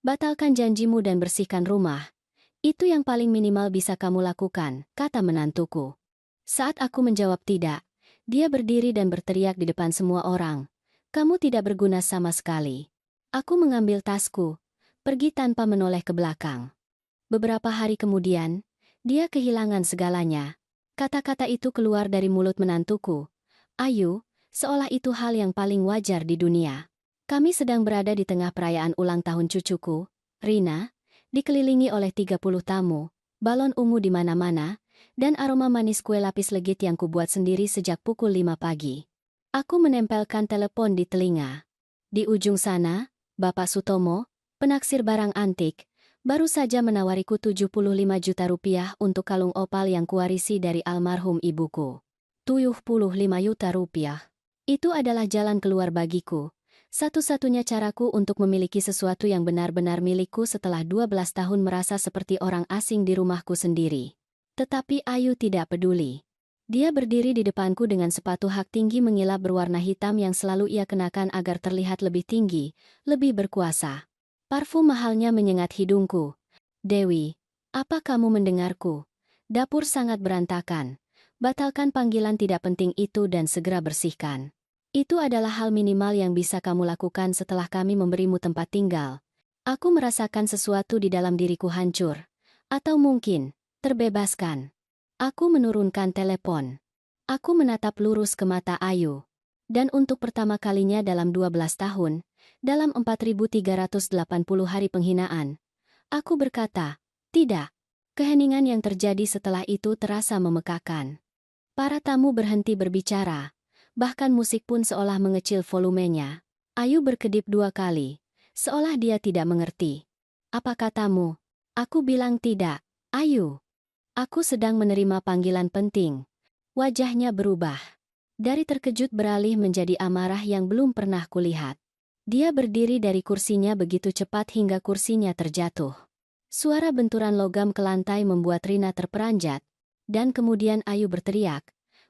Batalkan janjimu dan bersihkan rumah. Itu yang paling minimal bisa kamu lakukan, kata menantuku. Saat aku menjawab tidak, dia berdiri dan berteriak di depan semua orang. Kamu tidak berguna sama sekali. Aku mengambil tasku, pergi tanpa menoleh ke belakang. Beberapa hari kemudian, dia kehilangan segalanya. Kata-kata itu keluar dari mulut menantuku. Ayu, seolah itu hal yang paling wajar di dunia. Kami sedang berada di tengah perayaan ulang tahun cucuku, Rina, dikelilingi oleh 30 tamu, balon ungu di mana-mana, dan aroma manis kue lapis legit yang kubuat sendiri sejak pukul 5 pagi. Aku menempelkan telepon di telinga. Di ujung sana, Bapak Sutomo, penaksir barang antik, baru saja menawariku 75 juta rupiah untuk kalung opal yang kuwarisi dari almarhum ibuku. 75 juta rupiah. Itu adalah jalan keluar bagiku. Satu-satunya caraku untuk memiliki sesuatu yang benar-benar milikku setelah 12 tahun merasa seperti orang asing di rumahku sendiri. Tetapi Ayu tidak peduli. Dia berdiri di depanku dengan sepatu hak tinggi mengilap berwarna hitam yang selalu ia kenakan agar terlihat lebih tinggi, lebih berkuasa. Parfum mahalnya menyengat hidungku. Dewi, apa kamu mendengarku? Dapur sangat berantakan. Batalkan panggilan tidak penting itu dan segera bersihkan. Itu adalah hal minimal yang bisa kamu lakukan setelah kami memberimu tempat tinggal. Aku merasakan sesuatu di dalam diriku hancur. Atau mungkin, terbebaskan. Aku menurunkan telepon. Aku menatap lurus ke mata Ayu. Dan untuk pertama kalinya dalam 12 tahun, dalam 4.380 hari penghinaan, aku berkata, tidak. Keheningan yang terjadi setelah itu terasa memekakan. Para tamu berhenti berbicara. Bahkan musik pun seolah mengecil volumenya. Ayu berkedip 2 kali, seolah dia tidak mengerti. Apa katamu? Aku bilang tidak. Ayu. Aku sedang menerima panggilan penting. Wajahnya berubah. Dari terkejut beralih menjadi amarah yang belum pernah kulihat. Dia berdiri dari kursinya begitu cepat hingga kursinya terjatuh. Suara benturan logam ke lantai membuat Rina terperanjat. Dan kemudian Ayu berteriak.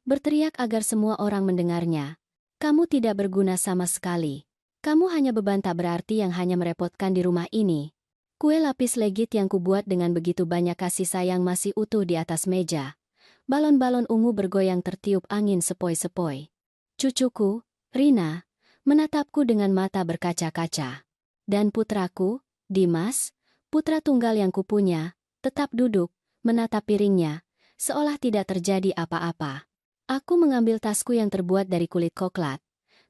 Berteriak agar semua orang mendengarnya. Kamu tidak berguna sama sekali. Kamu hanya beban tak berarti yang hanya merepotkan di rumah ini. Kue lapis legit yang kubuat dengan begitu banyak kasih sayang masih utuh di atas meja. Balon-balon ungu bergoyang tertiup angin sepoi-sepoi. Cucuku, Rina, menatapku dengan mata berkaca-kaca. Dan putraku, Dimas, putra tunggal yang kupunya, tetap duduk, menatap piringnya, seolah tidak terjadi apa-apa. Aku mengambil tasku yang terbuat dari kulit koklat.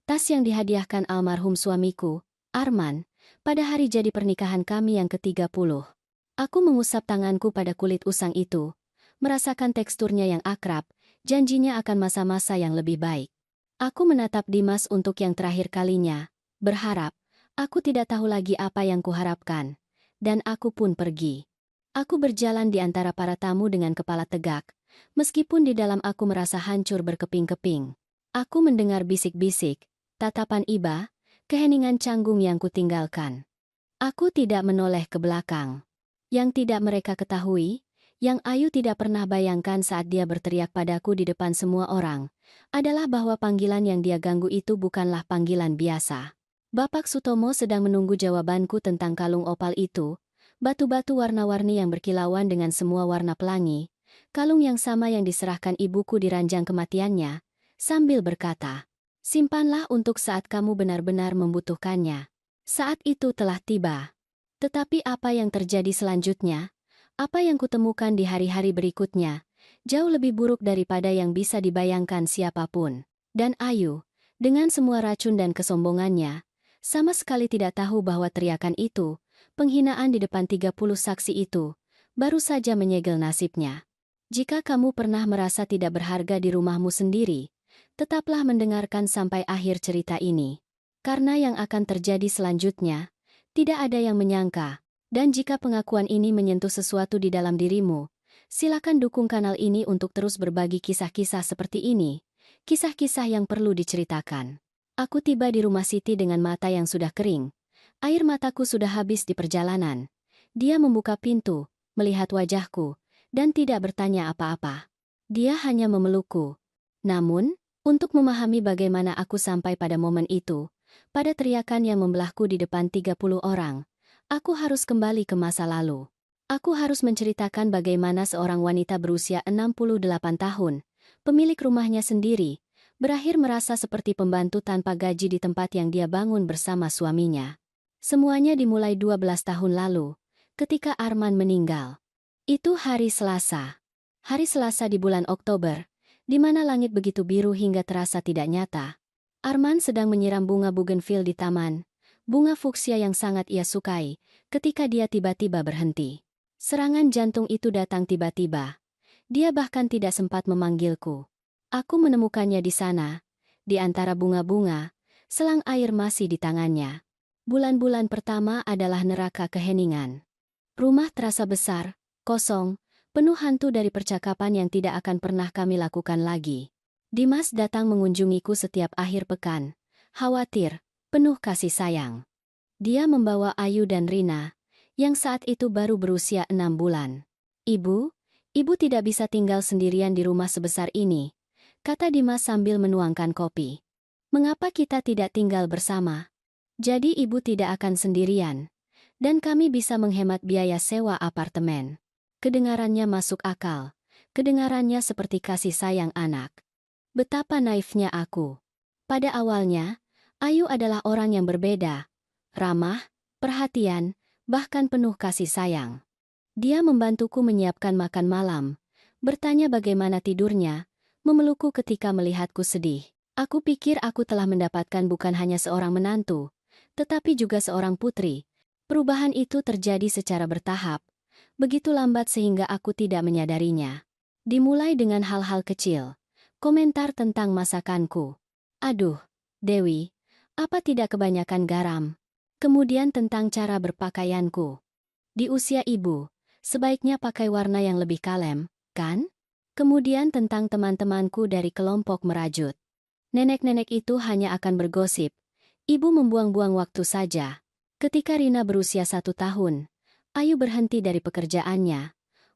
Tas yang dihadiahkan almarhum suamiku, Arman, pada hari jadi pernikahan kami yang ke-30. Aku mengusap tanganku pada kulit usang itu, merasakan teksturnya yang akrab, janjinya akan masa-masa yang lebih baik. Aku menatap Dimas untuk yang terakhir kalinya, berharap, aku tidak tahu lagi apa yang kuharapkan. Dan aku pun pergi. Aku berjalan di antara para tamu dengan kepala tegak. Meskipun di dalam aku merasa hancur berkeping-keping. Aku mendengar bisik-bisik, tatapan iba, keheningan canggung yang kutinggalkan. Aku tidak menoleh ke belakang. Yang tidak mereka ketahui, yang Ayu tidak pernah bayangkan saat dia berteriak padaku di depan semua orang, adalah bahwa panggilan yang dia ganggu itu bukanlah panggilan biasa. Bapak Sutomo sedang menunggu jawabanku tentang kalung opal itu, batu-batu warna-warni yang berkilauan dengan semua warna pelangi, kalung yang sama yang diserahkan ibuku di ranjang kematiannya, sambil berkata, simpanlah untuk saat kamu benar-benar membutuhkannya. Saat itu telah tiba. Tetapi apa yang terjadi selanjutnya? Apa yang kutemukan di hari-hari berikutnya? Jauh lebih buruk daripada yang bisa dibayangkan siapapun. Dan Ayu, dengan semua racun dan kesombongannya, sama sekali tidak tahu bahwa teriakan itu, penghinaan di depan 30 saksi itu, baru saja menyegel nasibnya. Jika kamu pernah merasa tidak berharga di rumahmu sendiri, tetaplah mendengarkan sampai akhir cerita ini. Karena yang akan terjadi selanjutnya, tidak ada yang menyangka. Dan jika pengakuan ini menyentuh sesuatu di dalam dirimu, silakan dukung kanal ini untuk terus berbagi kisah-kisah seperti ini. Kisah-kisah yang perlu diceritakan. Aku tiba di rumah Siti dengan mata yang sudah kering. Air mataku sudah habis di perjalanan. Dia membuka pintu, melihat wajahku, dan tidak bertanya apa-apa. Dia hanya memelukku. Namun, untuk memahami bagaimana aku sampai pada momen itu, pada teriakan yang membelahku di depan 30 orang, Aku harus kembali ke masa lalu. Aku harus menceritakan bagaimana seorang wanita berusia 68 tahun, pemilik rumahnya sendiri, berakhir merasa seperti pembantu tanpa gaji di tempat yang dia bangun bersama suaminya. Semuanya dimulai 12 tahun lalu, ketika Arman meninggal. Itu hari Selasa. Hari Selasa di bulan Oktober, di mana langit begitu biru hingga terasa tidak nyata. Arman sedang menyiram bunga bougainville di taman, bunga fuksia yang sangat ia sukai, ketika dia tiba-tiba berhenti. Serangan jantung itu datang tiba-tiba. Dia bahkan tidak sempat memanggilku. Aku menemukannya di sana, di antara bunga-bunga, selang air masih di tangannya. Bulan-bulan pertama adalah neraka keheningan. Rumah terasa besar, kosong, penuh hantu dari percakapan yang tidak akan pernah kami lakukan lagi. Dimas datang mengunjungiku setiap akhir pekan, khawatir, penuh kasih sayang. Dia membawa Ayu dan Rina, yang saat itu baru berusia 6 bulan. Ibu tidak bisa tinggal sendirian di rumah sebesar ini, kata Dimas sambil menuangkan kopi. Mengapa kita tidak tinggal bersama? Jadi ibu tidak akan sendirian, dan kami bisa menghemat biaya sewa apartemen. Kedengarannya masuk akal, kedengarannya seperti kasih sayang anak. Betapa naifnya aku. Pada awalnya, Ayu adalah orang yang berbeda, ramah, perhatian, bahkan penuh kasih sayang. Dia membantuku menyiapkan makan malam, bertanya bagaimana tidurnya, memelukku ketika melihatku sedih. Aku pikir aku telah mendapatkan bukan hanya seorang menantu, tetapi juga seorang putri. Perubahan itu terjadi secara bertahap, begitu lambat sehingga aku tidak menyadarinya. Dimulai dengan hal-hal kecil, komentar tentang masakanku. Aduh, Dewi, apa tidak kebanyakan garam? Kemudian tentang cara berpakaianku. Di usia ibu, sebaiknya pakai warna yang lebih kalem, kan? Kemudian tentang teman-temanku dari kelompok merajut. Nenek-nenek itu hanya akan bergosip. Ibu membuang-buang waktu saja. Ketika Rina berusia 1 tahun, Ayu berhenti dari pekerjaannya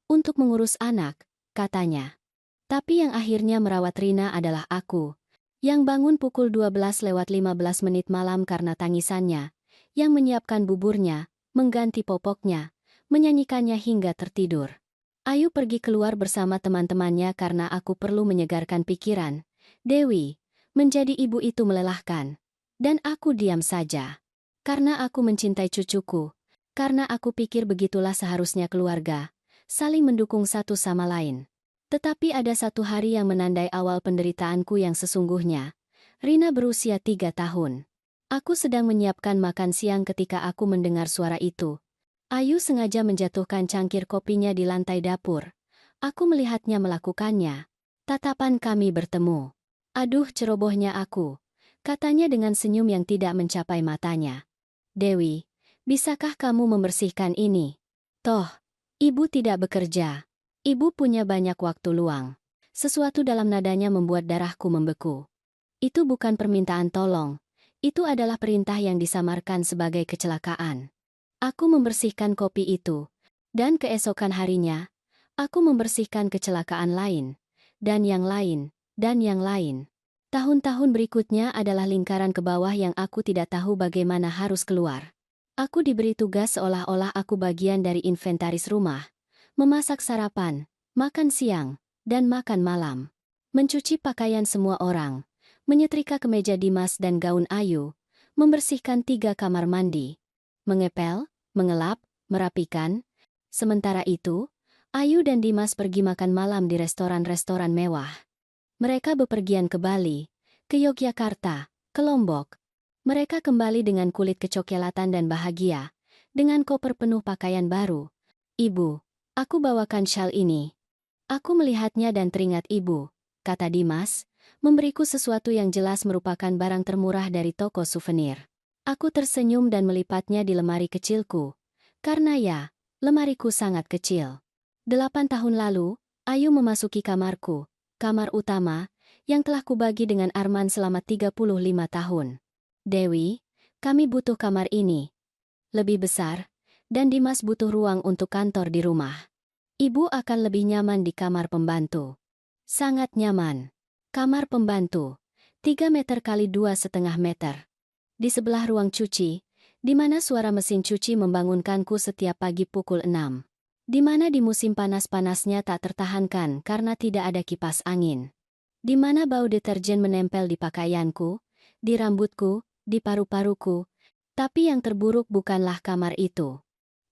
untuk mengurus anak, katanya. Tapi yang akhirnya merawat Rina adalah aku, yang bangun pukul 12:15 malam karena tangisannya, yang menyiapkan buburnya, mengganti popoknya, menyanyikannya hingga tertidur. Ayu pergi keluar bersama teman-temannya karena aku perlu menyegarkan pikiran. Dewi, menjadi ibu itu melelahkan. Dan aku diam saja. Karena aku mencintai cucuku. Karena aku pikir begitulah seharusnya keluarga, saling mendukung satu sama lain. Tetapi ada satu hari yang menandai awal penderitaanku yang sesungguhnya. Rina berusia 3 tahun. Aku sedang menyiapkan makan siang ketika aku mendengar suara itu. Ayu sengaja menjatuhkan cangkir kopinya di lantai dapur. Aku melihatnya melakukannya. Tatapan kami bertemu. Aduh, cerobohnya aku, katanya dengan senyum yang tidak mencapai matanya. Dewi, bisakah kamu membersihkan ini? Toh, ibu tidak bekerja. Ibu punya banyak waktu luang. Sesuatu dalam nadanya membuat darahku membeku. Itu bukan permintaan tolong. Itu adalah perintah yang disamarkan sebagai kecelakaan. Aku membersihkan kopi itu, dan keesokan harinya, aku membersihkan kecelakaan lain, dan yang lain, dan yang lain. Tahun-tahun berikutnya adalah lingkaran ke bawah yang aku tidak tahu bagaimana harus keluar. Aku diberi tugas seolah-olah aku bagian dari inventaris rumah, memasak sarapan, makan siang, dan makan malam. Mencuci pakaian semua orang, menyetrika kemeja Dimas dan gaun Ayu, membersihkan 3 kamar mandi. Mengepel, mengelap, merapikan. Sementara itu, Ayu dan Dimas pergi makan malam di restoran-restoran mewah. Mereka bepergian ke Bali, ke Yogyakarta, ke Lombok. Mereka kembali dengan kulit kecoklatan dan bahagia, dengan koper penuh pakaian baru. Ibu, aku bawakan syal ini. Aku melihatnya dan teringat ibu, kata Dimas, memberiku sesuatu yang jelas merupakan barang termurah dari toko souvenir. Aku tersenyum dan melipatnya di lemari kecilku. Karena ya, lemariku sangat kecil. 8 tahun lalu, Ayu memasuki kamarku, kamar utama, yang telah kubagi dengan Arman selama 35 tahun. Dewi, kami butuh kamar ini. Lebih besar, dan Dimas butuh ruang untuk kantor di rumah. Ibu akan lebih nyaman di kamar pembantu. Sangat nyaman. Kamar pembantu, 3 meter kali 2,5 meter. Di sebelah ruang cuci, di mana suara mesin cuci membangunkanku setiap pagi pukul 6. Di mana di musim panas-panasnya tak tertahankan karena tidak ada kipas angin. Di mana bau deterjen menempel di pakaianku, di rambutku, di paru-paruku. Tapi yang terburuk bukanlah kamar itu.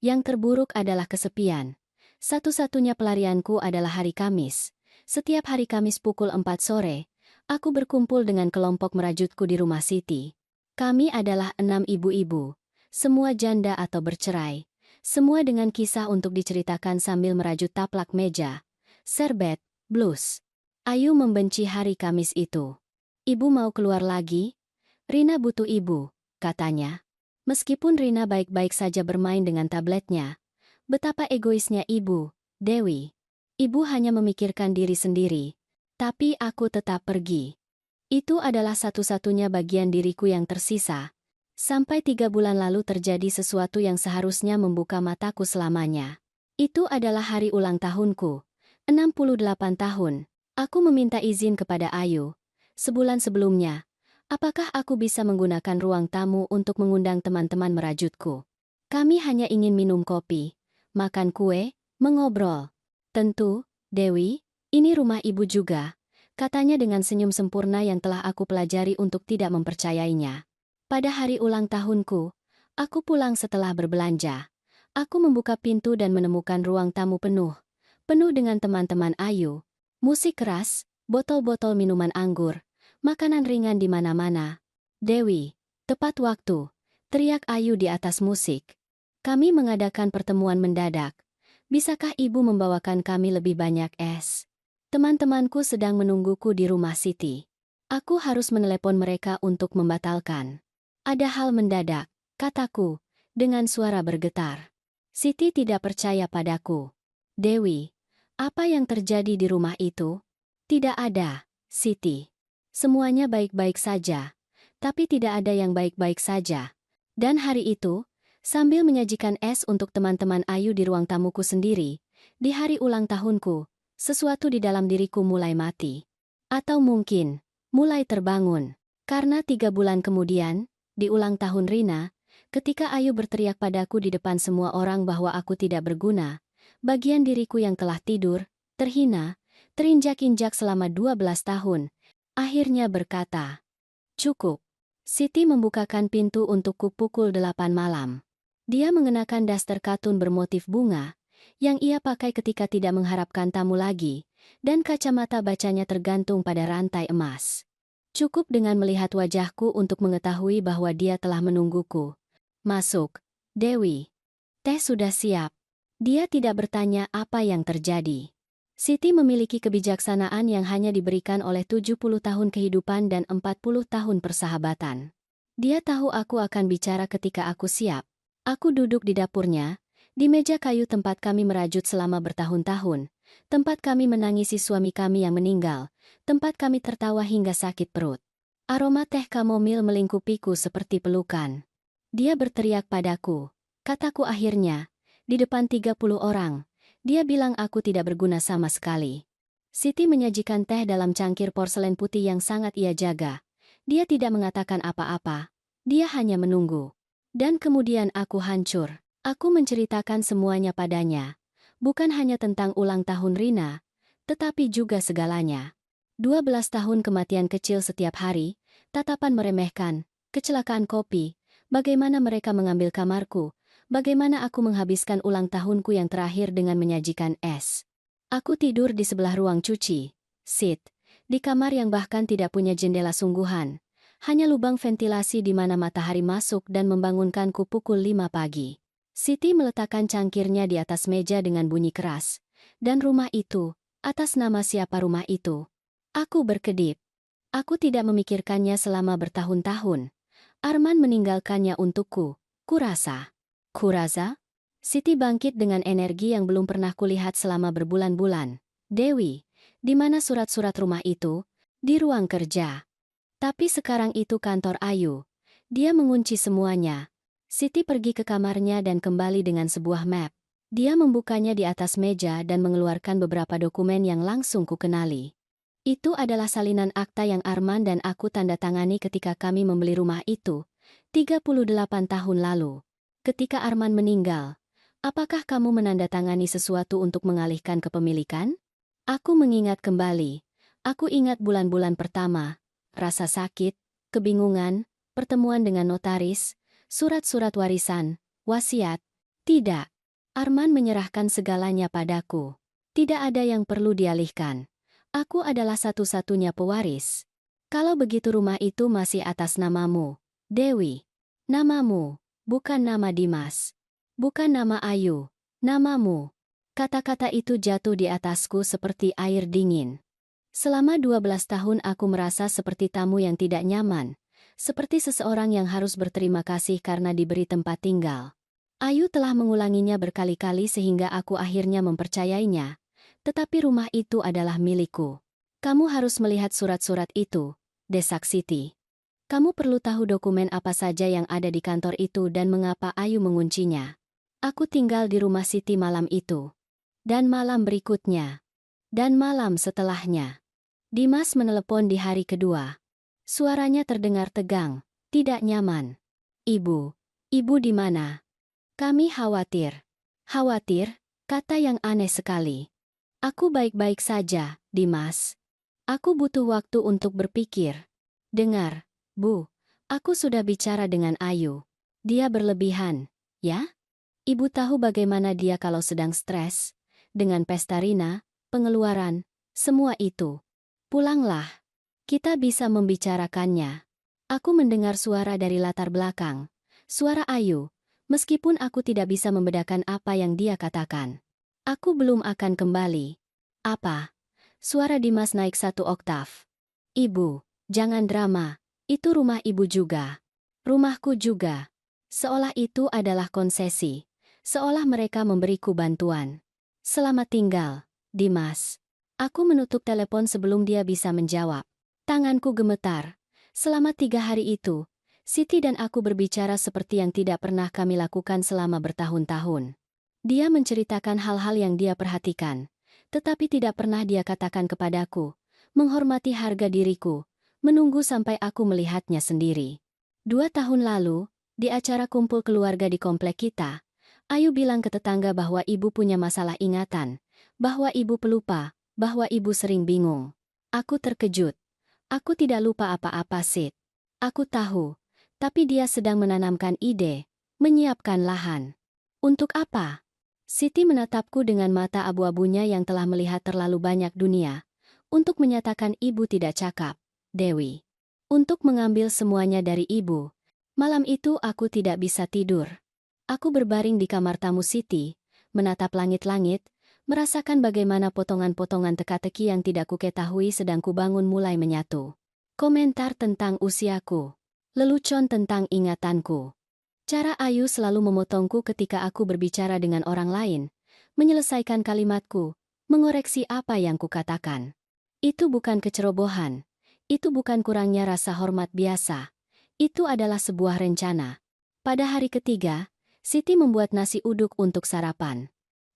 Yang terburuk adalah kesepian. Satu-satunya pelarianku adalah hari Kamis. Setiap hari Kamis pukul 4 sore, aku berkumpul dengan kelompok merajutku di rumah Siti. Kami adalah 6 ibu-ibu, semua janda atau bercerai. Semua dengan kisah untuk diceritakan sambil merajut taplak meja, serbet, blus. Ayu membenci hari Kamis itu. Ibu mau keluar lagi? Rina butuh ibu, katanya. Meskipun Rina baik-baik saja bermain dengan tabletnya, betapa egoisnya ibu, Dewi. Ibu hanya memikirkan diri sendiri, tapi aku tetap pergi. Itu adalah satu-satunya bagian diriku yang tersisa. Sampai 3 bulan lalu terjadi sesuatu yang seharusnya membuka mataku selamanya. Itu adalah hari ulang tahunku, 68 tahun. Aku meminta izin kepada Ayu. Sebulan sebelumnya, apakah aku bisa menggunakan ruang tamu untuk mengundang teman-teman merajutku? Kami hanya ingin minum kopi, makan kue, mengobrol. Tentu, Dewi, ini rumah ibu juga, katanya dengan senyum sempurna yang telah aku pelajari untuk tidak mempercayainya. Pada hari ulang tahunku, aku pulang setelah berbelanja. Aku membuka pintu dan menemukan ruang tamu penuh dengan teman-teman Ayu. Musik keras, botol-botol minuman anggur, makanan ringan di mana-mana. Dewi, tepat waktu, teriak Ayu di atas musik. Kami mengadakan pertemuan mendadak. Bisakah ibu membawakan kami lebih banyak es? Teman-temanku sedang menungguku di rumah Siti. Aku harus menelepon mereka untuk membatalkan. Ada hal mendadak, kataku, dengan suara bergetar. Siti tidak percaya padaku. Dewi, apa yang terjadi di rumah itu? Tidak ada, Siti. Semuanya baik-baik saja, tapi tidak ada yang baik-baik saja. Dan hari itu, sambil menyajikan es untuk teman-teman Ayu di ruang tamuku sendiri, di hari ulang tahunku, sesuatu di dalam diriku mulai mati. Atau mungkin, mulai terbangun. Karena 3 bulan kemudian, di ulang tahun Rina, ketika Ayu berteriak padaku di depan semua orang bahwa aku tidak berguna, bagian diriku yang telah tidur, terhina, terinjak-injak selama 12 tahun, akhirnya berkata, "Cukup." Siti membukakan pintu untukku pukul 8 malam. Dia mengenakan daster katun bermotif bunga, yang ia pakai ketika tidak mengharapkan tamu lagi, dan kacamata bacanya tergantung pada rantai emas. Cukup dengan melihat wajahku untuk mengetahui bahwa dia telah menungguku. "Masuk, Dewi. Teh sudah siap." Dia tidak bertanya apa yang terjadi. Siti memiliki kebijaksanaan yang hanya diberikan oleh 70 tahun kehidupan dan 40 tahun persahabatan. Dia tahu aku akan bicara ketika aku siap. Aku duduk di dapurnya, di meja kayu tempat kami merajut selama bertahun-tahun, tempat kami menangisi suami kami yang meninggal, tempat kami tertawa hingga sakit perut. Aroma teh kamomil melingkupiku seperti pelukan. Dia berteriak padaku, kataku akhirnya, di depan 30 orang. Dia bilang aku tidak berguna sama sekali. Siti menyajikan teh dalam cangkir porselen putih yang sangat ia jaga. Dia tidak mengatakan apa-apa. Dia hanya menunggu. Dan kemudian aku hancur. Aku menceritakan semuanya padanya. Bukan hanya tentang ulang tahun Rina, tetapi juga segalanya. 12 tahun kematian kecil setiap hari, tatapan meremehkan, kecelakaan kopi, bagaimana mereka mengambil kamarku, bagaimana aku menghabiskan ulang tahunku yang terakhir dengan menyajikan es. Aku tidur di sebelah ruang cuci, di kamar yang bahkan tidak punya jendela sungguhan. Hanya lubang ventilasi di mana matahari masuk dan membangunkanku pukul 5 pagi. Siti meletakkan cangkirnya di atas meja dengan bunyi keras. Dan rumah itu, atas nama siapa rumah itu? Aku berkedip. Aku tidak memikirkannya selama bertahun-tahun. Arman meninggalkannya untukku, kurasa. Kurasa? Siti bangkit dengan energi yang belum pernah kulihat selama berbulan-bulan. Dewi, di mana surat-surat rumah itu? Di ruang kerja. Tapi sekarang itu kantor Ayu. Dia mengunci semuanya. Siti pergi ke kamarnya dan kembali dengan sebuah map. Dia membukanya di atas meja dan mengeluarkan beberapa dokumen yang langsung kukenali. Itu adalah salinan akta yang Arman dan aku tanda tangani ketika kami membeli rumah itu. 38 tahun lalu. Ketika Arman meninggal, apakah kamu menandatangani sesuatu untuk mengalihkan kepemilikan? Aku mengingat kembali. Aku ingat bulan-bulan pertama, rasa sakit, kebingungan, pertemuan dengan notaris, surat-surat warisan, wasiat. Tidak. Arman menyerahkan segalanya padaku. Tidak ada yang perlu dialihkan. Aku adalah satu-satunya pewaris. Kalau begitu rumah itu masih atas namamu, Dewi. Namamu, bukan nama Dimas. Bukan nama Ayu. Namamu. Kata-kata itu jatuh di atasku seperti air dingin. Selama 12 tahun aku merasa seperti tamu yang tidak nyaman. Seperti seseorang yang harus berterima kasih karena diberi tempat tinggal. Ayu telah mengulanginya berkali-kali sehingga aku akhirnya mempercayainya. Tetapi rumah itu adalah milikku. Kamu harus melihat surat-surat itu, desak Siti. Kamu perlu tahu dokumen apa saja yang ada di kantor itu dan mengapa Ayu menguncinya. Aku tinggal di rumah Siti malam itu. Dan malam berikutnya. Dan malam setelahnya. Dimas menelepon di hari kedua. Suaranya terdengar tegang, tidak nyaman. Ibu di mana? Kami khawatir. Khawatir, kata yang aneh sekali. Aku baik-baik saja, Dimas. Aku butuh waktu untuk berpikir. Dengar, Bu, aku sudah bicara dengan Ayu. Dia berlebihan, ya? Ibu tahu bagaimana dia kalau sedang stres. Dengan pesta Rina, pengeluaran, semua itu. Pulanglah. Kita bisa membicarakannya. Aku mendengar suara dari latar belakang. Suara Ayu. Meskipun aku tidak bisa membedakan apa yang dia katakan. Aku belum akan kembali. Apa? Suara Dimas naik 1 oktav. Ibu, jangan drama. Itu rumah ibu juga. Rumahku juga. Seolah itu adalah konsesi. Seolah mereka memberiku bantuan. Selamat tinggal, Dimas. Aku menutup telepon sebelum dia bisa menjawab. Tanganku gemetar. Selama 3 hari itu, Siti dan aku berbicara seperti yang tidak pernah kami lakukan selama bertahun-tahun. Dia menceritakan hal-hal yang dia perhatikan, tetapi tidak pernah dia katakan kepadaku, menghormati harga diriku, menunggu sampai aku melihatnya sendiri. 2 tahun lalu, di acara kumpul keluarga di komplek kita, Ayu bilang ke tetangga bahwa ibu punya masalah ingatan, bahwa ibu pelupa, bahwa ibu sering bingung. Aku terkejut. Aku tidak lupa apa-apa, Sid. Aku tahu. Tapi dia sedang menanamkan ide, menyiapkan lahan. Untuk apa? Siti menatapku dengan mata abu-abunya yang telah melihat terlalu banyak dunia. Untuk menyatakan ibu tidak cakap, Dewi. Untuk mengambil semuanya dari ibu. Malam itu aku tidak bisa tidur. Aku berbaring di kamar tamu Siti, menatap langit-langit, merasakan bagaimana potongan-potongan teka-teki yang tidak kuketahui sedang kubangun mulai menyatu. Komentar tentang usiaku. Lelucon tentang ingatanku. Cara Ayu selalu memotongku ketika aku berbicara dengan orang lain, menyelesaikan kalimatku, mengoreksi apa yang kukatakan. Itu bukan kecerobohan. Itu bukan kurangnya rasa hormat biasa. Itu adalah sebuah rencana. Pada hari ketiga, Siti membuat nasi uduk untuk sarapan.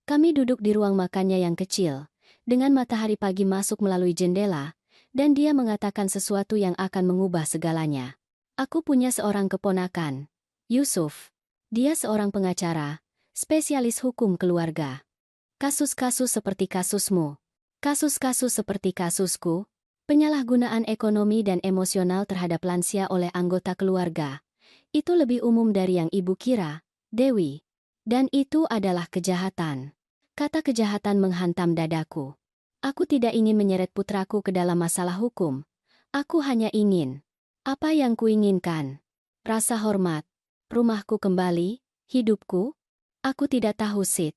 Kami duduk di ruang makannya yang kecil, dengan matahari pagi masuk melalui jendela, dan dia mengatakan sesuatu yang akan mengubah segalanya. Aku punya seorang keponakan, Yusuf. Dia seorang pengacara, spesialis hukum keluarga. Kasus-kasus seperti kasusmu, kasus-kasus seperti kasusku, penyalahgunaan ekonomi dan emosional terhadap lansia oleh anggota keluarga. Itu lebih umum dari yang ibu kira, Dewi. Dan itu adalah kejahatan. Kata kejahatan menghantam dadaku. Aku tidak ingin menyeret putraku ke dalam masalah hukum. Aku hanya ingin. Apa yang kuinginkan? Rasa hormat. Rumahku kembali, hidupku? Aku tidak tahu, Sid.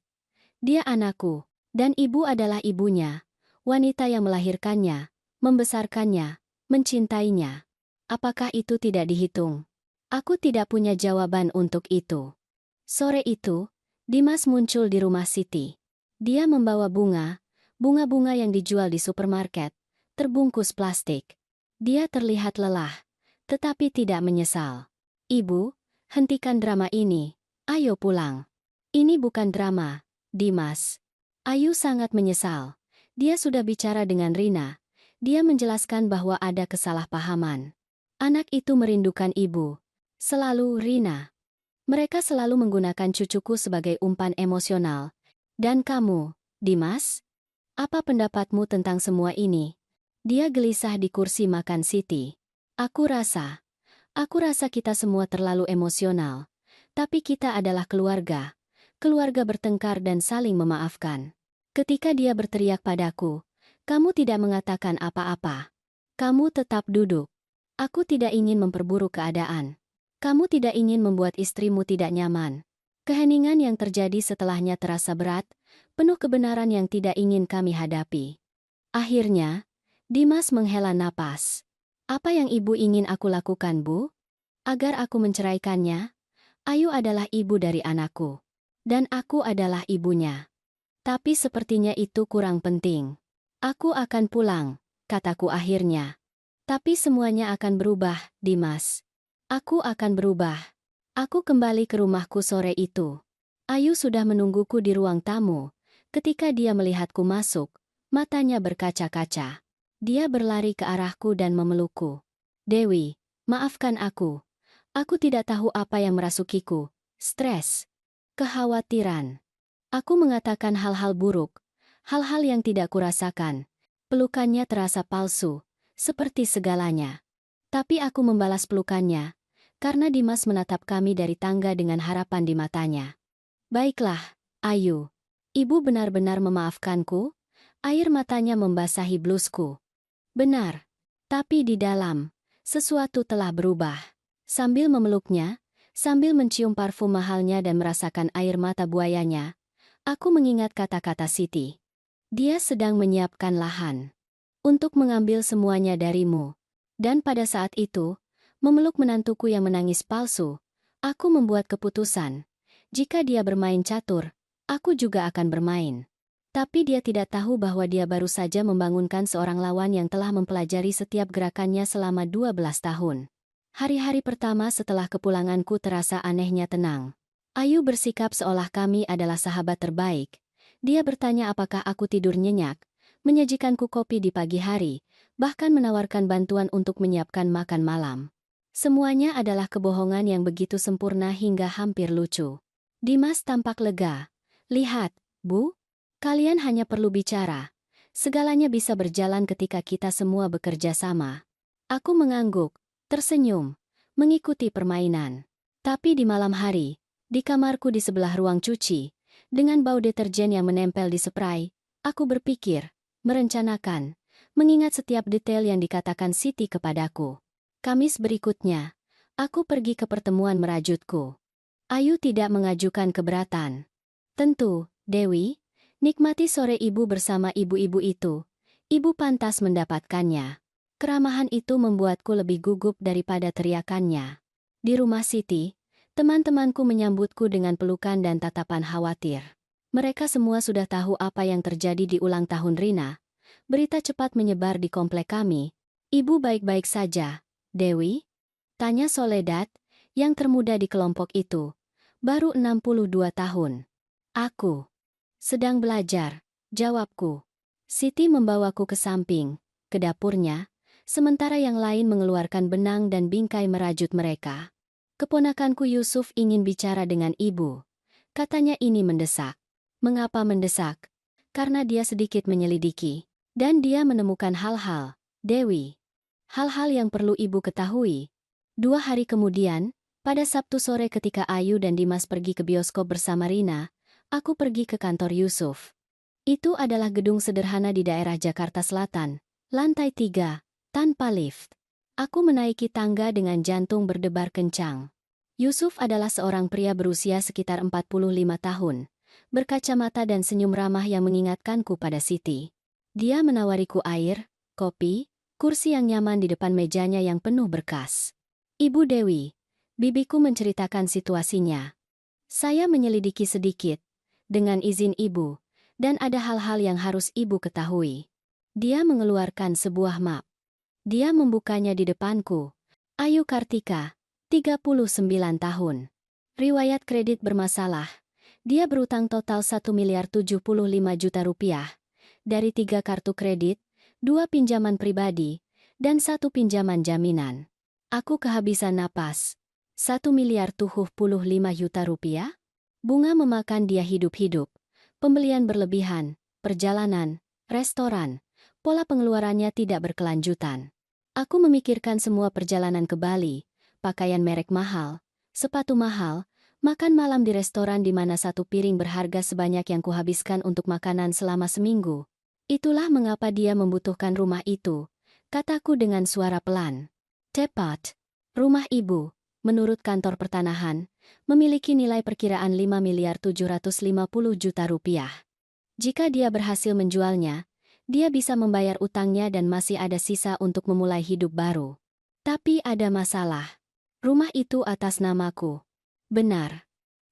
Dia anakku, dan ibu adalah ibunya. Wanita yang melahirkannya, membesarkannya, mencintainya. Apakah itu tidak dihitung? Aku tidak punya jawaban untuk itu. Sore itu, Dimas muncul di rumah Siti. Dia membawa bunga-bunga yang dijual di supermarket, terbungkus plastik. Dia terlihat lelah, tetapi tidak menyesal. Ibu, hentikan drama ini. Ayo pulang. Ini bukan drama, Dimas. Ayu sangat menyesal. Dia sudah bicara dengan Rina. Dia menjelaskan bahwa ada kesalahpahaman. Anak itu merindukan ibu. Selalu, Rina. Mereka selalu menggunakan cucuku sebagai umpan emosional. Dan kamu, Dimas? Apa pendapatmu tentang semua ini? Dia gelisah di kursi makan Siti. Aku rasa kita semua terlalu emosional. Tapi kita adalah keluarga. Keluarga bertengkar dan saling memaafkan. Ketika dia berteriak padaku, kamu tidak mengatakan apa-apa. Kamu tetap duduk. Aku tidak ingin memperburuk keadaan. Kamu tidak ingin membuat istrimu tidak nyaman. Keheningan yang terjadi setelahnya terasa berat, penuh kebenaran yang tidak ingin kami hadapi. Akhirnya, Dimas menghela napas. Apa yang ibu ingin aku lakukan, Bu? Agar aku menceraikannya? Ayu adalah ibu dari anakku. Dan aku adalah ibunya. Tapi sepertinya itu kurang penting. Aku akan pulang, kataku akhirnya. Tapi semuanya akan berubah, Dimas. Aku akan berubah. Aku kembali ke rumahku sore itu. Ayu sudah menungguku di ruang tamu. Ketika dia melihatku masuk, matanya berkaca-kaca. Dia berlari ke arahku dan memelukku. Dewi, maafkan aku. Aku tidak tahu apa yang merasukiku. Stres. Kekhawatiran. Aku mengatakan hal-hal buruk. Hal-hal yang tidak kurasakan. Pelukannya terasa palsu. Seperti segalanya. Tapi aku membalas pelukannya, karena Dimas menatap kami dari tangga dengan harapan di matanya. Baiklah, Ayu. Ibu benar-benar memaafkanku? Air matanya membasahi blusku. Benar. Tapi di dalam, sesuatu telah berubah. Sambil memeluknya, sambil mencium parfum mahalnya dan merasakan air mata buayanya, aku mengingat kata-kata Siti. Dia sedang menyiapkan lahan untuk mengambil semuanya darimu. Dan pada saat itu, memeluk menantuku yang menangis palsu, aku membuat keputusan. Jika dia bermain catur, aku juga akan bermain. Tapi dia tidak tahu bahwa dia baru saja membangunkan seorang lawan yang telah mempelajari setiap gerakannya selama 12 tahun. Hari-hari pertama setelah kepulanganku terasa anehnya tenang. Ayu bersikap seolah kami adalah sahabat terbaik. Dia bertanya apakah aku tidur nyenyak, menyajikanku kopi di pagi hari, bahkan menawarkan bantuan untuk menyiapkan makan malam. Semuanya adalah kebohongan yang begitu sempurna hingga hampir lucu. Dimas tampak lega. Lihat, Bu, kalian hanya perlu bicara. Segalanya bisa berjalan ketika kita semua bekerja sama. Aku mengangguk, tersenyum, mengikuti permainan. Tapi di malam hari, di kamarku di sebelah ruang cuci, dengan bau deterjen yang menempel di spray, aku berpikir, merencanakan, mengingat setiap detail yang dikatakan Siti kepadaku. Kamis berikutnya, aku pergi ke pertemuan merajutku. Ayu tidak mengajukan keberatan. Tentu, Dewi, nikmati sore ibu bersama ibu-ibu itu. Ibu pantas mendapatkannya. Keramahan itu membuatku lebih gugup daripada teriakannya. Di rumah Siti, teman-temanku menyambutku dengan pelukan dan tatapan khawatir. Mereka semua sudah tahu apa yang terjadi di ulang tahun Rina. Berita cepat menyebar di komplek kami. Ibu baik-baik saja, Dewi? Tanya Soledad, yang termuda di kelompok itu. Baru 62 tahun. Aku sedang belajar, jawabku. Siti membawaku ke samping, ke dapurnya, sementara yang lain mengeluarkan benang dan bingkai merajut mereka. Keponakanku Yusuf ingin bicara dengan ibu. Katanya ini mendesak. Mengapa mendesak? Karena dia sedikit menyelidiki. Dan dia menemukan hal-hal, Dewi. Hal-hal yang perlu ibu ketahui. 2 hari kemudian, pada Sabtu sore ketika Ayu dan Dimas pergi ke bioskop bersama Rina, aku pergi ke kantor Yusuf. Itu adalah gedung sederhana di daerah Jakarta Selatan, lantai 3, tanpa lift. Aku menaiki tangga dengan jantung berdebar kencang. Yusuf adalah seorang pria berusia sekitar 45 tahun, berkacamata dan senyum ramah yang mengingatkanku pada Siti. Dia menawariku air, kopi, kursi yang nyaman di depan mejanya yang penuh berkas. Ibu Dewi, bibiku menceritakan situasinya. Saya menyelidiki sedikit, dengan izin ibu, dan ada hal-hal yang harus ibu ketahui. Dia mengeluarkan sebuah map. Dia membukanya di depanku. Ayu Kartika, 39 tahun. Riwayat kredit bermasalah. Dia berutang total 1.075.000.000 rupiah. Dari 3 kartu kredit, 2 pinjaman pribadi, dan 1 pinjaman jaminan. Aku kehabisan napas. 1.075 miliar rupiah? Bunga memakan dia hidup-hidup. Pembelian berlebihan, perjalanan, restoran, pola pengeluarannya tidak berkelanjutan. Aku memikirkan semua perjalanan ke Bali, pakaian merek mahal, sepatu mahal, makan malam di restoran di mana satu piring berharga sebanyak yang kuhabiskan untuk makanan selama seminggu. Itulah mengapa dia membutuhkan rumah itu, kataku dengan suara pelan. Tepat. Rumah ibu, menurut kantor pertanahan, memiliki nilai perkiraan 5.750 juta rupiah. Jika dia berhasil menjualnya, dia bisa membayar utangnya dan masih ada sisa untuk memulai hidup baru. Tapi ada masalah. Rumah itu atas namaku. Benar.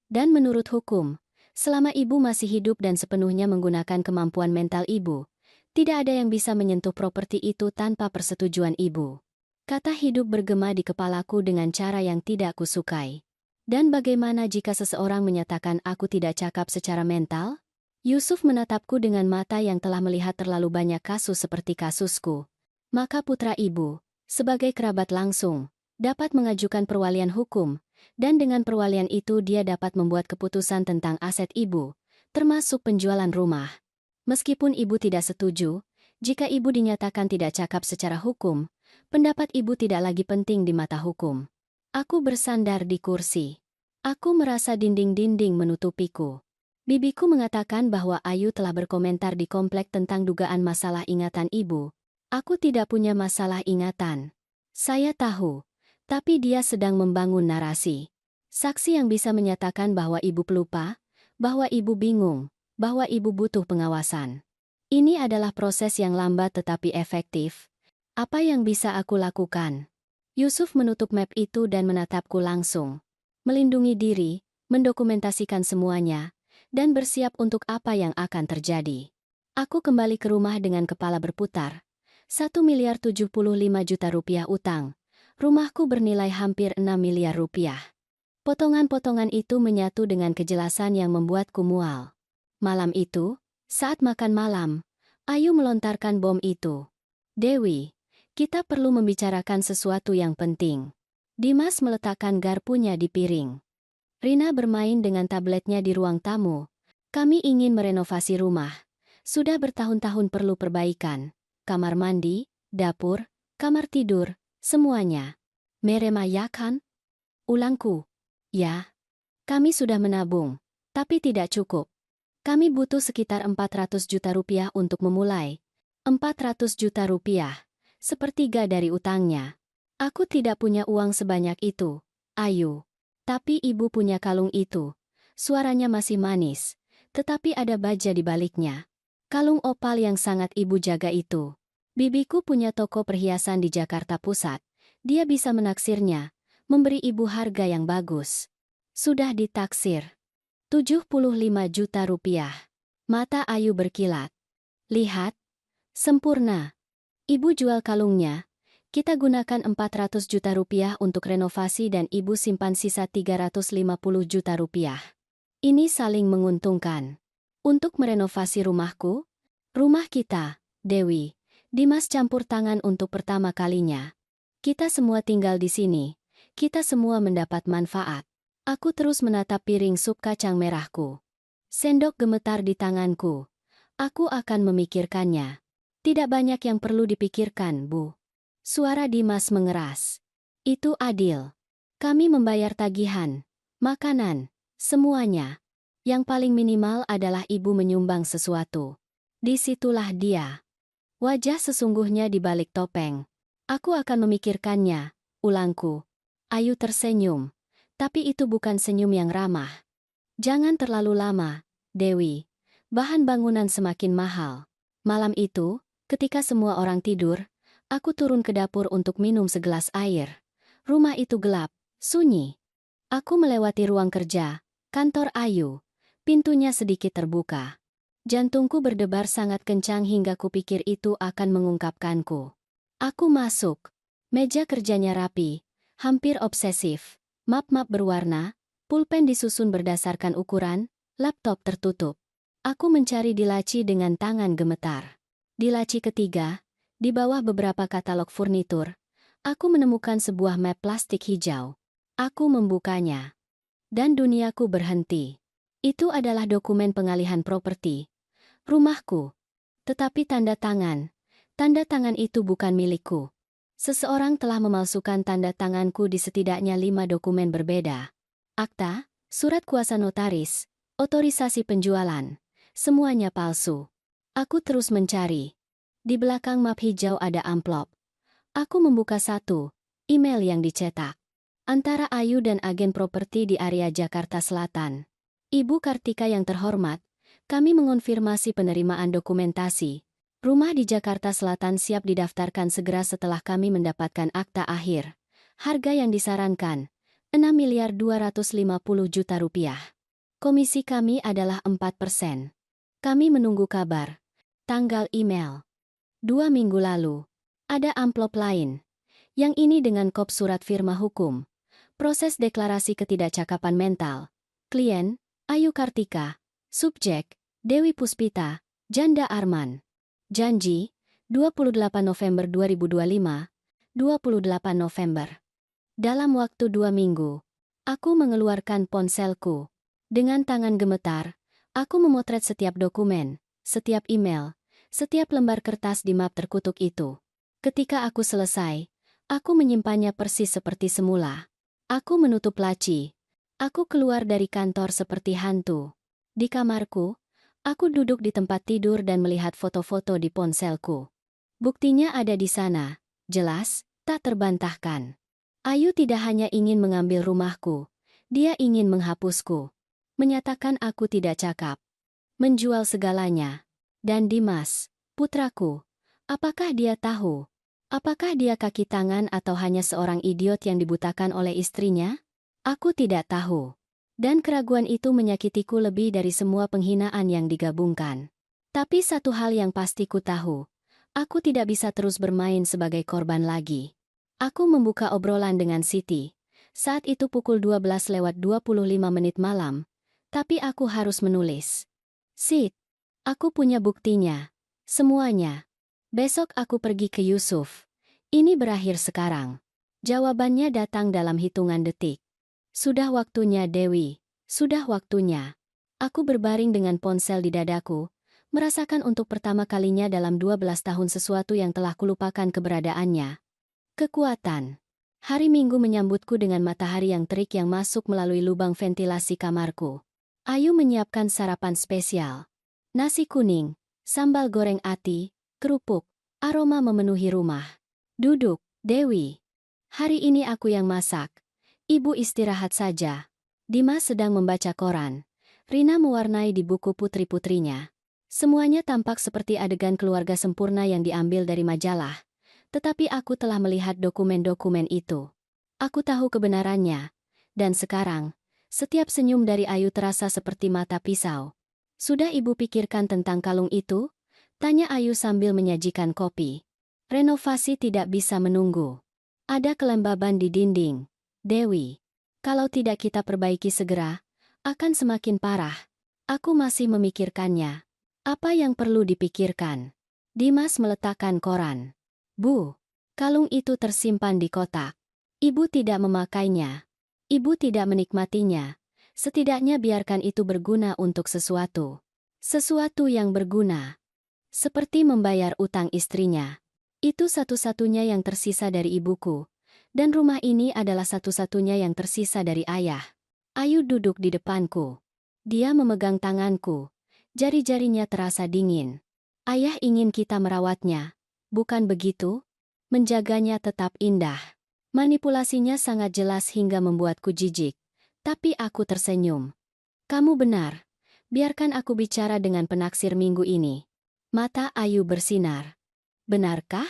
Dan menurut hukum, selama ibu masih hidup dan sepenuhnya menggunakan kemampuan mental ibu, tidak ada yang bisa menyentuh properti itu tanpa persetujuan ibu. Kata hidup bergema di kepalaku dengan cara yang tidak kusukai. Dan bagaimana jika seseorang menyatakan aku tidak cakap secara mental? Yusuf menatapku dengan mata yang telah melihat terlalu banyak kasus seperti kasusku. Maka putra ibu, sebagai kerabat langsung, dapat mengajukan perwalian hukum, dan dengan perwalian itu dia dapat membuat keputusan tentang aset ibu, termasuk penjualan rumah. Meskipun ibu tidak setuju, jika ibu dinyatakan tidak cakap secara hukum, pendapat ibu tidak lagi penting di mata hukum. Aku bersandar di kursi. Aku merasa dinding-dinding menutupiku. Bibiku mengatakan bahwa Ayu telah berkomentar di komplek tentang dugaan masalah ingatan ibu. Aku tidak punya masalah ingatan. Saya tahu, tapi dia sedang membangun narasi. Saksi yang bisa menyatakan bahwa ibu pelupa, bahwa ibu bingung, bahwa ibu butuh pengawasan. Ini adalah proses yang lambat tetapi efektif. Apa yang bisa aku lakukan? Yusuf menutup map itu dan menatapku langsung. Melindungi diri, mendokumentasikan semuanya, dan bersiap untuk apa yang akan terjadi. Aku kembali ke rumah dengan kepala berputar. 1.075 juta rupiah utang. Rumahku bernilai hampir 6 miliar rupiah. Potongan-potongan itu menyatu dengan kejelasan yang membuatku mual. Malam itu, saat makan malam, Ayu melontarkan bom itu. Dewi, kita perlu membicarakan sesuatu yang penting. Dimas meletakkan garpunya di piring. Rina bermain dengan tabletnya di ruang tamu. Kami ingin merenovasi rumah. Sudah bertahun-tahun perlu perbaikan. Kamar mandi, dapur, kamar tidur, semuanya. Merema ya kan? Ulangku. Ya. Kami sudah menabung, tapi tidak cukup. Kami butuh sekitar 400 juta rupiah untuk memulai. 400 juta rupiah. Sepertiga dari utangnya. Aku tidak punya uang sebanyak itu, Ayu. Tapi ibu punya kalung itu. Suaranya masih manis, tetapi ada baja di baliknya. Kalung opal yang sangat ibu jaga itu. Bibiku punya toko perhiasan di Jakarta Pusat. Dia bisa menaksirnya, memberi ibu harga yang bagus. Sudah ditaksir. 75 juta rupiah. Mata Ayu berkilat. Lihat. Sempurna. Ibu jual kalungnya. Kita gunakan 400 juta rupiah untuk renovasi dan ibu simpan sisa 350 juta rupiah. Ini saling menguntungkan. Untuk merenovasi rumahku, rumah kita, Dewi, Dimas campur tangan untuk pertama kalinya. Kita semua tinggal di sini. Kita semua mendapat manfaat. Aku terus menatap piring sup kacang merahku. Sendok gemetar di tanganku. Aku akan memikirkannya. Tidak banyak yang perlu dipikirkan, Bu. Suara Dimas mengeras. Itu adil. Kami membayar tagihan, makanan, semuanya. Yang paling minimal adalah ibu menyumbang sesuatu. Disitulah dia. Wajah sesungguhnya di balik topeng. Aku akan memikirkannya, ulangku. Ayu tersenyum. Tapi itu bukan senyum yang ramah. Jangan terlalu lama, Dewi. Bahan bangunan semakin mahal. Malam itu, ketika semua orang tidur, aku turun ke dapur untuk minum segelas air. Rumah itu gelap, sunyi. Aku melewati ruang kerja, kantor Ayu. Pintunya sedikit terbuka. Jantungku berdebar sangat kencang hingga kupikir itu akan mengungkapkanku. Aku masuk. Meja kerjanya rapi, hampir obsesif. Map-map berwarna, pulpen disusun berdasarkan ukuran, laptop tertutup. Aku mencari di laci dengan tangan gemetar. Di laci ketiga, di bawah beberapa katalog furnitur, aku menemukan sebuah map plastik hijau. Aku membukanya. Dan duniaku berhenti. Itu adalah dokumen pengalihan properti. Rumahku. Tetapi tanda tangan itu bukan milikku. Seseorang telah memalsukan tanda tanganku di setidaknya 5 dokumen berbeda. Akta, surat kuasa notaris, otorisasi penjualan. Semuanya palsu. Aku terus mencari. Di belakang map hijau ada amplop. Aku membuka satu, email yang dicetak. Antara Ayu dan agen properti di area Jakarta Selatan. Ibu Kartika yang terhormat, kami mengonfirmasi penerimaan dokumentasi. Rumah di Jakarta Selatan siap didaftarkan segera setelah kami mendapatkan akta akhir. Harga yang disarankan, 6.250.000.000 rupiah. Komisi kami adalah 4%. Kami menunggu kabar. Tanggal email. 2 minggu lalu. Ada amplop lain. Yang ini dengan kop surat firma hukum. Proses deklarasi ketidakcakapan mental. Klien, Ayu Kartika. Subjek, Dewi Puspita, Janda Arman. Janji, 28 November 2025, 28 November. Dalam waktu 2 minggu, aku mengeluarkan ponselku. Dengan tangan gemetar, aku memotret setiap dokumen, setiap email, setiap lembar kertas di map terkutuk itu. Ketika aku selesai, aku menyimpannya persis seperti semula. Aku menutup laci. Aku keluar dari kantor seperti hantu. Di kamarku, aku duduk di tempat tidur dan melihat foto-foto di ponselku. Buktinya ada di sana, jelas, tak terbantahkan. Ayu tidak hanya ingin mengambil rumahku, dia ingin menghapusku. Menyatakan aku tidak cakap. Menjual segalanya. Dan Dimas, putraku, apakah dia tahu? Apakah dia kaki tangan atau hanya seorang idiot yang dibutakan oleh istrinya? Aku tidak tahu. Dan keraguan itu menyakitiku lebih dari semua penghinaan yang digabungkan. Tapi satu hal yang pasti ku tahu, aku tidak bisa terus bermain sebagai korban lagi. Aku membuka obrolan dengan Siti. Saat itu pukul 12:25 malam. Tapi aku harus menulis. Sit, aku punya buktinya. Semuanya. Besok aku pergi ke Yusuf. Ini berakhir sekarang. Jawabannya datang dalam hitungan detik. Sudah waktunya, Dewi. Sudah waktunya. Aku berbaring dengan ponsel di dadaku, merasakan untuk pertama kalinya dalam 12 tahun sesuatu yang telah kulupakan keberadaannya. Kekuatan. Hari Minggu menyambutku dengan matahari yang terik yang masuk melalui lubang ventilasi kamarku. Ayu menyiapkan sarapan spesial. Nasi kuning, sambal goreng ati, kerupuk, aroma memenuhi rumah. Duduk, Dewi. Hari ini aku yang masak. Ibu istirahat saja. Dimas sedang membaca koran. Rina mewarnai di buku putri-putrinya. Semuanya tampak seperti adegan keluarga sempurna yang diambil dari majalah. Tetapi aku telah melihat dokumen-dokumen itu. Aku tahu kebenarannya. Dan sekarang, setiap senyum dari Ayu terasa seperti mata pisau. Sudah ibu pikirkan tentang kalung itu? Tanya Ayu sambil menyajikan kopi. Renovasi tidak bisa menunggu. Ada kelembaban di dinding. Dewi, kalau tidak kita perbaiki segera, akan semakin parah. Aku masih memikirkannya. Apa yang perlu dipikirkan? Dimas meletakkan koran. Bu, kalung itu tersimpan di kotak. Ibu tidak memakainya. Ibu tidak menikmatinya. Setidaknya biarkan itu berguna untuk sesuatu. Sesuatu yang berguna. Seperti membayar utang istrinya. Itu satu-satunya yang tersisa dari ibuku. Dan rumah ini adalah satu-satunya yang tersisa dari ayah. Ayu duduk di depanku. Dia memegang tanganku. Jari-jarinya terasa dingin. Ayah ingin kita merawatnya. Bukan begitu? Menjaganya tetap indah. Manipulasinya sangat jelas hingga membuatku jijik. Tapi aku tersenyum. Kamu benar. Biarkan aku bicara dengan penaksir minggu ini. Mata Ayu bersinar. Benarkah?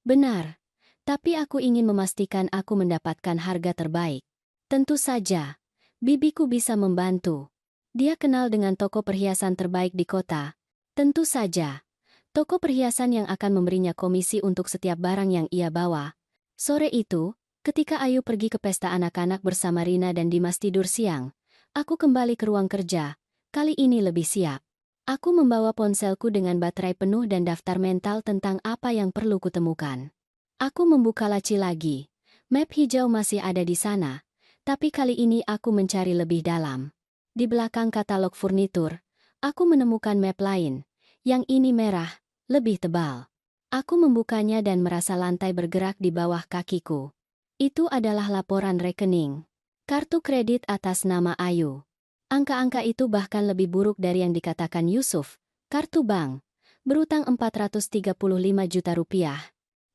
Benar. Tapi aku ingin memastikan aku mendapatkan harga terbaik. Tentu saja. Bibiku bisa membantu. Dia kenal dengan toko perhiasan terbaik di kota. Tentu saja. Toko perhiasan yang akan memberinya komisi untuk setiap barang yang ia bawa. Sore itu, ketika Ayu pergi ke pesta anak-anak bersama Rina dan Dimas tidur siang, aku kembali ke ruang kerja, kali ini lebih siap. Aku membawa ponselku dengan baterai penuh dan daftar mental tentang apa yang perlu kutemukan. Aku membuka laci lagi. Map hijau masih ada di sana, Tapi kali ini aku mencari lebih dalam. Di belakang katalog furnitur, aku menemukan map lain. Yang ini merah, lebih tebal. Aku membukanya dan merasa lantai bergerak di bawah kakiku. Itu adalah laporan rekening. Kartu kredit atas nama Ayu. Angka-angka itu bahkan lebih buruk dari yang dikatakan Yusuf. Kartu bank. Berutang 435 juta rupiah.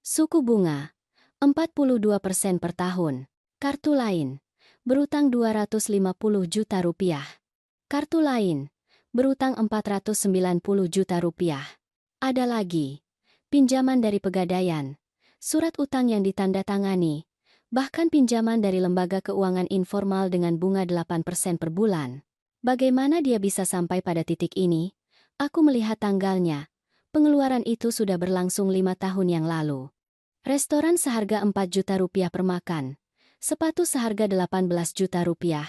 Suku bunga. 42% per tahun. Kartu lain. Berutang 250 juta rupiah. Kartu lain. Berutang 490 juta rupiah. Ada lagi. Pinjaman dari Pegadaian. Surat utang yang ditandatangani. Bahkan pinjaman dari lembaga keuangan informal dengan bunga 8% per bulan. Bagaimana dia bisa sampai pada titik ini? Aku melihat tanggalnya. Pengeluaran itu sudah berlangsung 5 tahun yang lalu. Restoran seharga 4 juta rupiah per makan. Sepatu seharga 18 juta rupiah.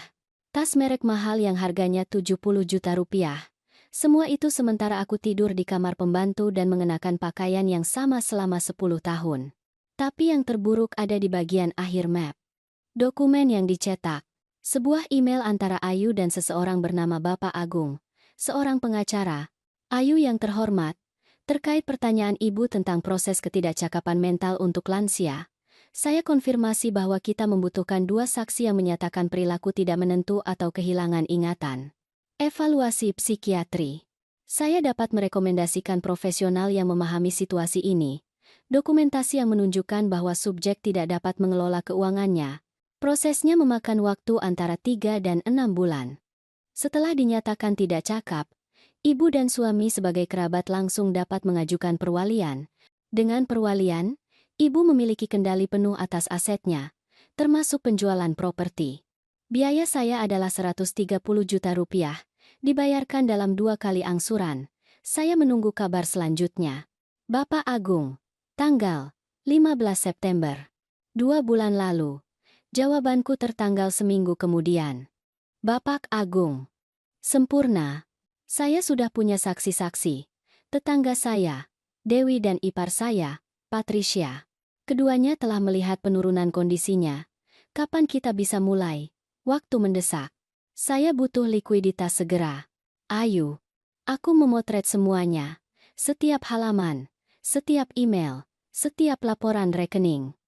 Tas merek mahal yang harganya 70 juta rupiah. Semua itu sementara aku tidur di kamar pembantu dan mengenakan pakaian yang sama selama 10 tahun. Tapi yang terburuk ada di bagian akhir map. Dokumen yang dicetak. Sebuah email antara Ayu dan seseorang bernama Bapak Agung, seorang pengacara. Ayu yang terhormat, terkait pertanyaan Ibu tentang proses ketidakcakapan mental untuk lansia, saya konfirmasi bahwa kita membutuhkan 2 saksi yang menyatakan perilaku tidak menentu atau kehilangan ingatan. Evaluasi psikiatri. Saya dapat merekomendasikan profesional yang memahami situasi ini. Dokumentasi yang menunjukkan bahwa subjek tidak dapat mengelola keuangannya. Prosesnya memakan waktu antara 3 dan 6 bulan. Setelah dinyatakan tidak cakap, ibu dan suami sebagai kerabat langsung dapat mengajukan perwalian. Dengan perwalian, ibu memiliki kendali penuh atas asetnya, termasuk penjualan properti. Biaya saya adalah 130 juta rupiah, dibayarkan dalam 2 kali angsuran. Saya menunggu kabar selanjutnya. Bapak Agung, tanggal 15 September. 2 bulan lalu. Jawabanku tertanggal seminggu kemudian. Bapak Agung. Sempurna. Saya sudah punya saksi-saksi. Tetangga saya, Dewi dan ipar saya, Patricia. Keduanya telah melihat penurunan kondisinya. Kapan kita bisa mulai? Waktu mendesak. Saya butuh likuiditas segera. Ayu. Aku memotret semuanya. Setiap halaman, setiap email, setiap laporan rekening.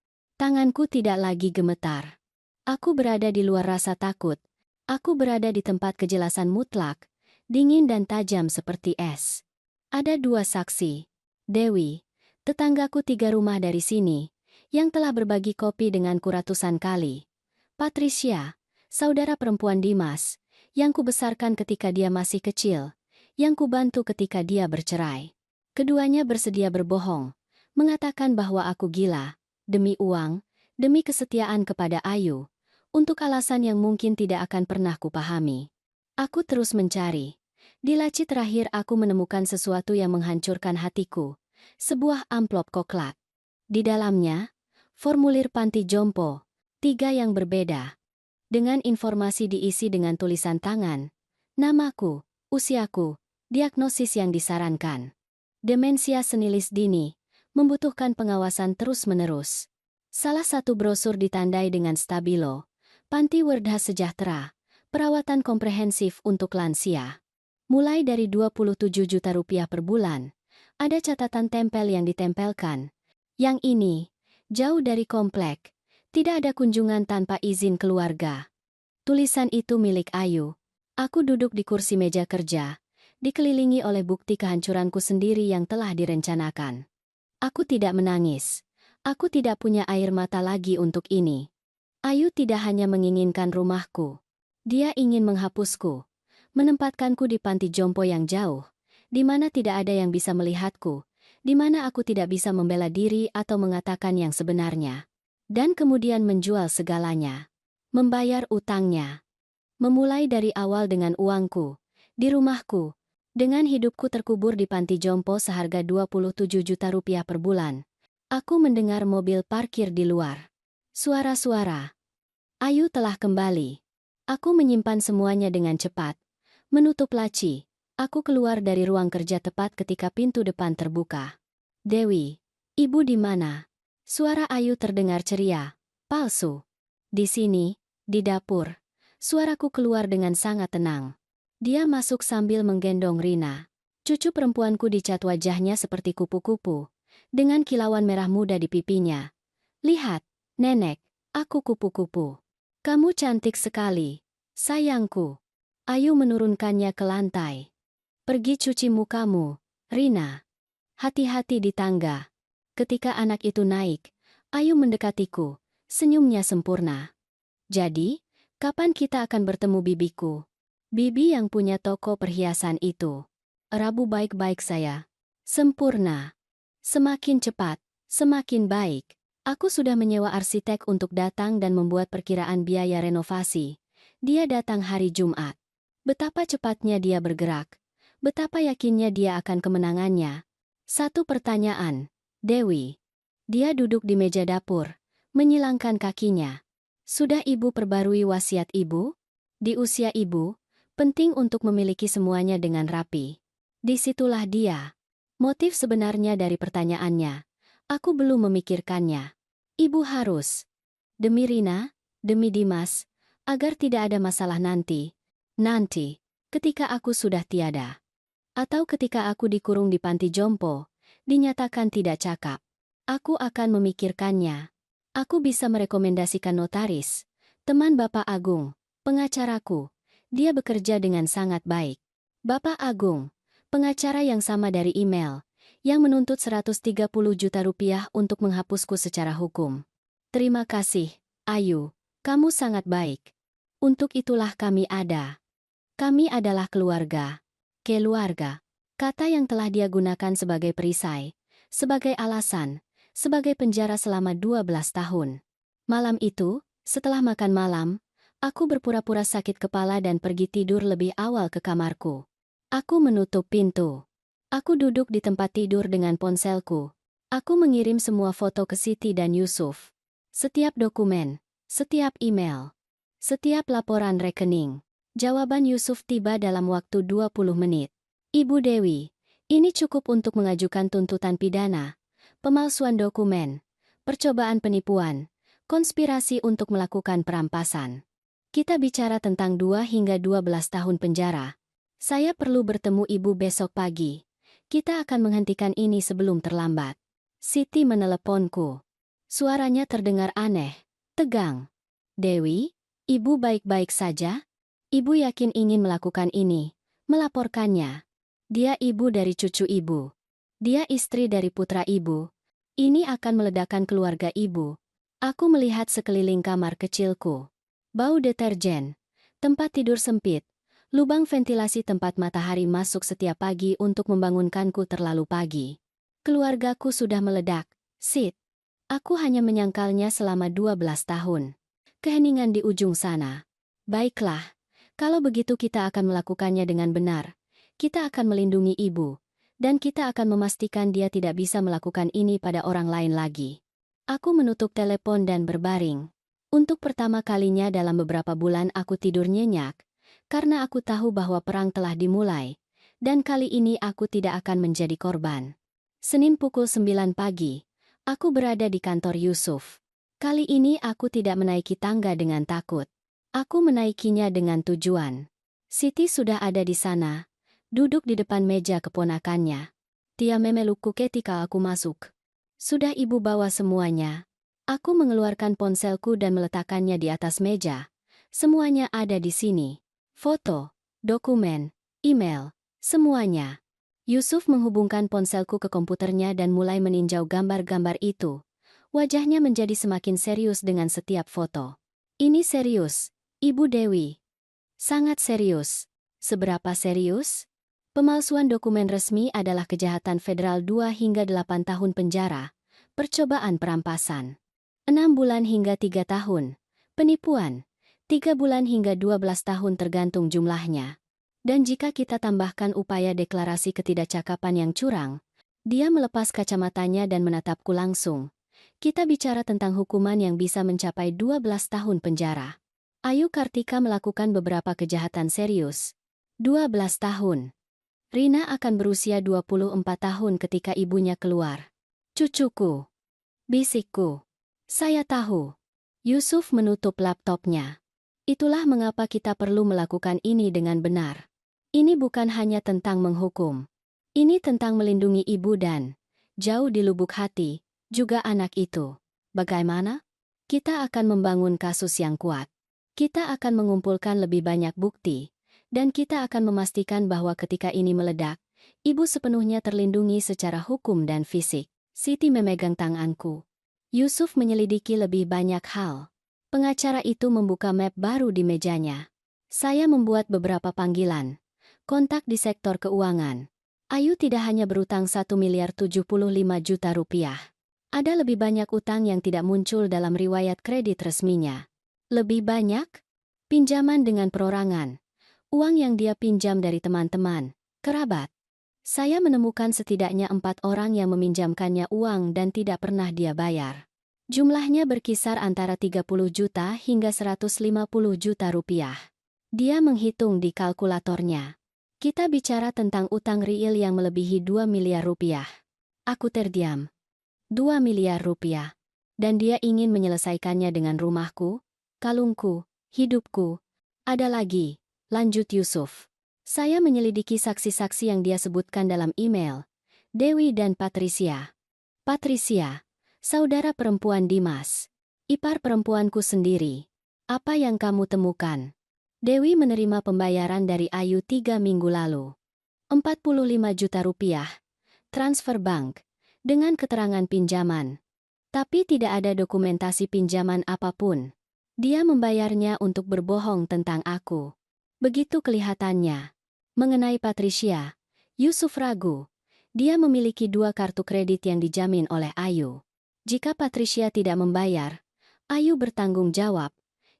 Tanganku tidak lagi gemetar. Aku berada di luar rasa takut. Aku berada di tempat kejelasan mutlak. Dingin dan tajam seperti es. Ada 2 saksi. Dewi, tetanggaku 3 rumah dari sini, yang telah berbagi kopi denganku ratusan kali. Patricia, saudara perempuan Dimas, yang kubesarkan ketika dia masih kecil, yang kubantu ketika dia bercerai. Keduanya bersedia berbohong, mengatakan bahwa aku gila, demi uang, demi kesetiaan kepada Ayu, untuk alasan yang mungkin tidak akan pernah kupahami. Aku terus mencari. Di laci terakhir aku menemukan sesuatu yang menghancurkan hatiku. Sebuah amplop koklat. Di dalamnya, formulir panti jompo, 3 yang berbeda. Dengan informasi diisi dengan tulisan tangan, namaku, usiaku, diagnosis yang disarankan. Demensia senilis dini, membutuhkan pengawasan terus-menerus. Salah satu brosur ditandai dengan stabilo, Panti Werdha Sejahtera, perawatan komprehensif untuk lansia. Mulai dari 27 juta rupiah per bulan, ada catatan tempel yang ditempelkan. Yang ini, jauh dari komplek, tidak ada kunjungan tanpa izin keluarga. Tulisan itu milik Ayu. Aku duduk di kursi meja kerja, dikelilingi oleh bukti kehancuranku sendiri yang telah direncanakan. Aku tidak menangis. Aku tidak punya air mata lagi untuk ini. Ayu tidak hanya menginginkan rumahku. Dia ingin menghapusku. Menempatkanku di panti jompo yang jauh, di mana tidak ada yang bisa melihatku, di mana aku tidak bisa membela diri atau mengatakan yang sebenarnya. Dan kemudian menjual segalanya. Membayar utangnya. Memulai dari awal dengan uangku, di rumahku, dengan hidupku terkubur di panti jompo seharga 27 juta rupiah per bulan. Aku mendengar mobil parkir di luar. Suara-suara. Ayu telah kembali. Aku menyimpan semuanya dengan cepat. Menutup laci, aku keluar dari ruang kerja tepat ketika pintu depan terbuka. Dewi, ibu di mana? Suara Ayu terdengar ceria. Palsu. Di sini, Di dapur, suaraku keluar dengan sangat tenang. Dia masuk sambil menggendong Rina. Cucu perempuanku dicat wajahnya seperti kupu-kupu, dengan kilauan merah muda di pipinya. Lihat, nenek, aku kupu-kupu. Kamu cantik sekali, sayangku. Ayu menurunkannya ke lantai. Pergi cuci mukamu, Rina. Hati-hati di tangga. Ketika anak itu naik, Ayu mendekatiku, senyumnya sempurna. Jadi, kapan kita akan bertemu bibiku? Bibi yang punya toko perhiasan itu. Rabu baik-baik saya. Sempurna. Semakin cepat, semakin baik. Aku sudah menyewa arsitek untuk datang dan membuat perkiraan biaya renovasi. Dia datang hari Jumat. Betapa cepatnya dia bergerak. Betapa yakinnya dia akan kemenangannya. Satu pertanyaan, Dewi. Dia duduk di meja dapur, menyilangkan kakinya. Sudah ibu perbarui wasiat ibu? Di usia ibu, penting untuk memiliki semuanya dengan rapi. Disitulah dia. Motif sebenarnya dari pertanyaannya. Aku belum memikirkannya. Ibu harus. Demi Rina, demi Dimas, agar tidak ada masalah nanti. Nanti, ketika aku sudah tiada. Atau ketika aku dikurung di panti jompo, dinyatakan tidak cakap. Aku akan memikirkannya. Aku bisa merekomendasikan notaris, teman Bapak Agung, pengacaraku. Dia bekerja dengan sangat baik. Bapak Agung, pengacara yang sama dari email, yang menuntut 130 juta rupiah untuk menghapusku secara hukum. Terima kasih, Ayu. Kamu sangat baik. Untuk itulah kami ada. Kami adalah keluarga. Keluarga. Kata yang telah dia gunakan sebagai perisai, sebagai alasan, sebagai penjara selama 12 tahun. Malam itu, setelah makan malam, aku berpura-pura sakit kepala dan pergi tidur lebih awal ke kamarku. Aku menutup pintu. Aku duduk di tempat tidur dengan ponselku. Aku mengirim semua foto ke Siti dan Yusuf. Setiap dokumen, setiap email, setiap laporan rekening. Jawaban Yusuf tiba dalam waktu 20 menit. Ibu Dewi, ini cukup untuk mengajukan tuntutan pidana, pemalsuan dokumen, percobaan penipuan, konspirasi untuk melakukan perampasan. Kita bicara tentang 2 hingga 12 tahun penjara. Saya perlu bertemu ibu besok pagi. Kita akan menghentikan ini sebelum terlambat. Siti meneleponku. Suaranya terdengar aneh, tegang. Dewi, ibu baik-baik saja? Ibu yakin ingin melakukan ini, melaporkannya. Dia ibu dari cucu ibu. Dia istri dari putra ibu. Ini akan meledakkan keluarga ibu. Aku melihat sekeliling kamar kecilku. Bau deterjen, tempat tidur sempit, lubang ventilasi tempat matahari masuk setiap pagi untuk membangunkanku terlalu pagi. Keluargaku sudah meledak, Sid. Aku hanya menyangkalnya selama 12 tahun. Keheningan di ujung sana. Baiklah. Kalau begitu kita akan melakukannya dengan benar. Kita akan melindungi ibu. Dan kita akan memastikan dia tidak bisa melakukan ini pada orang lain lagi. Aku menutup telepon dan berbaring. Untuk pertama kalinya dalam beberapa bulan aku tidur nyenyak. Karena aku tahu bahwa perang telah dimulai. Dan kali ini aku tidak akan menjadi korban. Senin pukul 9 pagi. Aku berada di kantor Yusuf. Kali ini aku tidak menaiki tangga dengan takut. Aku menaikinya dengan tujuan. Siti sudah ada di sana, duduk di depan meja keponakannya. Dia memelukku ketika aku masuk. Sudah ibu bawa semuanya. Aku mengeluarkan ponselku dan meletakkannya di atas meja. Semuanya ada di sini. Foto, dokumen, email, semuanya. Yusuf menghubungkan ponselku ke komputernya dan mulai meninjau gambar-gambar itu. Wajahnya menjadi semakin serius dengan setiap foto. Ini serius. Ibu Dewi. Sangat serius. Seberapa serius? Pemalsuan dokumen resmi adalah kejahatan federal 2 hingga 8 tahun penjara. Percobaan perampasan. 6 bulan hingga 3 tahun. Penipuan. 3 bulan hingga 12 tahun tergantung jumlahnya. Dan jika kita tambahkan upaya deklarasi ketidakcakapan yang curang, dia melepas kacamatanya dan menatapku langsung. Kita bicara tentang hukuman yang bisa mencapai 12 tahun penjara. Ayu Kartika melakukan beberapa kejahatan serius. 12 tahun. Rina akan berusia 24 tahun ketika ibunya keluar. Cucuku. Bisikku. Saya tahu. Yusuf menutup laptopnya. Itulah mengapa kita perlu melakukan ini dengan benar. Ini bukan hanya tentang menghukum. Ini tentang melindungi ibu dan, jauh di lubuk hati, juga anak itu. Bagaimana? Kita akan membangun kasus yang kuat. Kita akan mengumpulkan lebih banyak bukti. Dan kita akan memastikan bahwa ketika ini meledak, ibu sepenuhnya terlindungi secara hukum dan fisik. Siti memegang tanganku. Yusuf menyelidiki lebih banyak hal. Pengacara itu membuka map baru di mejanya. Saya membuat beberapa panggilan. Kontak di sektor keuangan. Ayu tidak hanya berutang 1,75 miliar rupiah. Ada lebih banyak utang yang tidak muncul dalam riwayat kredit resminya. Lebih banyak? Pinjaman dengan perorangan. Uang yang dia pinjam dari teman-teman, kerabat. Saya menemukan setidaknya 4 orang yang meminjamkannya uang dan tidak pernah dia bayar. Jumlahnya berkisar antara 30 juta hingga 150 juta rupiah. Dia menghitung di kalkulatornya. Kita bicara tentang utang real yang melebihi 2 miliar rupiah. Aku terdiam. 2 miliar rupiah. Dan dia ingin menyelesaikannya dengan rumahku, kalungku, hidupku. Ada lagi. Lanjut Yusuf. Saya menyelidiki saksi-saksi yang dia sebutkan dalam email. Dewi dan Patricia. Patricia, saudara perempuan Dimas. Ipar perempuanku sendiri. Apa yang kamu temukan? Dewi menerima pembayaran dari Ayu 3 minggu lalu. 45 juta rupiah. Transfer bank. Dengan keterangan pinjaman. Tapi tidak ada dokumentasi pinjaman apapun. Dia membayarnya untuk berbohong tentang aku. Begitu kelihatannya. Mengenai Patricia, Yusuf ragu. Dia memiliki 2 kartu kredit yang dijamin oleh Ayu. Jika Patricia tidak membayar, Ayu bertanggung jawab.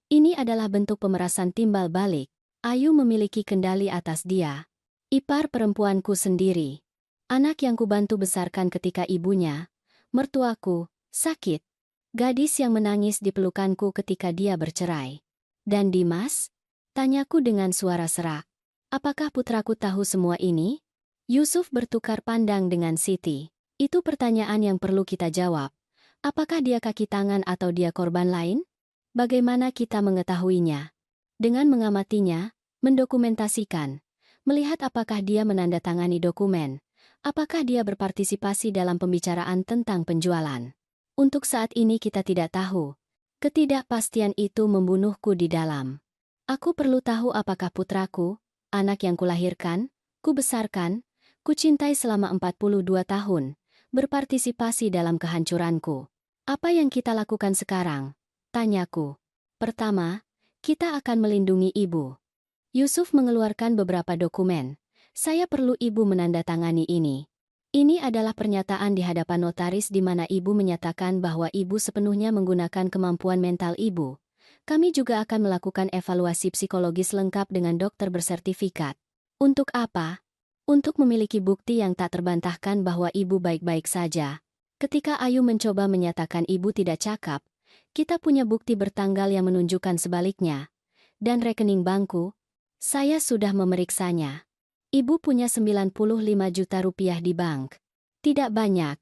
Ini adalah bentuk pemerasan timbal balik. Ayu memiliki kendali atas dia. Ipar perempuanku sendiri. Anak yang kubantu besarkan ketika ibunya, mertuaku, sakit. Gadis yang menangis di pelukanku ketika dia bercerai. Dan Dimas? Tanyaku dengan suara serak. Apakah putraku tahu semua ini? Yusuf bertukar pandang dengan Siti. Itu pertanyaan yang perlu kita jawab. Apakah dia kaki tangan atau dia korban lain? Bagaimana kita mengetahuinya? Dengan mengamatinya, mendokumentasikan, melihat apakah dia menandatangani dokumen, apakah dia berpartisipasi dalam pembicaraan tentang penjualan. Untuk saat ini kita tidak tahu. Ketidakpastian itu membunuhku di dalam. Aku perlu tahu apakah putraku, anak yang kulahirkan, kubesarkan, kucintai selama 42 tahun, berpartisipasi dalam kehancuranku. Apa yang kita lakukan sekarang? Tanyaku. Pertama, kita akan melindungi ibu. Yusuf mengeluarkan beberapa dokumen. Saya perlu ibu menandatangani ini. Ini adalah pernyataan di hadapan notaris di mana ibu menyatakan bahwa ibu sepenuhnya menggunakan kemampuan mental ibu. Kami juga akan melakukan evaluasi psikologis lengkap dengan dokter bersertifikat. Untuk apa? Untuk memiliki bukti yang tak terbantahkan bahwa ibu baik-baik saja. Ketika Ayu mencoba menyatakan ibu tidak cakap, kita punya bukti bertanggal yang menunjukkan sebaliknya. Dan rekening bankku, saya sudah memeriksanya. Ibu punya 95 juta rupiah di bank. Tidak banyak,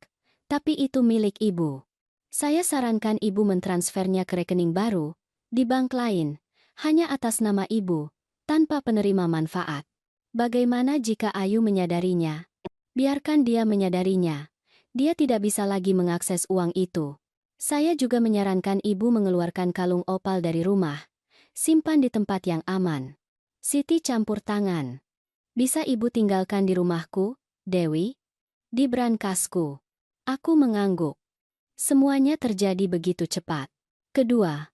tapi itu milik ibu. Saya sarankan ibu mentransfernya ke rekening baru, di bank lain, hanya atas nama ibu, tanpa penerima manfaat. Bagaimana jika Ayu menyadarinya? Biarkan dia menyadarinya. Dia tidak bisa lagi mengakses uang itu. Saya juga menyarankan ibu mengeluarkan kalung opal dari rumah. Simpan di tempat yang aman. Siti campur tangan. Bisa ibu tinggalkan di rumahku, Dewi? Di brankasku. Aku mengangguk. Semuanya terjadi begitu cepat. Kedua,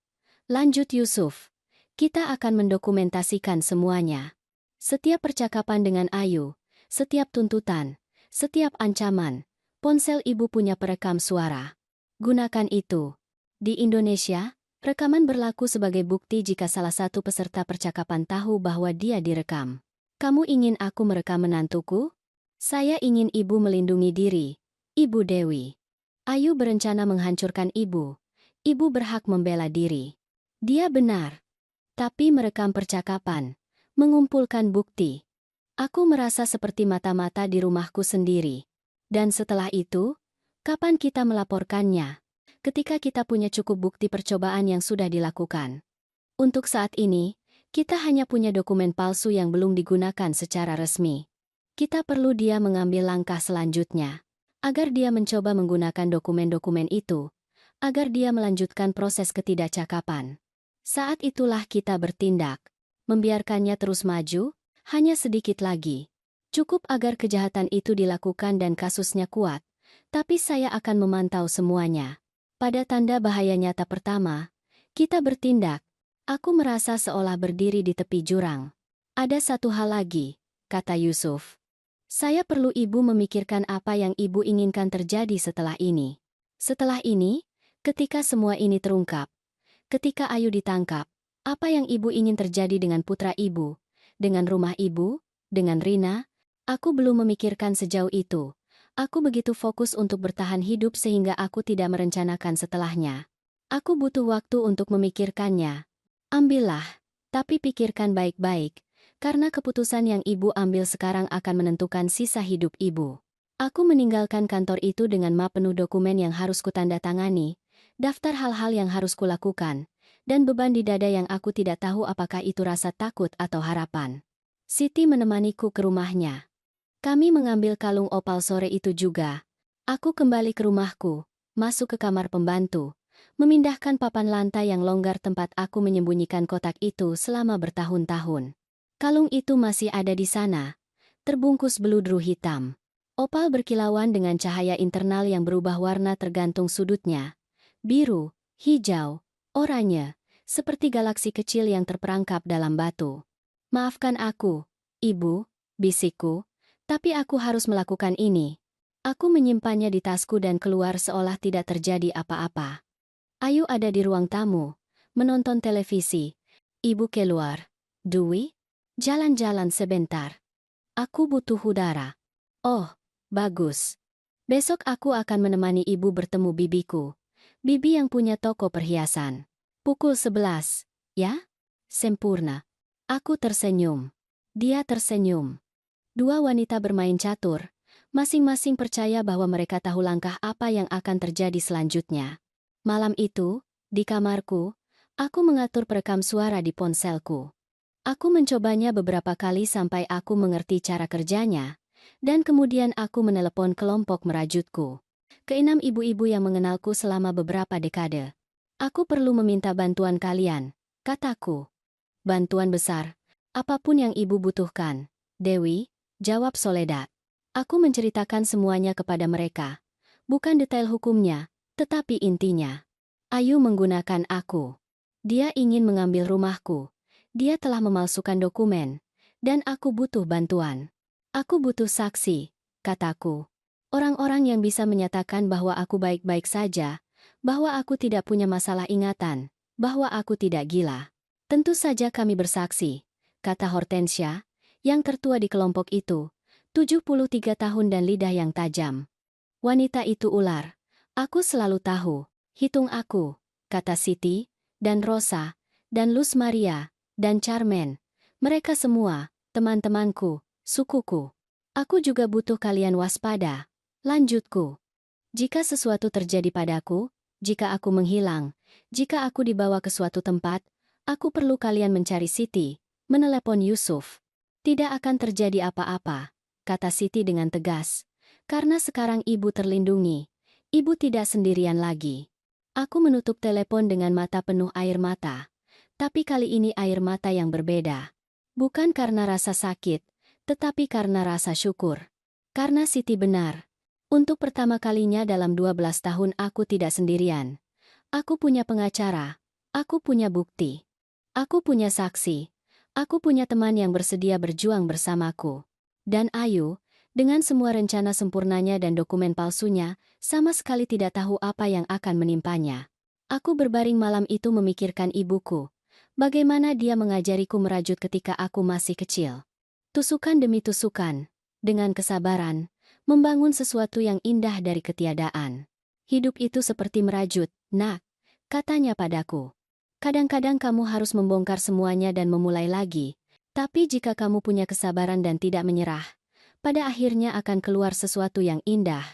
lanjut Yusuf. Kita akan mendokumentasikan semuanya. Setiap percakapan dengan Ayu, setiap tuntutan, setiap ancaman, ponsel ibu punya perekam suara. Gunakan itu. Di Indonesia, rekaman berlaku sebagai bukti jika salah satu peserta percakapan tahu bahwa dia direkam. Kamu ingin aku merekam menantuku? Saya ingin ibu melindungi diri, Ibu Dewi. Ayu berencana menghancurkan ibu. Ibu berhak membela diri. Dia benar. Tapi merekam percakapan, mengumpulkan bukti. Aku merasa seperti mata-mata di rumahku sendiri. Dan setelah itu, kapan kita melaporkannya? Ketika kita punya cukup bukti percobaan yang sudah dilakukan. Untuk saat ini, kita hanya punya dokumen palsu yang belum digunakan secara resmi. Kita perlu dia mengambil langkah selanjutnya. Agar dia mencoba menggunakan dokumen-dokumen itu. Agar dia melanjutkan proses ketidakcakapan. Saat itulah kita bertindak. Membiarkannya terus maju, hanya sedikit lagi. Cukup agar kejahatan itu dilakukan dan kasusnya kuat. Tapi saya akan memantau semuanya. Pada tanda bahaya nyata pertama, kita bertindak. Aku merasa seolah berdiri di tepi jurang. Ada satu hal lagi, kata Yusuf. Saya perlu ibu memikirkan apa yang ibu inginkan terjadi setelah ini. Setelah ini, ketika semua ini terungkap, ketika Ayu ditangkap, apa yang ibu ingin terjadi dengan putra ibu, dengan rumah ibu, dengan Rina? Aku belum memikirkan sejauh itu. Aku begitu fokus untuk bertahan hidup sehingga aku tidak merencanakan setelahnya. Aku butuh waktu untuk memikirkannya. Ambillah, tapi pikirkan baik-baik, karena keputusan yang ibu ambil sekarang akan menentukan sisa hidup ibu. Aku meninggalkan kantor itu dengan map penuh dokumen yang harus kutandatangani, daftar hal-hal yang harus kulakukan, dan beban di dada yang aku tidak tahu apakah itu rasa takut atau harapan. Siti menemaniku ke rumahnya. Kami mengambil kalung opal sore itu juga. Aku kembali ke rumahku, masuk ke kamar pembantu, memindahkan papan lantai yang longgar tempat aku menyembunyikan kotak itu selama bertahun-tahun. Kalung itu masih ada di sana, terbungkus beludru hitam. Opal berkilauan dengan cahaya internal yang berubah warna tergantung sudutnya. Biru, hijau, oranye, seperti galaksi kecil yang terperangkap dalam batu. Maafkan aku, ibu, bisikku, tapi aku harus melakukan ini. Aku menyimpannya di tasku dan keluar seolah tidak terjadi apa-apa. Ayu ada di ruang tamu, menonton televisi. Ibu keluar. Dwi, jalan-jalan sebentar. Aku butuh udara. Oh, bagus. Besok aku akan menemani ibu bertemu bibiku. Bibi yang punya toko perhiasan. Pukul 11, ya? Sempurna. Aku tersenyum. Dia tersenyum. Dua wanita bermain catur. Masing-masing percaya bahwa mereka tahu langkah apa yang akan terjadi selanjutnya. Malam itu, di kamarku, aku mengatur perekam suara di ponselku. Aku mencobanya beberapa kali sampai aku mengerti cara kerjanya, dan kemudian aku menelepon kelompok merajutku. Keenam ibu-ibu yang mengenalku selama beberapa dekade. Aku perlu meminta bantuan kalian, kataku. Bantuan besar, apapun yang ibu butuhkan. Dewi, jawab Soledad. Aku menceritakan semuanya kepada mereka. Bukan detail hukumnya, tetapi intinya. Ayu menggunakan aku. Dia ingin mengambil rumahku. Dia telah memalsukan dokumen. Dan aku butuh bantuan. Aku butuh saksi, kataku. Orang-orang yang bisa menyatakan bahwa aku baik-baik saja, bahwa aku tidak punya masalah ingatan, bahwa aku tidak gila. Tentu saja kami bersaksi, kata Hortensia, yang tertua di kelompok itu, 73 tahun dan lidah yang tajam. Wanita itu ular. Aku selalu tahu. Hitung aku, kata Siti, dan Rosa, dan Luz Maria, dan Carmen. Mereka semua, teman-temanku, sukuku. Aku juga butuh kalian waspada. Lanjutku. Jika sesuatu terjadi padaku, jika aku menghilang, jika aku dibawa ke suatu tempat, aku perlu kalian mencari Siti, menelepon Yusuf. Tidak akan terjadi apa-apa, kata Siti dengan tegas. Karena sekarang ibu terlindungi. Ibu tidak sendirian lagi. Aku menutup telepon dengan mata penuh air mata. Tapi kali ini air mata yang berbeda. Bukan karena rasa sakit, tetapi karena rasa syukur. Karena Siti benar. Untuk pertama kalinya dalam 12 tahun aku tidak sendirian. Aku punya pengacara. Aku punya bukti. Aku punya saksi. Aku punya teman yang bersedia berjuang bersamaku. Dan Ayu, dengan semua rencana sempurnanya dan dokumen palsunya, sama sekali tidak tahu apa yang akan menimpanya. Aku berbaring malam itu memikirkan ibuku. Bagaimana dia mengajariku merajut ketika aku masih kecil. Tusukan demi tusukan, dengan kesabaran, membangun sesuatu yang indah dari ketiadaan. Hidup itu seperti merajut, nak, katanya padaku. Kadang-kadang kamu harus membongkar semuanya dan memulai lagi, tapi jika kamu punya kesabaran dan tidak menyerah, pada akhirnya akan keluar sesuatu yang indah.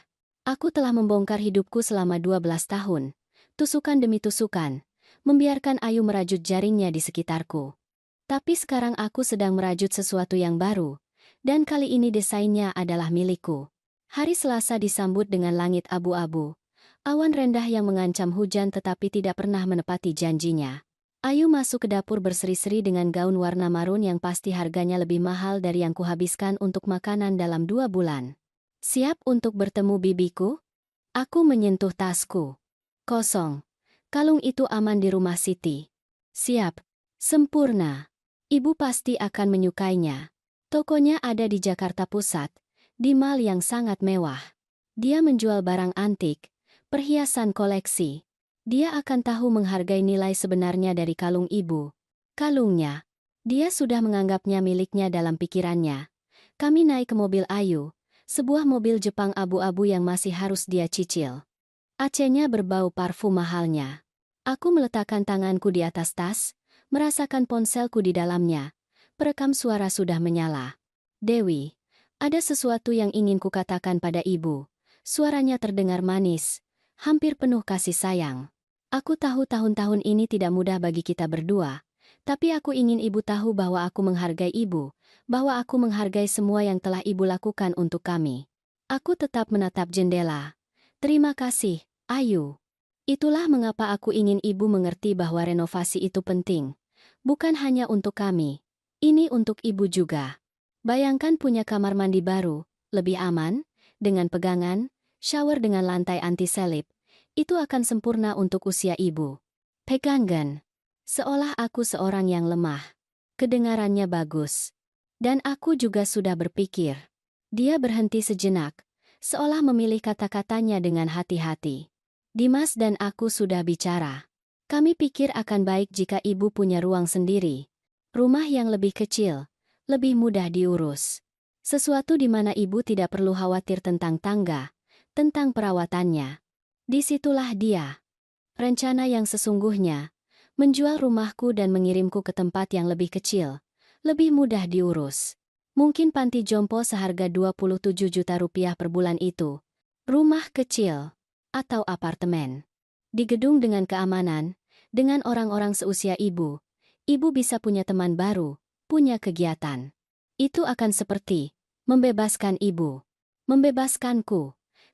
Aku telah membongkar hidupku selama 12 tahun, tusukan demi tusukan, membiarkan Ayu merajut jaringnya di sekitarku. Tapi sekarang aku sedang merajut sesuatu yang baru, dan kali ini desainnya adalah milikku. Hari Selasa disambut dengan langit abu-abu. Awan rendah yang mengancam hujan tetapi tidak pernah menepati janjinya. Ayu masuk ke dapur berseri-seri dengan gaun warna marun yang pasti harganya lebih mahal dari yang kuhabiskan untuk makanan dalam 2 bulan. Siap untuk bertemu bibiku? Aku menyentuh tasku. Kosong. Kalung itu aman di rumah Siti. Siap. Sempurna. Ibu pasti akan menyukainya. Tokonya ada di Jakarta Pusat, di mall yang sangat mewah. Dia menjual barang antik, perhiasan koleksi. Dia akan tahu menghargai nilai sebenarnya dari kalung ibu. Kalungnya. Dia sudah menganggapnya miliknya dalam pikirannya. Kami naik ke mobil Ayu, sebuah mobil Jepang abu-abu yang masih harus dia cicil. AC-nya berbau parfum mahalnya. Aku meletakkan tanganku di atas tas, merasakan ponselku di dalamnya. Perekam suara sudah menyala. Dewi, ada sesuatu yang ingin kukatakan pada ibu. Suaranya terdengar manis, hampir penuh kasih sayang. Aku tahu tahun-tahun ini tidak mudah bagi kita berdua, tapi aku ingin ibu tahu bahwa aku menghargai ibu, bahwa aku menghargai semua yang telah ibu lakukan untuk kami. Aku tetap menatap jendela. Terima kasih, Ayu. Itulah mengapa aku ingin ibu mengerti bahwa renovasi itu penting. Bukan hanya untuk kami. Ini untuk ibu juga. Bayangkan punya kamar mandi baru, lebih aman, dengan pegangan, shower dengan lantai anti-selip. Itu akan sempurna untuk usia ibu. Pegangan. Seolah aku seorang yang lemah. Kedengarannya bagus. Dan aku juga sudah berpikir. Dia berhenti sejenak, seolah memilih kata-katanya dengan hati-hati. Dimas dan aku sudah bicara. Kami pikir akan baik jika ibu punya ruang sendiri. Rumah yang lebih kecil, lebih mudah diurus. Sesuatu di mana ibu tidak perlu khawatir tentang tangga, tentang perawatannya. Disitulah dia. Rencana yang sesungguhnya, menjual rumahku dan mengirimku ke tempat yang lebih kecil, lebih mudah diurus. Mungkin panti jompo seharga 27 juta rupiah per bulan itu. Rumah kecil, atau apartemen. Di gedung dengan keamanan, dengan orang-orang seusia ibu bisa punya teman baru, punya kegiatan. Itu akan seperti membebaskan ibu. Membebaskanku.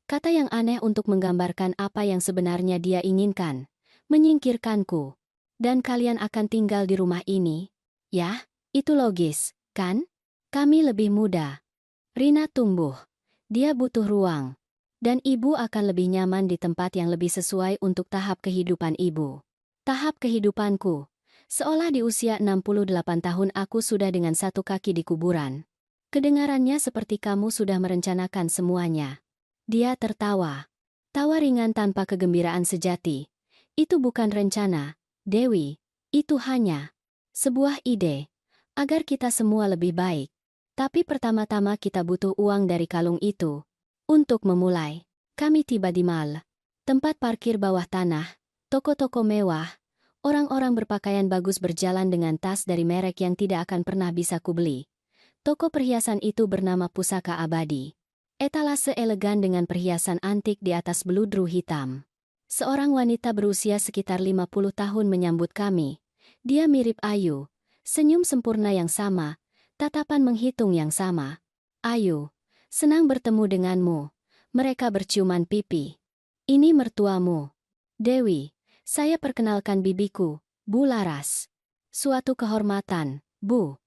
Kata yang aneh untuk menggambarkan apa yang sebenarnya dia inginkan. Menyingkirkanku. Dan kalian akan tinggal di rumah ini. Ya, itu logis, kan? Kami lebih muda. Rina tumbuh. Dia butuh ruang. Dan ibu akan lebih nyaman di tempat yang lebih sesuai untuk tahap kehidupan ibu. Tahap kehidupanku. Seolah di usia 68 tahun aku sudah dengan satu kaki di kuburan. Kedengarannya seperti kamu sudah merencanakan semuanya. Dia tertawa. Tawa ringan tanpa kegembiraan sejati. Itu bukan rencana, Dewi. Itu hanya sebuah ide. Agar kita semua lebih baik. Tapi pertama-tama kita butuh uang dari kalung itu. Untuk memulai, kami tiba di mall. Tempat parkir bawah tanah, toko-toko mewah, orang-orang berpakaian bagus berjalan dengan tas dari merek yang tidak akan pernah bisa kubeli. Toko perhiasan itu bernama Pusaka Abadi. Etalase elegan dengan perhiasan antik di atas beludru hitam. Seorang wanita berusia sekitar 50 tahun menyambut kami. Dia mirip Ayu, senyum sempurna yang sama, tatapan menghitung yang sama. Ayu, senang bertemu denganmu. Mereka berciuman pipi. Ini mertuamu. Dewi, saya perkenalkan bibiku, Bu Laras. Suatu kehormatan, Bu.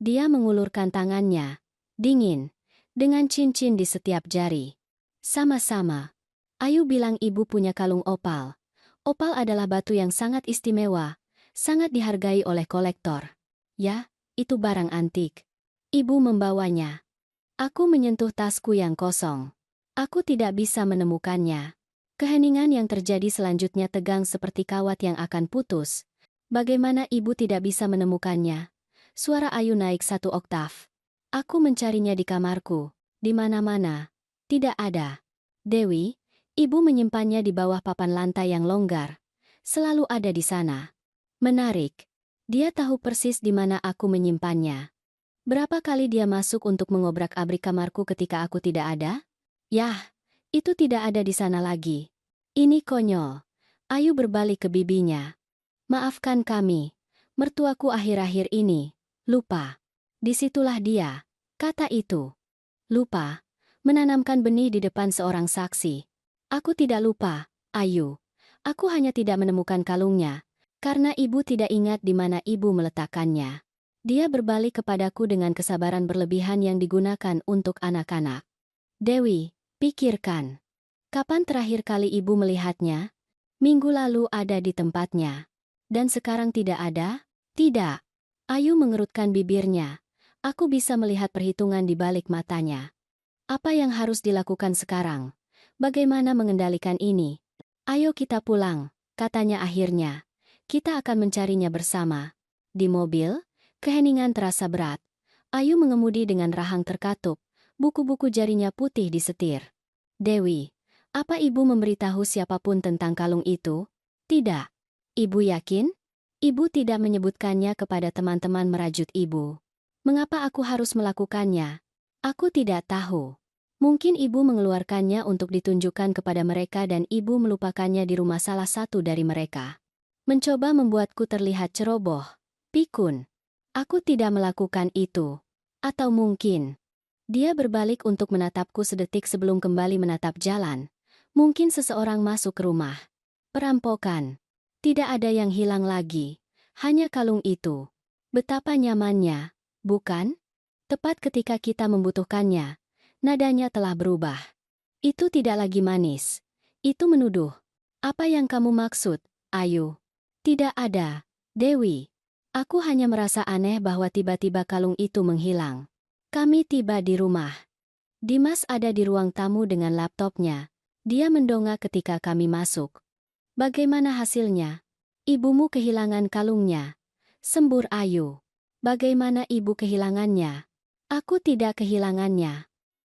Dia mengulurkan tangannya, dingin, dengan cincin di setiap jari. Sama-sama. Ayu bilang ibu punya kalung opal. Opal adalah batu yang sangat istimewa, sangat dihargai oleh kolektor. Ya, itu barang antik. Ibu membawanya. Aku menyentuh tasku yang kosong. Aku tidak bisa menemukannya. Keheningan yang terjadi selanjutnya tegang seperti kawat yang akan putus. Bagaimana ibu tidak bisa menemukannya? Suara Ayu naik 1 oktav. Aku mencarinya di kamarku, di mana-mana. Tidak ada. Dewi, ibu menyimpannya di bawah papan lantai yang longgar. Selalu ada di sana. Menarik. Dia tahu persis di mana aku menyimpannya. Berapa kali dia masuk untuk mengobrak-abrik kamarku ketika aku tidak ada? Yah, itu tidak ada di sana lagi. Ini konyol. Ayu berbalik ke bibinya. Maafkan kami. Mertuaku akhir-akhir ini. Lupa. Disitulah dia. Kata itu. Lupa. Menanamkan benih di depan seorang saksi. Aku tidak lupa, Ayu. Aku hanya tidak menemukan kalungnya. Karena ibu tidak ingat di mana ibu meletakkannya. Dia berbalik kepadaku dengan kesabaran berlebihan yang digunakan untuk anak-anak. Dewi, pikirkan. Kapan terakhir kali ibu melihatnya? Minggu lalu ada di tempatnya. Dan sekarang tidak ada? Tidak. Ayu mengerutkan bibirnya. Aku bisa melihat perhitungan di balik matanya. Apa yang harus dilakukan sekarang? Bagaimana mengendalikan ini? Ayo kita pulang, katanya akhirnya. Kita akan mencarinya bersama. Di mobil, keheningan terasa berat. Ayu mengemudi dengan rahang terkatup, buku-buku jarinya putih di setir. Dewi, apa ibu memberitahu siapapun tentang kalung itu? Tidak. Ibu yakin? Ibu tidak menyebutkannya kepada teman-teman merajut ibu. Mengapa aku harus melakukannya? Aku tidak tahu. Mungkin ibu mengeluarkannya untuk ditunjukkan kepada mereka dan ibu melupakannya di rumah salah satu dari mereka. Mencoba membuatku terlihat ceroboh. Pikun. Aku tidak melakukan itu. Atau mungkin. Dia berbalik untuk menatapku sedetik sebelum kembali menatap jalan. Mungkin seseorang masuk ke rumah. Perampokan. Tidak ada yang hilang lagi. Hanya kalung itu. Betapa nyamannya, bukan? Tepat ketika kita membutuhkannya. Nadanya telah berubah. Itu tidak lagi manis. Itu menuduh. Apa yang kamu maksud, Ayu? Tidak ada, Dewi. Aku hanya merasa aneh bahwa tiba-tiba kalung itu menghilang. Kami tiba di rumah. Dimas ada di ruang tamu dengan laptopnya. Dia mendongak ketika kami masuk. Bagaimana hasilnya? Ibumu kehilangan kalungnya. Sembur Ayu. Bagaimana ibu kehilangannya? Aku tidak kehilangannya.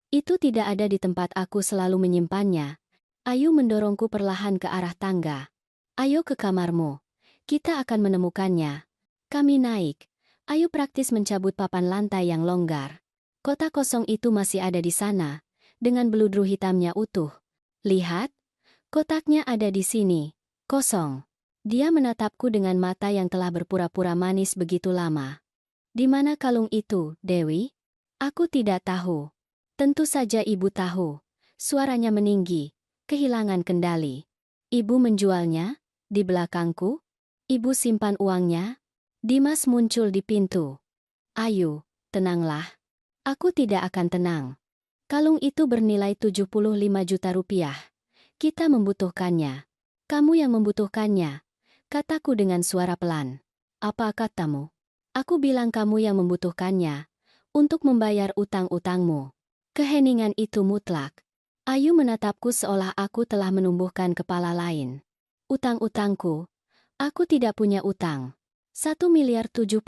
Itu tidak ada di tempat aku selalu menyimpannya. Ayu mendorongku perlahan ke arah tangga. Ayo ke kamarmu. Kita akan menemukannya. Kami naik. Ayu praktis mencabut papan lantai yang longgar. Kotak kosong itu masih ada di sana, dengan beludru hitamnya utuh. Lihat, kotaknya ada di sini, kosong. Dia menatapku dengan mata yang telah berpura-pura manis begitu lama. Di mana kalung itu, Dewi? Aku tidak tahu. Tentu saja ibu tahu. Suaranya meninggi, kehilangan kendali. Ibu menjualnya? Di belakangku? Ibu simpan uangnya? Dimas muncul di pintu. Ayu, tenanglah. Aku tidak akan tenang. Kalung itu bernilai 75 juta rupiah. Kita membutuhkannya. Kamu yang membutuhkannya, kataku dengan suara pelan. Apa katamu? Aku bilang kamu yang membutuhkannya, untuk membayar utang-utangmu. Keheningan itu mutlak. Ayu menatapku seolah aku telah menumbuhkan kepala lain. Utang-utangku? Aku tidak punya utang. 1,075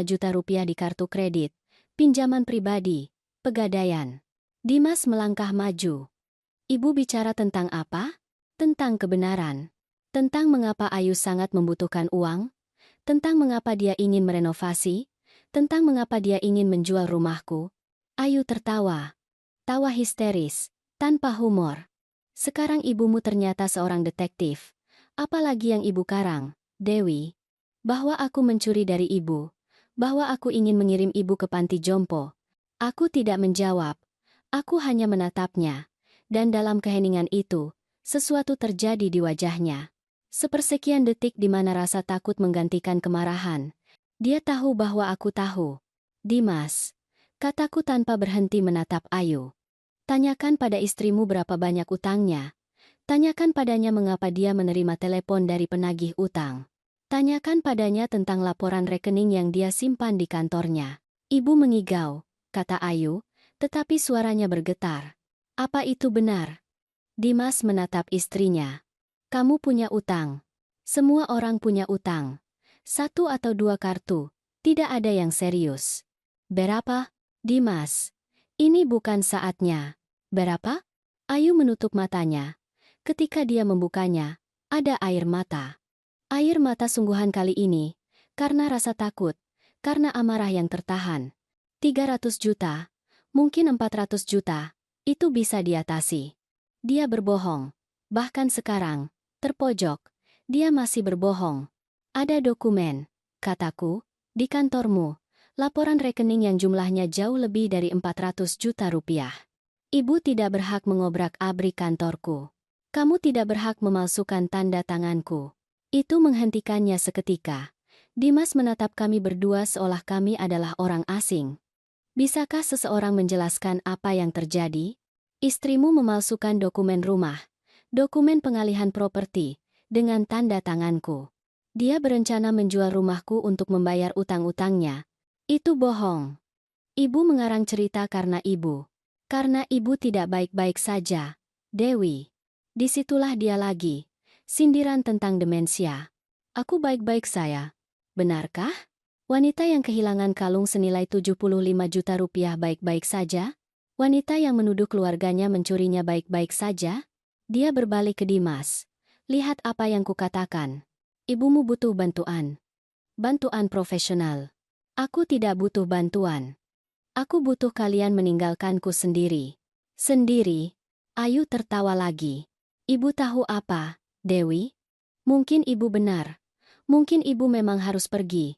juta rupiah di kartu kredit, pinjaman pribadi, pegadaian. Dimas melangkah maju. Ibu bicara tentang apa? Tentang kebenaran. Tentang mengapa Ayu sangat membutuhkan uang. Tentang mengapa dia ingin merenovasi. Tentang mengapa dia ingin menjual rumahku. Ayu tertawa. Tawa histeris, tanpa humor. Sekarang ibumu ternyata seorang detektif. Apalagi yang ibu karang, Dewi. Bahwa aku mencuri dari ibu. Bahwa aku ingin mengirim ibu ke panti jompo. Aku tidak menjawab. Aku hanya menatapnya. Dan dalam keheningan itu, sesuatu terjadi di wajahnya. Sepersekian detik di mana rasa takut menggantikan kemarahan. Dia tahu bahwa aku tahu. Dimas, kataku tanpa berhenti menatap Ayu. Tanyakan pada istrimu berapa banyak utangnya. Tanyakan padanya mengapa dia menerima telepon dari penagih utang. Tanyakan padanya tentang laporan rekening yang dia simpan di kantornya. Ibu mengigau, kata Ayu, tetapi suaranya bergetar. Apa itu benar? Dimas menatap istrinya. Kamu punya utang. Semua orang punya utang. 1 atau 2 kartu. Tidak ada yang serius. Berapa? Dimas. Ini bukan saatnya. Berapa? Ayu menutup matanya. Ketika dia membukanya, ada air mata. Air mata sungguhan kali ini, karena rasa takut, karena amarah yang tertahan. 300 juta, mungkin 400 juta, itu bisa diatasi. Dia berbohong. Bahkan sekarang, terpojok, dia masih berbohong. Ada dokumen, kataku, di kantormu. Laporan rekening yang jumlahnya jauh lebih dari 400 juta rupiah. Ibu tidak berhak mengobrak-abrik kantorku. Kamu tidak berhak memalsukan tanda tanganku. Itu menghentikannya seketika. Dimas menatap kami berdua seolah kami adalah orang asing. Bisakah seseorang menjelaskan apa yang terjadi? Istrimu memalsukan dokumen rumah, dokumen pengalihan properti, dengan tanda tanganku. Dia berencana menjual rumahku untuk membayar utang-utangnya. Itu bohong. Ibu mengarang cerita karena ibu. Karena ibu tidak baik-baik saja, Dewi. Disitulah dia lagi. Sindiran tentang demensia. Aku baik-baik saya. Benarkah? Wanita yang kehilangan kalung senilai 75 juta rupiah baik-baik saja? Wanita yang menuduh keluarganya mencurinya baik-baik saja? Dia berbalik ke Dimas. Lihat apa yang kukatakan. Ibumu butuh bantuan. Bantuan profesional. Aku tidak butuh bantuan. Aku butuh kalian meninggalkanku sendiri. Sendiri? Ayu tertawa lagi. Ibu tahu apa, Dewi? Mungkin ibu benar. Mungkin ibu memang harus pergi.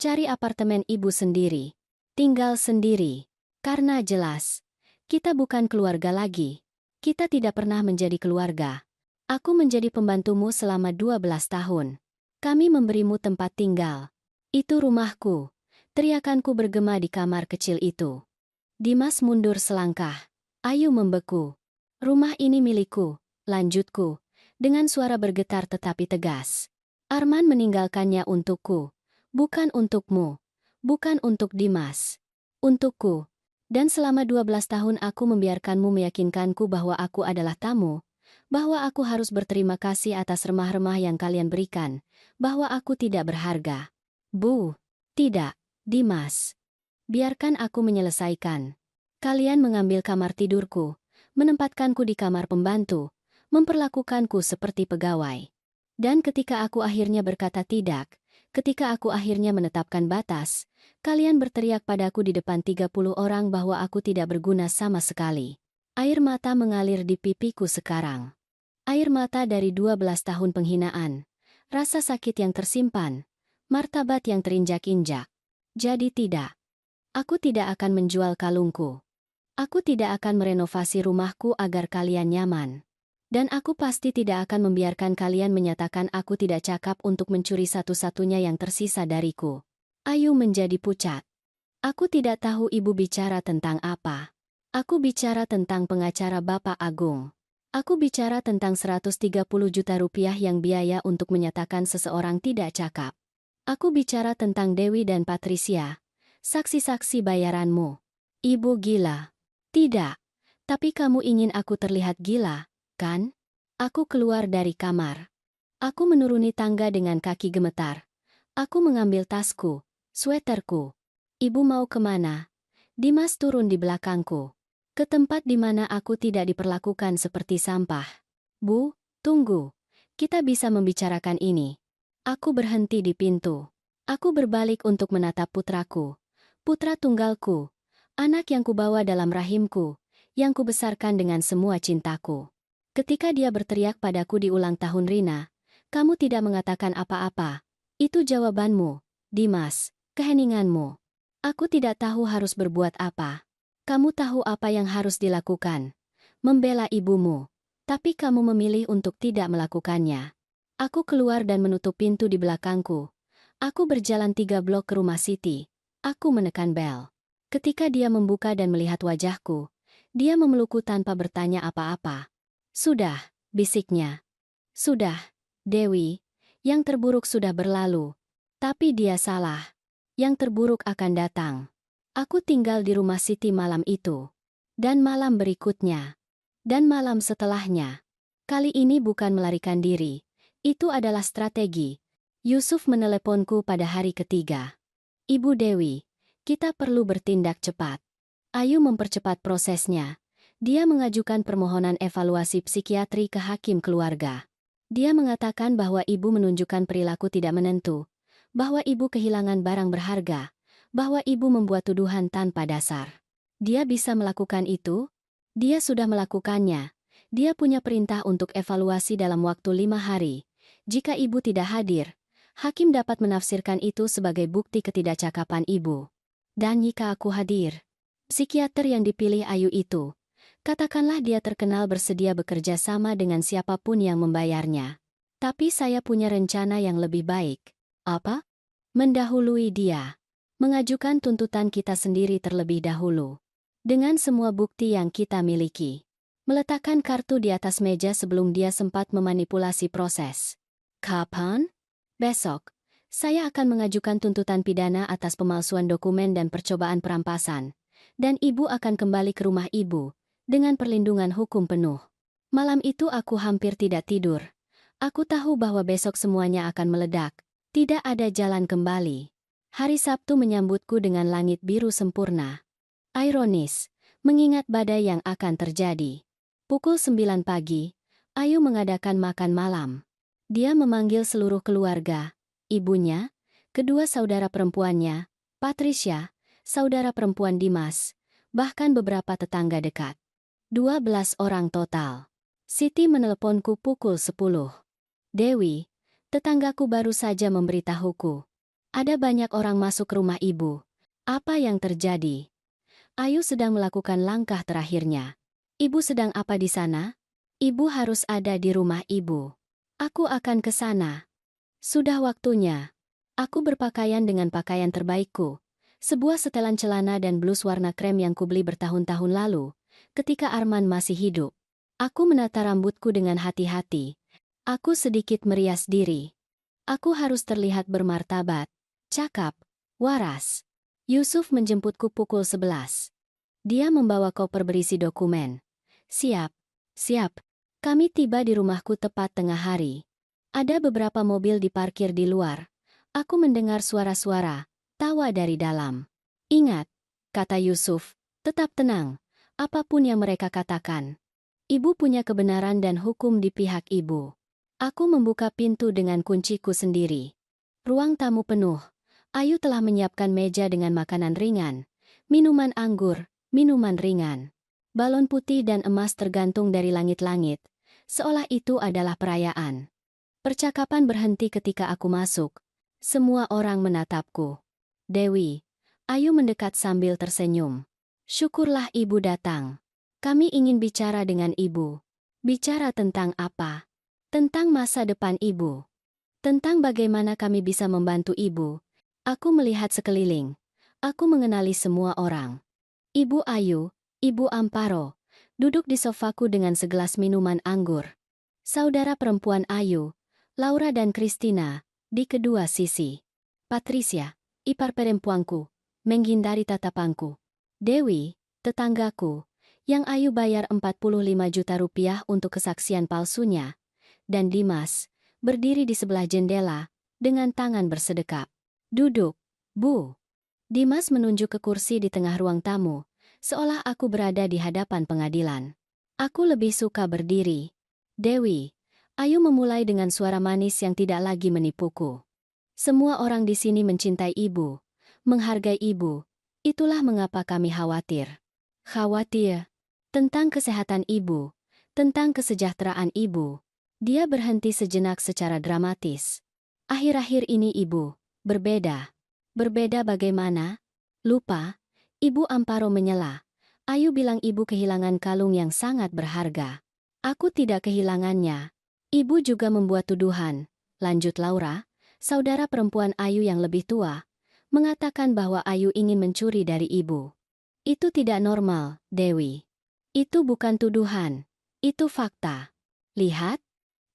Cari apartemen ibu sendiri. Tinggal sendiri. Karena jelas, kita bukan keluarga lagi. Kita tidak pernah menjadi keluarga. Aku menjadi pembantumu selama 12 tahun. Kami memberimu tempat tinggal. Itu rumahku. Teriakanku bergema di kamar kecil itu. Dimas mundur selangkah. Ayu membeku. Rumah ini milikku, lanjutku, dengan suara bergetar tetapi tegas. Arman meninggalkannya untukku. Bukan untukmu. Bukan untuk Dimas. Untukku. Dan selama 12 tahun aku membiarkanmu meyakinkanku bahwa aku adalah tamu, bahwa aku harus berterima kasih atas remah-remah yang kalian berikan, bahwa aku tidak berharga. Bu, tidak, Dimas. Biarkan aku menyelesaikan. Kalian mengambil kamar tidurku, menempatkanku di kamar pembantu, memperlakukanku seperti pegawai. Dan ketika aku akhirnya berkata tidak, ketika aku akhirnya menetapkan batas, kalian berteriak padaku di depan 30 orang bahwa aku tidak berguna sama sekali. Air mata mengalir di pipiku sekarang. Air mata dari 12 tahun penghinaan. Rasa sakit yang tersimpan. Martabat yang terinjak-injak. Jadi tidak. Aku tidak akan menjual kalungku. Aku tidak akan merenovasi rumahku agar kalian nyaman. Dan aku pasti tidak akan membiarkan kalian menyatakan aku tidak cakap untuk mencuri satu-satunya yang tersisa dariku. Ayu menjadi pucat. Aku tidak tahu ibu bicara tentang apa. Aku bicara tentang pengacara Bapak Agung. Aku bicara tentang 130 juta rupiah yang biaya untuk menyatakan seseorang tidak cakap. Aku bicara tentang Dewi dan Patricia. Saksi-saksi bayaranmu. Ibu gila. Tidak. Tapi kamu ingin aku terlihat gila, kan? Aku keluar dari kamar. Aku menuruni tangga dengan kaki gemetar. Aku mengambil tasku, sweaterku. Ibu mau kemana? Dimas turun di belakangku. Ke tempat di mana aku tidak diperlakukan seperti sampah. Bu, tunggu. Kita bisa membicarakan ini. Aku berhenti di pintu. Aku berbalik untuk menatap putraku. Putra tunggalku. Anak yang kubawa dalam rahimku. Yang kubesarkan dengan semua cintaku. Ketika dia berteriak padaku di ulang tahun Rina, kamu tidak mengatakan apa-apa. Itu jawabanmu, Dimas, keheninganmu. Aku tidak tahu harus berbuat apa. Kamu tahu apa yang harus dilakukan. Membela ibumu. Tapi kamu memilih untuk tidak melakukannya. Aku keluar dan menutup pintu di belakangku. Aku berjalan 3 blok ke rumah Siti. Aku menekan bel. Ketika dia membuka dan melihat wajahku, dia memelukku tanpa bertanya apa-apa. Sudah, bisiknya. Sudah, Dewi, yang terburuk sudah berlalu. Tapi dia salah. Yang terburuk akan datang. Aku tinggal di rumah Siti malam itu. Dan malam berikutnya. Dan malam setelahnya. Kali ini bukan melarikan diri. Itu adalah strategi. Yusuf meneleponku pada hari ketiga. Ibu Dewi, kita perlu bertindak cepat. Ayu mempercepat prosesnya. Dia mengajukan permohonan evaluasi psikiatri ke hakim keluarga. Dia mengatakan bahwa ibu menunjukkan perilaku tidak menentu, bahwa ibu kehilangan barang berharga, bahwa ibu membuat tuduhan tanpa dasar. Dia bisa melakukan itu? Dia sudah melakukannya. Dia punya perintah untuk evaluasi dalam waktu 5 hari. Jika ibu tidak hadir, Hakim dapat menafsirkan itu sebagai bukti ketidakcakapan ibu. Dan jika aku hadir, psikiater yang dipilih Ayu itu, katakanlah dia terkenal bersedia bekerja sama dengan siapapun yang membayarnya. Tapi saya punya rencana yang lebih baik. Apa? Mendahului dia. Mengajukan tuntutan kita sendiri terlebih dahulu. Dengan semua bukti yang kita miliki. Meletakkan kartu di atas meja sebelum dia sempat memanipulasi proses. Kapan? Besok. Saya akan mengajukan tuntutan pidana atas pemalsuan dokumen dan percobaan perampasan. Dan ibu akan kembali ke rumah ibu, dengan perlindungan hukum penuh. Malam itu aku hampir tidak tidur. Aku tahu bahwa besok semuanya akan meledak. Tidak ada jalan kembali. Hari Sabtu menyambutku dengan langit biru sempurna. Ironis, mengingat badai yang akan terjadi. Pukul 9 pagi, Ayu mengadakan makan malam. Dia memanggil seluruh keluarga, ibunya, kedua saudara perempuannya, Patricia, saudara perempuan Dimas, bahkan beberapa tetangga dekat. 12 orang total. Siti meneleponku pukul 10. Dewi, tetanggaku baru saja memberitahuku. Ada banyak orang masuk rumah ibu. Apa yang terjadi? Ayu sedang melakukan langkah terakhirnya. Ibu sedang apa di sana? Ibu harus ada di rumah ibu. Aku akan ke sana. Sudah waktunya. Aku berpakaian dengan pakaian terbaikku. Sebuah setelan celana dan blus warna krem yang kubeli bertahun-tahun lalu, ketika Arman masih hidup. Aku menata rambutku dengan hati-hati. Aku sedikit merias diri. Aku harus terlihat bermartabat, cakap, waras. Yusuf menjemputku pukul 11. Dia membawa koper berisi dokumen. Siap, siap. Kami tiba di rumahku tepat tengah hari. Ada beberapa mobil diparkir di luar. Aku mendengar suara-suara, tawa dari dalam. Ingat, kata Yusuf, tetap tenang, apapun yang mereka katakan. Ibu punya kebenaran dan hukum di pihak ibu. Aku membuka pintu dengan kunciku sendiri. Ruang tamu penuh. Ayu telah menyiapkan meja dengan makanan ringan, minuman anggur, minuman ringan. Balon putih dan emas tergantung dari langit-langit, seolah itu adalah perayaan. Percakapan berhenti ketika aku masuk. Semua orang menatapku. Dewi, Ayu mendekat sambil tersenyum. Syukurlah ibu datang. Kami ingin bicara dengan ibu. Bicara tentang apa? Tentang masa depan ibu. Tentang bagaimana kami bisa membantu ibu. Aku melihat sekeliling. Aku mengenali semua orang. Ibu Ayu, Ibu Amparo, duduk di sofaku dengan segelas minuman anggur. Saudara perempuan Ayu, Laura dan Christina, di kedua sisi. Patricia, ipar perempuanku, menghindari tatapanku. Dewi, tetanggaku, yang Ayu bayar 45 juta rupiah untuk kesaksian palsunya. Dan Dimas, berdiri di sebelah jendela, dengan tangan bersedekap. Duduk, Bu. Dimas menunjuk ke kursi di tengah ruang tamu, seolah aku berada di hadapan pengadilan. Aku lebih suka berdiri. Dewi, Ayu memulai dengan suara manis yang tidak lagi menipuku. Semua orang di sini mencintai ibu, menghargai ibu. Itulah mengapa kami khawatir. Khawatir tentang kesehatan ibu, tentang kesejahteraan ibu. Dia berhenti sejenak secara dramatis. Akhir-akhir ini ibu, berbeda. Berbeda bagaimana? Lupa? Ibu Amparo menyela. Ayu bilang ibu kehilangan kalung yang sangat berharga. Aku tidak kehilangannya. Ibu juga membuat tuduhan, lanjut Laura, saudara perempuan Ayu yang lebih tua, mengatakan bahwa Ayu ingin mencuri dari ibu. Itu tidak normal, Dewi. Itu bukan tuduhan. Itu fakta. Lihat.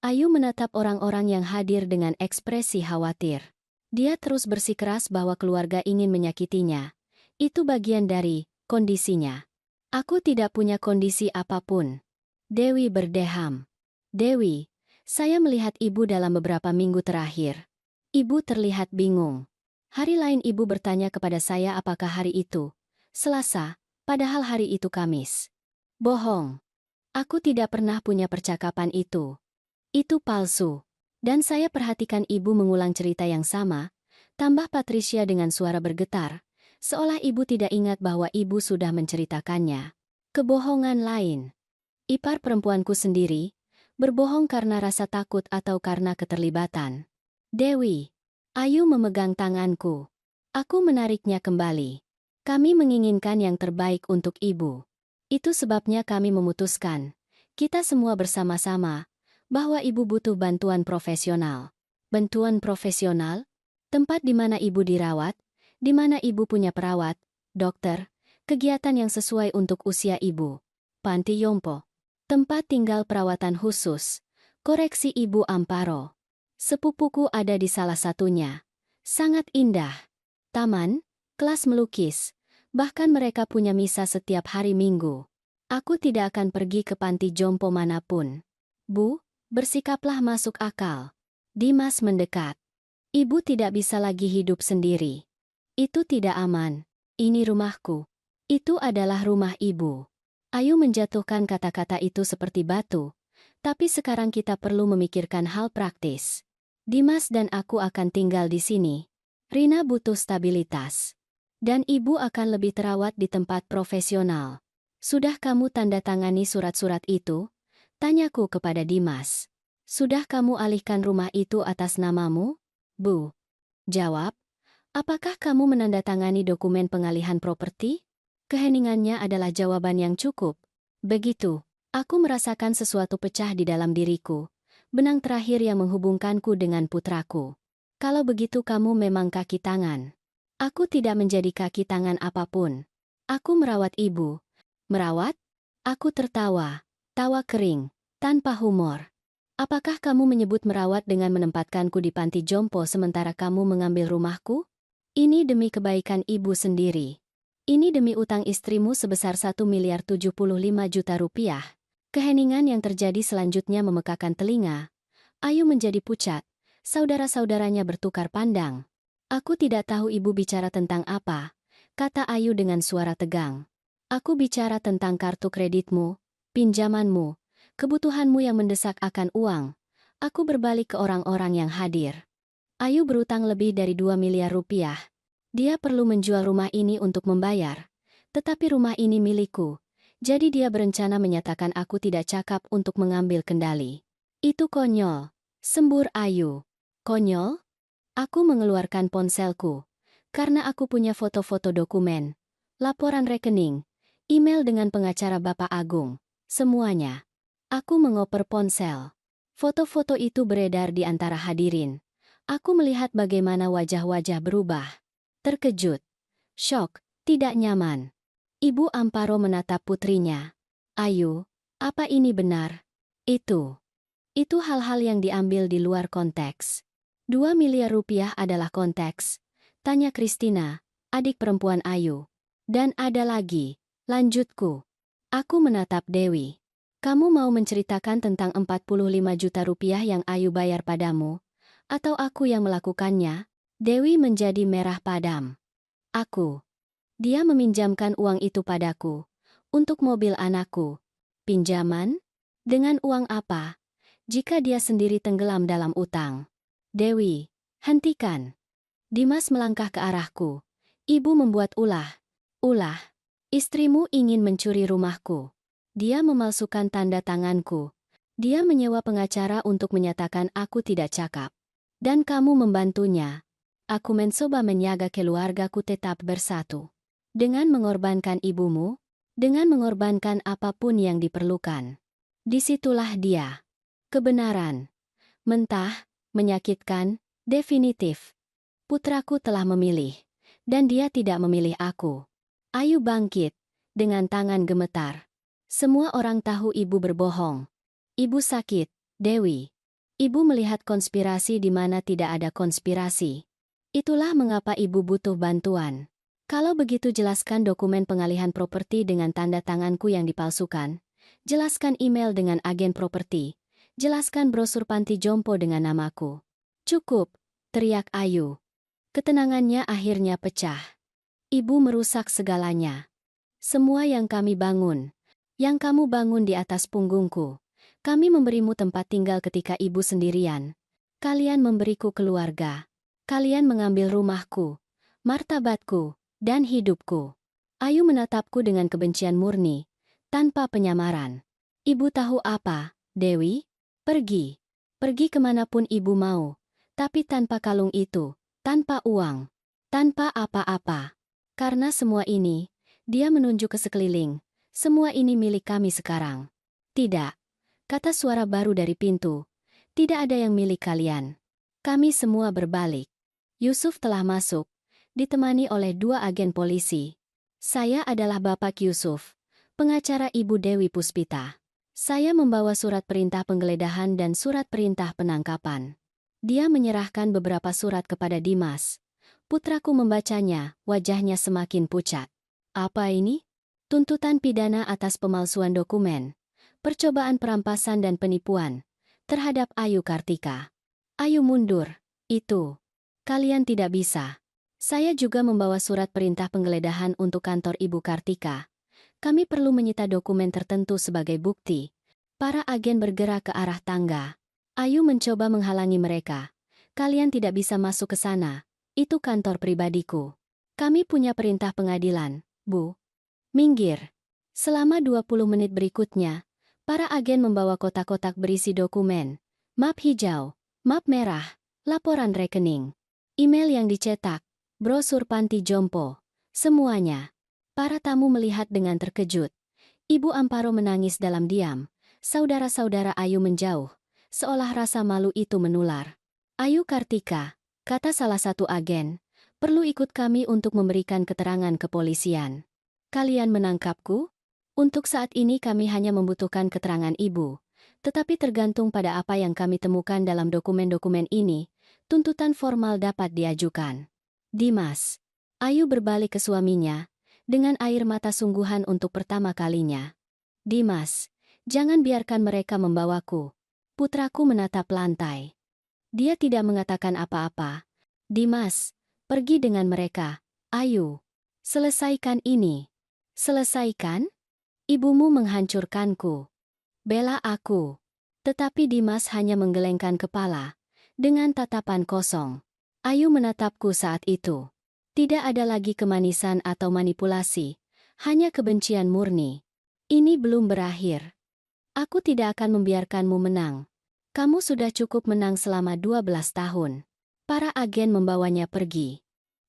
Ayu menatap orang-orang yang hadir dengan ekspresi khawatir. Dia terus bersikeras bahwa keluarga ingin menyakitinya. Itu bagian dari kondisinya. Aku tidak punya kondisi apapun. Dewi berdeham. Dewi, saya melihat ibu dalam beberapa minggu terakhir. Ibu terlihat bingung. Hari lain ibu bertanya kepada saya apakah hari itu Selasa, padahal hari itu Kamis. Bohong. Aku tidak pernah punya percakapan itu. Itu palsu. Dan saya perhatikan ibu mengulang cerita yang sama, tambah Patricia dengan suara bergetar, seolah ibu tidak ingat bahwa ibu sudah menceritakannya. Kebohongan lain. Ipar perempuanku sendiri, berbohong karena rasa takut atau karena keterlibatan. Dewi, Ayu memegang tanganku. Aku menariknya kembali. Kami menginginkan yang terbaik untuk ibu. Itu sebabnya kami memutuskan, kita semua bersama-sama, bahwa ibu butuh bantuan profesional. Bantuan profesional? Tempat di mana ibu dirawat, di mana ibu punya perawat, dokter, kegiatan yang sesuai untuk usia ibu. Panti Jompo. Tempat tinggal perawatan khusus. Koreksi Ibu Amparo. Sepupuku ada di salah satunya. Sangat indah. Taman, kelas melukis, bahkan mereka punya misa setiap hari Minggu. Aku tidak akan pergi ke panti jompo manapun. Bu, bersikaplah masuk akal. Dimas mendekat. Ibu tidak bisa lagi hidup sendiri. Itu tidak aman. Ini rumahku. Itu adalah rumah ibu. Ayu menjatuhkan kata-kata itu seperti batu. Tapi sekarang kita perlu memikirkan hal praktis. Dimas dan aku akan tinggal di sini. Rina butuh stabilitas. Dan ibu akan lebih terawat di tempat profesional. Sudah kamu tanda tangani surat-surat itu? Tanyaku kepada Dimas. Sudah kamu alihkan rumah itu atas namamu? Bu. Jawab. Apakah kamu menandatangani dokumen pengalihan properti? Keheningannya adalah jawaban yang cukup. Begitu. Aku merasakan sesuatu pecah di dalam diriku. Benang terakhir yang menghubungkanku dengan putraku. Kalau begitu kamu memang kaki tangan. Aku tidak menjadi kaki tangan apapun. Aku merawat ibu. Merawat? Aku tertawa. Tawa kering. Tanpa humor. Apakah kamu menyebut merawat dengan menempatkanku di panti jompo sementara kamu mengambil rumahku? Ini demi kebaikan ibu sendiri. Ini demi utang istrimu sebesar 1,075 miliar rupiah. Keheningan yang terjadi selanjutnya memekakan telinga. Ayu menjadi pucat. Saudara-saudaranya bertukar pandang. Aku tidak tahu ibu bicara tentang apa, kata Ayu dengan suara tegang. Aku bicara tentang kartu kreditmu, pinjamanmu, kebutuhanmu yang mendesak akan uang. Aku berbalik ke orang-orang yang hadir. Ayu berutang lebih dari 2 miliar rupiah. Dia perlu menjual rumah ini untuk membayar. Tetapi rumah ini milikku. Jadi dia berencana menyatakan aku tidak cakap untuk mengambil kendali. Itu konyol. Sembur Ayu. Konyol? Aku mengeluarkan ponselku. Karena aku punya foto-foto dokumen, laporan rekening, email dengan pengacara Bapak Agung. Semuanya. Aku mengoper ponsel. Foto-foto itu beredar di antara hadirin. Aku melihat bagaimana wajah-wajah berubah. Terkejut. Syok. Tidak nyaman. Ibu Amparo menatap putrinya. Ayu, apa ini benar? Itu hal-hal yang diambil di luar konteks. 2 miliar rupiah adalah konteks. Tanya Kristina, adik perempuan Ayu. Dan ada lagi, lanjutku. Aku menatap Dewi. Kamu mau menceritakan tentang 45 juta rupiah yang Ayu bayar padamu? Atau aku yang melakukannya? Dewi menjadi merah padam. Aku. Dia meminjamkan uang itu padaku. Untuk mobil anakku. Pinjaman? Dengan uang apa? Jika dia sendiri tenggelam dalam utang. Dewi, hentikan. Dimas melangkah ke arahku. Ibu membuat ulah. Ulah. Istrimu ingin mencuri rumahku. Dia memalsukan tanda tanganku. Dia menyewa pengacara untuk menyatakan aku tidak cakap. Dan kamu membantunya. Aku mencoba menjaga keluargaku tetap bersatu. Dengan mengorbankan ibumu, dengan mengorbankan apapun yang diperlukan. Disitulah dia. Kebenaran. Mentah, menyakitkan, definitif. Putraku telah memilih. Dan dia tidak memilih aku. Ayu bangkit, dengan tangan gemetar. Semua orang tahu ibu berbohong. Ibu sakit, Dewi. Ibu melihat konspirasi di mana tidak ada konspirasi. Itulah mengapa ibu butuh bantuan. Kalau begitu jelaskan dokumen pengalihan properti dengan tanda tanganku yang dipalsukan. Jelaskan email dengan agen properti. Jelaskan brosur panti jompo dengan namaku. Cukup, teriak Ayu. Ketenangannya akhirnya pecah. Ibu merusak segalanya. Semua yang kami bangun. Yang kamu bangun di atas punggungku. Kami memberimu tempat tinggal ketika ibu sendirian. Kalian memberiku keluarga. Kalian mengambil rumahku, martabatku, dan hidupku. Ayu menatapku dengan kebencian murni, tanpa penyamaran. Ibu tahu apa, Dewi? Pergi. Pergi kemanapun ibu mau. Tapi tanpa kalung itu, Tanpa uang. Tanpa apa-apa. Karena semua ini, dia menunjuk ke sekeliling. Semua ini milik kami sekarang. Tidak. Kata suara baru dari pintu. Tidak ada yang milik kalian. Kami semua berbalik. Yusuf telah masuk, ditemani oleh 2 agen polisi. Saya adalah Bapak Yusuf, pengacara Ibu Dewi Puspita. Saya membawa surat perintah penggeledahan dan surat perintah penangkapan. Dia menyerahkan beberapa surat kepada Dimas. Putraku membacanya, wajahnya semakin pucat. Apa ini? Tuntutan pidana atas pemalsuan dokumen, percobaan perampasan dan penipuan terhadap Ayu Kartika. Ayu mundur. Itu. Kalian tidak bisa. Saya juga membawa surat perintah penggeledahan untuk kantor Ibu Kartika. Kami perlu menyita dokumen tertentu sebagai bukti. Para agen bergerak ke arah tangga. Ayu mencoba menghalangi mereka. Kalian tidak bisa masuk ke sana. Itu kantor pribadiku. Kami punya perintah pengadilan, Bu. Minggir. Selama 20 menit berikutnya, para agen membawa kotak-kotak berisi dokumen. Map hijau, map merah, laporan rekening, email yang dicetak, brosur panti jompo. Semuanya. Para tamu melihat dengan terkejut. Ibu Amparo menangis dalam diam. Saudara-saudara Ayu menjauh, seolah rasa malu itu menular. Ayu Kartika, kata salah satu agen, perlu ikut kami untuk memberikan keterangan kepolisian. Kalian menangkapku? Untuk saat ini kami hanya membutuhkan keterangan ibu. Tetapi tergantung pada apa yang kami temukan dalam dokumen-dokumen ini, tuntutan formal dapat diajukan. Dimas. Ayu berbalik ke suaminya, dengan air mata sungguhan untuk pertama kalinya. Dimas, jangan biarkan mereka membawaku. Putraku menatap lantai. Dia tidak mengatakan apa-apa. Dimas, pergi dengan mereka. Ayu, selesaikan ini. Selesaikan? Ibumu menghancurkanku. Bela aku. Tetapi Dimas hanya menggelengkan kepala, dengan tatapan kosong. Ayu menatapku saat itu. Tidak ada lagi kemanisan atau manipulasi, hanya kebencian murni. Ini belum berakhir. Aku tidak akan membiarkanmu menang. Kamu sudah cukup menang selama 12 tahun. Para agen membawanya pergi.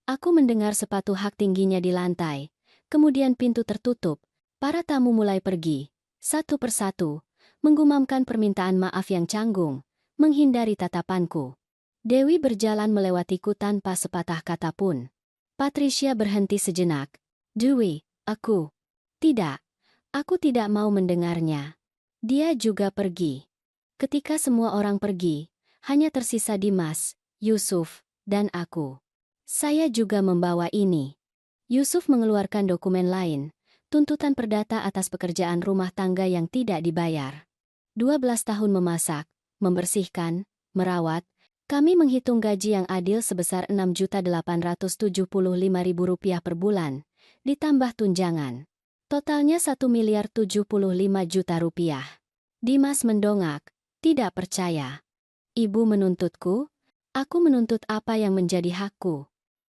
Aku mendengar sepatu hak tingginya di lantai, kemudian pintu tertutup, para tamu mulai pergi, satu persatu, menggumamkan permintaan maaf yang canggung, menghindari tatapanku. Dewi berjalan melewatiku tanpa sepatah kata pun. Patricia berhenti sejenak. Dewi, aku. Tidak. Aku tidak mau mendengarnya. Dia juga pergi. Ketika semua orang pergi, hanya tersisa Dimas, Yusuf, dan aku. Saya juga membawa ini. Yusuf mengeluarkan dokumen lain, tuntutan perdata atas pekerjaan rumah tangga yang tidak dibayar. 12 tahun memasak, membersihkan, merawat. Kami menghitung gaji yang adil sebesar Rp6.875.000 per bulan, ditambah tunjangan. Totalnya Rp1.075.000.000. Dimas mendongak, tidak percaya. Ibu menuntutku? Aku menuntut apa yang menjadi hakku.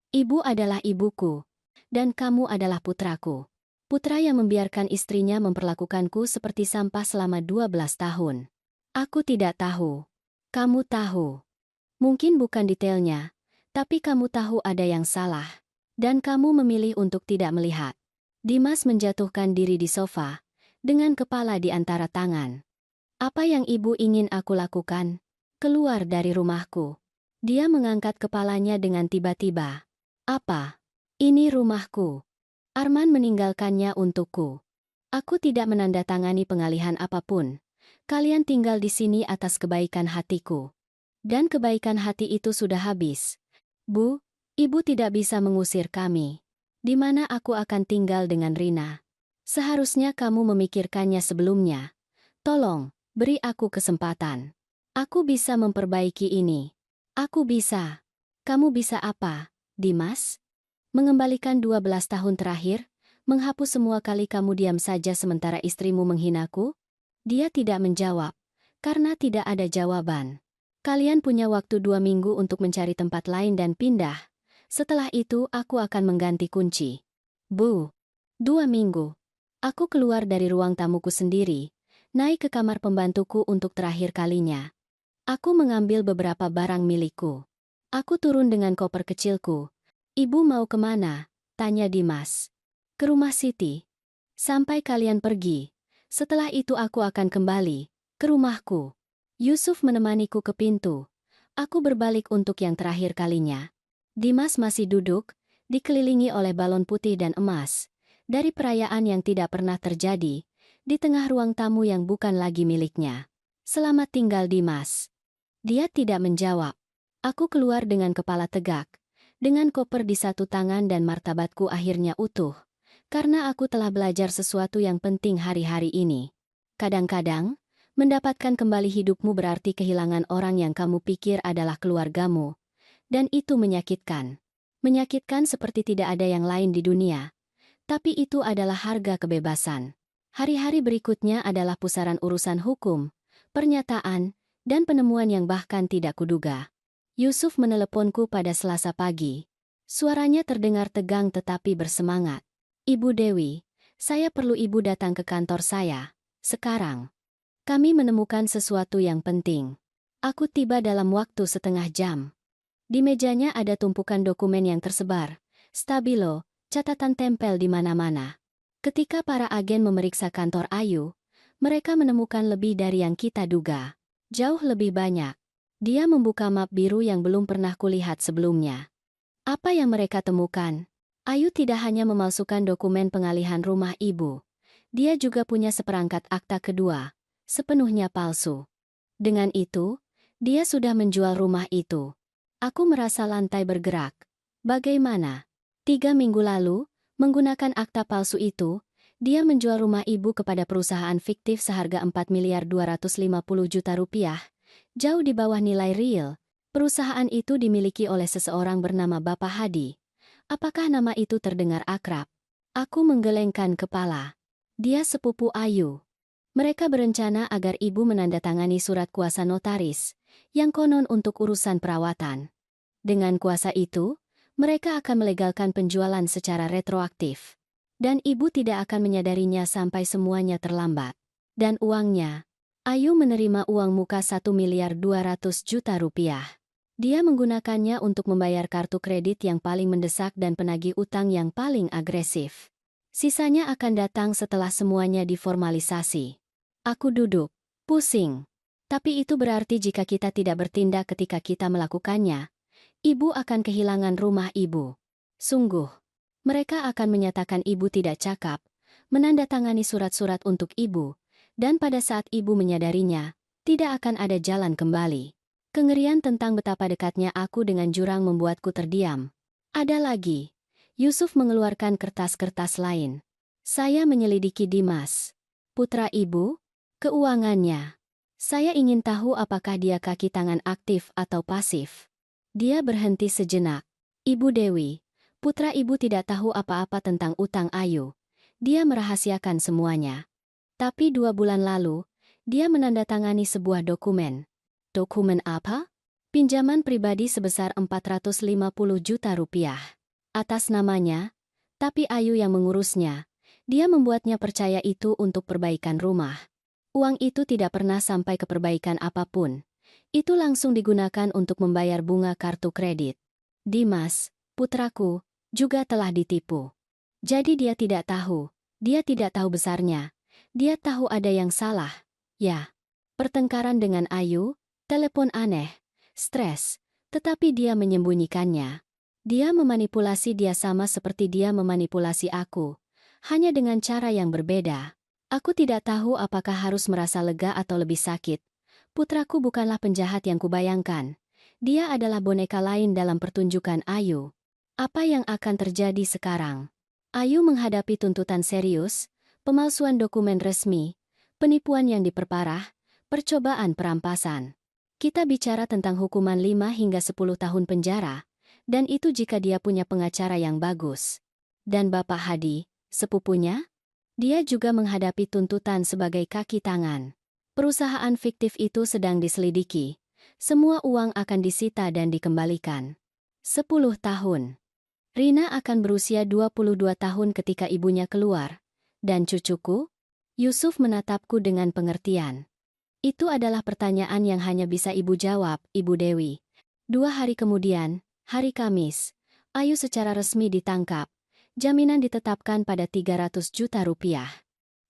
Ibu adalah ibuku, dan kamu adalah putraku. Putra yang membiarkan istrinya memperlakukanku seperti sampah selama 12 tahun. Aku tidak tahu. Kamu tahu. Mungkin bukan detailnya, tapi kamu tahu ada yang salah. Dan kamu memilih untuk tidak melihat. Dimas menjatuhkan diri di sofa, dengan kepala di antara tangan. Apa yang ibu ingin aku lakukan? Keluar dari rumahku. Dia mengangkat kepalanya dengan tiba-tiba. Apa? Ini rumahku. Arman meninggalkannya untukku. Aku tidak menandatangani pengalihan apapun. Kalian tinggal di sini atas kebaikan hatiku. Dan kebaikan hati itu sudah habis. Bu, ibu tidak bisa mengusir kami. Di mana aku akan tinggal dengan Rina? Seharusnya kamu memikirkannya sebelumnya. Tolong, beri aku kesempatan. Aku bisa memperbaiki ini. Aku bisa. Kamu bisa apa, Dimas? Mengembalikan 12 tahun terakhir? Menghapus semua kali kamu diam saja sementara istrimu menghinaku? Dia tidak menjawab, karena tidak ada jawaban. Kalian punya waktu 2 minggu untuk mencari tempat lain dan pindah. Setelah itu aku akan mengganti kunci. Bu, 2 minggu. Aku keluar dari ruang tamuku sendiri, naik ke kamar pembantuku untuk terakhir kalinya. Aku mengambil beberapa barang milikku. Aku turun dengan koper kecilku. Ibu mau kemana? Tanya Dimas. Ke rumah Siti. Sampai kalian pergi. Setelah itu aku akan kembali ke rumahku. Yusuf menemaniku ke pintu. Aku berbalik untuk yang terakhir kalinya. Dimas masih duduk, dikelilingi oleh balon putih dan emas. Dari perayaan yang tidak pernah terjadi, di tengah ruang tamu yang bukan lagi miliknya. Selamat tinggal Dimas. Dia tidak menjawab. Aku keluar dengan kepala tegak, dengan koper di satu tangan dan martabatku akhirnya utuh. Karena aku telah belajar sesuatu yang penting hari-hari ini. Kadang-kadang, mendapatkan kembali hidupmu berarti kehilangan orang yang kamu pikir adalah keluargamu. Dan itu menyakitkan. Menyakitkan seperti tidak ada yang lain di dunia. Tapi itu adalah harga kebebasan. Hari-hari berikutnya adalah pusaran urusan hukum, pernyataan, dan penemuan yang bahkan tidak kuduga. Yusuf meneleponku pada Selasa pagi. Suaranya terdengar tegang tetapi bersemangat. Ibu Dewi, saya perlu ibu datang ke kantor saya. Sekarang. Kami menemukan sesuatu yang penting. Aku tiba dalam waktu setengah jam. Di mejanya ada tumpukan dokumen yang tersebar. Stabilo, catatan tempel di mana-mana. Ketika para agen memeriksa kantor Ayu, mereka menemukan lebih dari yang kita duga. Jauh lebih banyak. Dia membuka map biru yang belum pernah kulihat sebelumnya. Apa yang mereka temukan? Ayu tidak hanya memalsukan dokumen pengalihan rumah ibu. Dia juga punya seperangkat akta kedua, sepenuhnya palsu. Dengan itu, dia sudah menjual rumah itu. Aku merasa lantai bergerak. Bagaimana? 3 minggu lalu, menggunakan akta palsu itu, dia menjual rumah ibu kepada perusahaan fiktif seharga 4.250.000.000 rupiah. Jauh di bawah nilai real, perusahaan itu dimiliki oleh seseorang bernama Bapak Hadi. Apakah nama itu terdengar akrab? Aku menggelengkan kepala. Dia sepupu Ayu. Mereka berencana agar ibu menandatangani surat kuasa notaris, yang konon untuk urusan perawatan. Dengan kuasa itu, mereka akan melegalkan penjualan secara retroaktif. Dan ibu tidak akan menyadarinya sampai semuanya terlambat. Dan uangnya, Ayu menerima uang muka 1.200.000.000 rupiah. Dia menggunakannya untuk membayar kartu kredit yang paling mendesak dan penagih utang yang paling agresif. Sisanya akan datang setelah semuanya diformalisasi. Aku duduk, pusing. Tapi itu berarti jika kita tidak bertindak ketika kita melakukannya, ibu akan kehilangan rumah ibu. Sungguh, mereka akan menyatakan ibu tidak cakap, menandatangani surat-surat untuk ibu, dan pada saat ibu menyadarinya, tidak akan ada jalan kembali. Kengerian tentang betapa dekatnya aku dengan jurang membuatku terdiam. Ada lagi. Yusuf mengeluarkan kertas-kertas lain. Saya menyelidiki Dimas. Putra ibu? Keuangannya. Saya ingin tahu apakah dia kaki tangan aktif atau pasif. Dia berhenti sejenak. Ibu Dewi, putra ibu tidak tahu apa-apa tentang utang Ayu. Dia merahasiakan semuanya. Tapi 2 bulan lalu, dia menandatangani sebuah dokumen. Dokumen apa? Pinjaman pribadi sebesar 450.000.000 rupiah. Atas namanya, tapi Ayu yang mengurusnya. Dia membuatnya percaya itu untuk perbaikan rumah. Uang itu tidak pernah sampai ke perbaikan apapun. Itu langsung digunakan untuk membayar bunga kartu kredit. Dimas, putraku, juga telah ditipu. Jadi dia tidak tahu besarnya. Dia tahu ada yang salah. Ya, pertengkaran dengan Ayu, telepon aneh, stres, tetapi dia menyembunyikannya. Dia memanipulasi dia sama seperti dia memanipulasi aku, hanya dengan cara yang berbeda. Aku tidak tahu apakah harus merasa lega atau lebih sakit. Putraku bukanlah penjahat yang kubayangkan. Dia adalah boneka lain dalam pertunjukan Ayu. Apa yang akan terjadi sekarang? Ayu menghadapi tuntutan serius, pemalsuan dokumen resmi, penipuan yang diperparah, percobaan perampasan. Kita bicara tentang hukuman 5 hingga 10 tahun penjara, dan itu jika dia punya pengacara yang bagus. Dan Bapak Hadi, sepupunya? Dia juga menghadapi tuntutan sebagai kaki tangan. Perusahaan fiktif itu sedang diselidiki. Semua uang akan disita dan dikembalikan. 10 tahun. Rina akan berusia 22 tahun ketika ibunya keluar. Dan cucuku? Yusuf menatapku dengan pengertian. Itu adalah pertanyaan yang hanya bisa ibu jawab, Ibu Dewi. 2 hari kemudian, hari Kamis, Ayu secara resmi ditangkap. Jaminan ditetapkan pada 300 juta rupiah.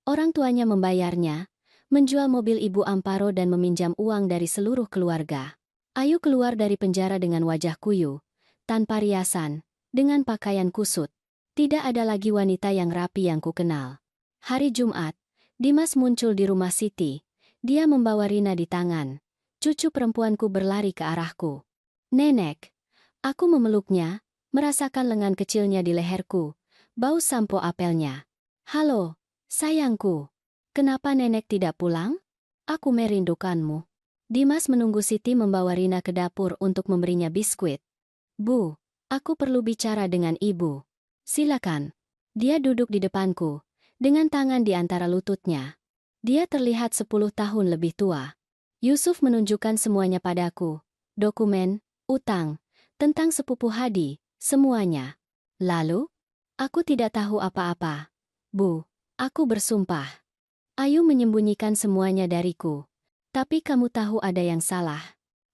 Orang tuanya membayarnya, menjual mobil Ibu Amparo dan meminjam uang dari seluruh keluarga. Ayu keluar dari penjara dengan wajah kuyu, tanpa riasan, dengan pakaian kusut. Tidak ada lagi wanita yang rapi yang kukenal. Hari Jumat, Dimas muncul di rumah Siti. Dia membawa Rina di tangan. Cucu perempuanku berlari ke arahku. Nenek. Aku memeluknya, merasakan lengan kecilnya di leherku, bau sampo apelnya. Halo, sayangku. Kenapa nenek tidak pulang? Aku merindukanmu. Dimas menunggu Siti membawa Rina ke dapur untuk memberinya biskuit. Bu, aku perlu bicara dengan ibu. Silakan. Dia duduk di depanku, dengan tangan di antara lututnya. Dia terlihat 10 tahun lebih tua. Yusuf menunjukkan semuanya padaku. Dokumen, utang, tentang sepupu Hadi, semuanya. Lalu, aku tidak tahu apa-apa. Bu, aku bersumpah. Ayu menyembunyikan semuanya dariku. Tapi kamu tahu ada yang salah.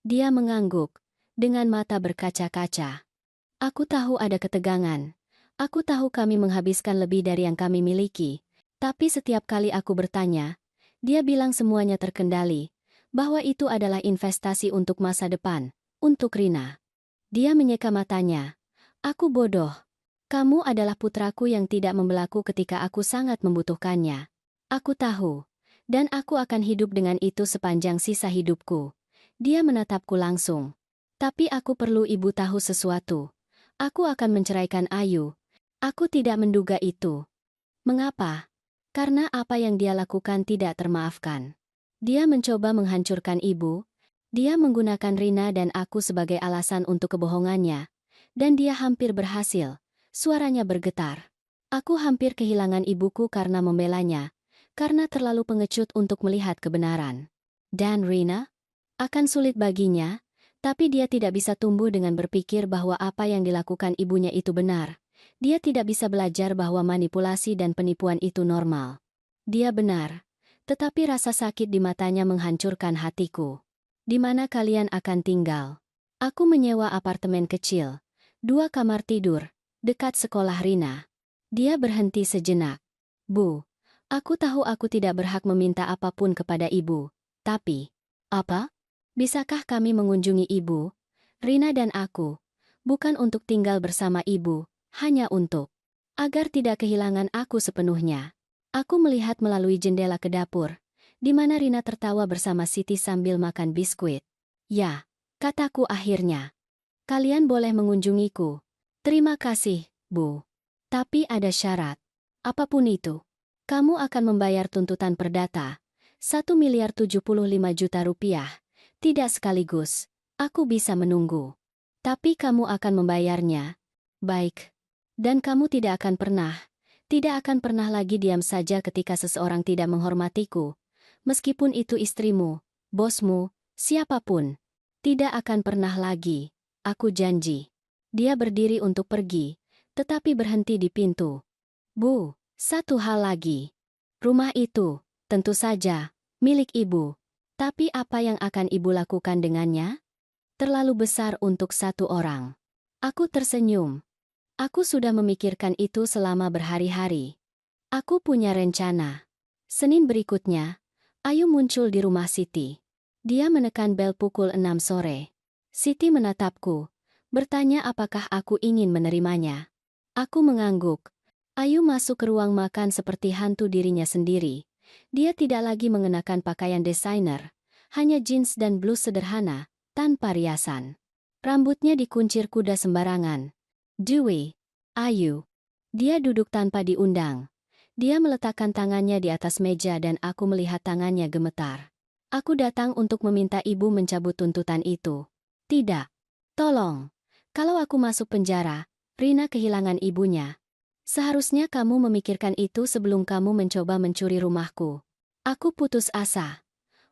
Dia mengangguk, dengan mata berkaca-kaca. Aku tahu ada ketegangan. Aku tahu kami menghabiskan lebih dari yang kami miliki. Tapi setiap kali aku bertanya, dia bilang semuanya terkendali, bahwa itu adalah investasi untuk masa depan, untuk Rina. Dia menyeka matanya. Aku bodoh. Kamu adalah putraku yang tidak membelaku ketika aku sangat membutuhkannya. Aku tahu. Dan aku akan hidup dengan itu sepanjang sisa hidupku. Dia menatapku langsung. Tapi aku perlu ibu tahu sesuatu. Aku akan menceraikan Ayu. Aku tidak menduga itu. Mengapa? Karena apa yang dia lakukan tidak termaafkan. Dia mencoba menghancurkan ibu. Dia menggunakan Rina dan aku sebagai alasan untuk kebohongannya. Dan dia hampir berhasil. Suaranya bergetar. Aku hampir kehilangan ibuku karena membelanya. Karena terlalu pengecut untuk melihat kebenaran. Dan Rina? Akan sulit baginya, tapi dia tidak bisa tumbuh dengan berpikir bahwa apa yang dilakukan ibunya itu benar. Dia tidak bisa belajar bahwa manipulasi dan penipuan itu normal. Dia benar. Tetapi rasa sakit di matanya menghancurkan hatiku. Di mana kalian akan tinggal? Aku menyewa apartemen kecil. 2 kamar tidur, dekat sekolah Rina. Dia berhenti sejenak. Bu, aku tahu aku tidak berhak meminta apapun kepada ibu. Tapi, apa? Bisakah kami mengunjungi ibu? Rina dan aku. Bukan untuk tinggal bersama ibu, hanya untuk agar tidak kehilangan aku sepenuhnya. Aku melihat melalui jendela ke dapur, di mana Rina tertawa bersama Siti sambil makan biskuit. Ya, kataku akhirnya. Kalian boleh mengunjungiku. Terima kasih, Bu. Tapi ada syarat. Apapun itu. Kamu akan membayar tuntutan perdata. 1.075.000.000 rupiah. Tidak sekaligus. Aku bisa menunggu. Tapi kamu akan membayarnya. Baik. Dan kamu tidak akan pernah lagi diam saja ketika seseorang tidak menghormatiku. Meskipun itu istrimu, bosmu, siapapun. Tidak akan pernah lagi. Aku janji. Dia berdiri untuk pergi, tetapi berhenti di pintu. Bu, satu hal lagi. Rumah itu, tentu saja, milik ibu. Tapi apa yang akan ibu lakukan dengannya? Terlalu besar untuk satu orang. Aku tersenyum. Aku sudah memikirkan itu selama berhari-hari. Aku punya rencana. Senin berikutnya, Ayu muncul di rumah Siti. Dia menekan bel pukul 6 sore. Siti menatapku, bertanya apakah aku ingin menerimanya. Aku mengangguk. Ayu masuk ke ruang makan seperti hantu dirinya sendiri. Dia tidak lagi mengenakan pakaian desainer, hanya jeans dan blus sederhana, tanpa riasan. Rambutnya dikuncir kuda sembarangan. Dewey, Ayu. Dia duduk tanpa diundang. Dia meletakkan tangannya di atas meja dan aku melihat tangannya gemetar. Aku datang untuk meminta ibu mencabut tuntutan itu. Tidak. Tolong. Kalau aku masuk penjara, Rina kehilangan ibunya. Seharusnya kamu memikirkan itu sebelum kamu mencoba mencuri rumahku. Aku putus asa.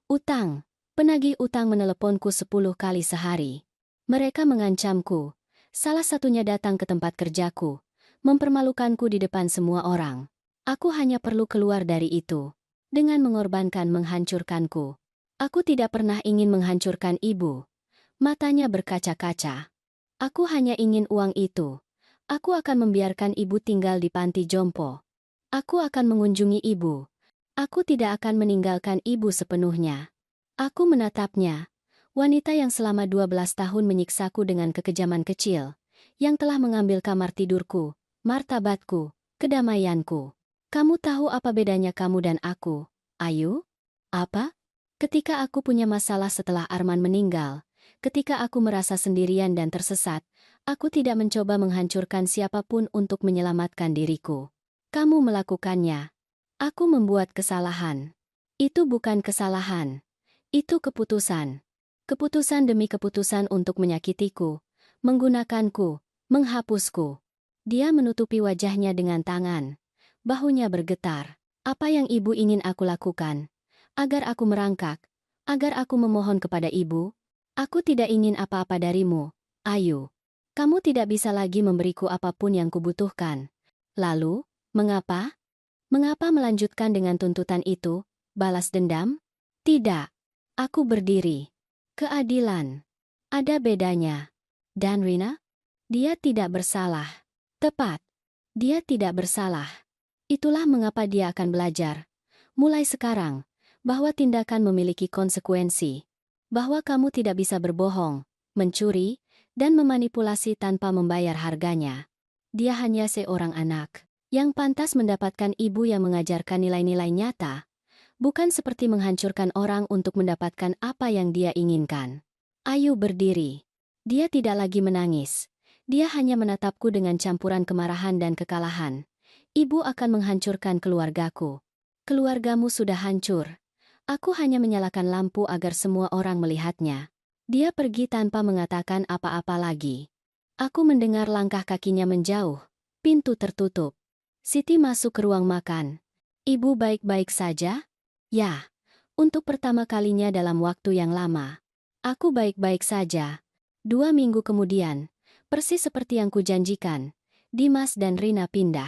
Utang. Penagih utang meneleponku 10 kali sehari. Mereka mengancamku. Salah satunya datang ke tempat kerjaku, mempermalukanku di depan semua orang. Aku hanya perlu keluar dari itu. Dengan mengorbankan menghancurkanku. Aku tidak pernah ingin menghancurkan ibu. Matanya berkaca-kaca. Aku hanya ingin uang itu. Aku akan membiarkan ibu tinggal di panti jompo. Aku akan mengunjungi ibu. Aku tidak akan meninggalkan ibu sepenuhnya. Aku menatapnya. Wanita yang selama 12 tahun menyiksaku dengan kekejaman kecil. Yang telah mengambil kamar tidurku, martabatku, kedamaianku. Kamu tahu apa bedanya kamu dan aku, Ayu? Apa? Ketika aku punya masalah setelah Arman meninggal, ketika aku merasa sendirian dan tersesat, aku tidak mencoba menghancurkan siapapun untuk menyelamatkan diriku. Kamu melakukannya. Aku membuat kesalahan. Itu bukan kesalahan. Itu keputusan. Keputusan demi keputusan untuk menyakitiku, menggunakanku, menghapusku. Dia menutupi wajahnya dengan tangan. Bahunya bergetar. Apa yang ibu ingin aku lakukan? Agar aku merangkak? Agar aku memohon kepada ibu? Aku tidak ingin apa-apa darimu, Ayu. Kamu tidak bisa lagi memberiku apapun yang kubutuhkan. Lalu, mengapa? Mengapa melanjutkan dengan tuntutan itu? Balas dendam? Tidak. Aku berdiri. Keadilan. Ada bedanya. Dan Rina? Dia tidak bersalah. Tepat. Dia tidak bersalah. Itulah mengapa dia akan belajar. Mulai sekarang. Bahwa tindakan memiliki konsekuensi. Bahwa kamu tidak bisa berbohong, mencuri, dan memanipulasi tanpa membayar harganya. Dia hanya seorang anak yang pantas mendapatkan ibu yang mengajarkan nilai-nilai nyata, bukan seperti menghancurkan orang untuk mendapatkan apa yang dia inginkan. Ayu berdiri. Dia tidak lagi menangis. Dia hanya menatapku dengan campuran kemarahan dan kekalahan. Ibu akan menghancurkan keluargaku. Keluargamu sudah hancur. Aku hanya menyalakan lampu agar semua orang melihatnya. Dia pergi tanpa mengatakan apa-apa lagi. Aku mendengar langkah kakinya menjauh. Pintu tertutup. Siti masuk ke ruang makan. Ibu baik-baik saja? Ya, untuk pertama kalinya dalam waktu yang lama. Aku baik-baik saja. 2 minggu kemudian, persis seperti yang kujanjikan, Dimas dan Rina pindah.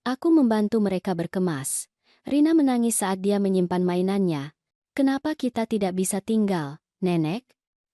Aku membantu mereka berkemas. Rina menangis saat dia menyimpan mainannya. Kenapa kita tidak bisa tinggal, Nenek?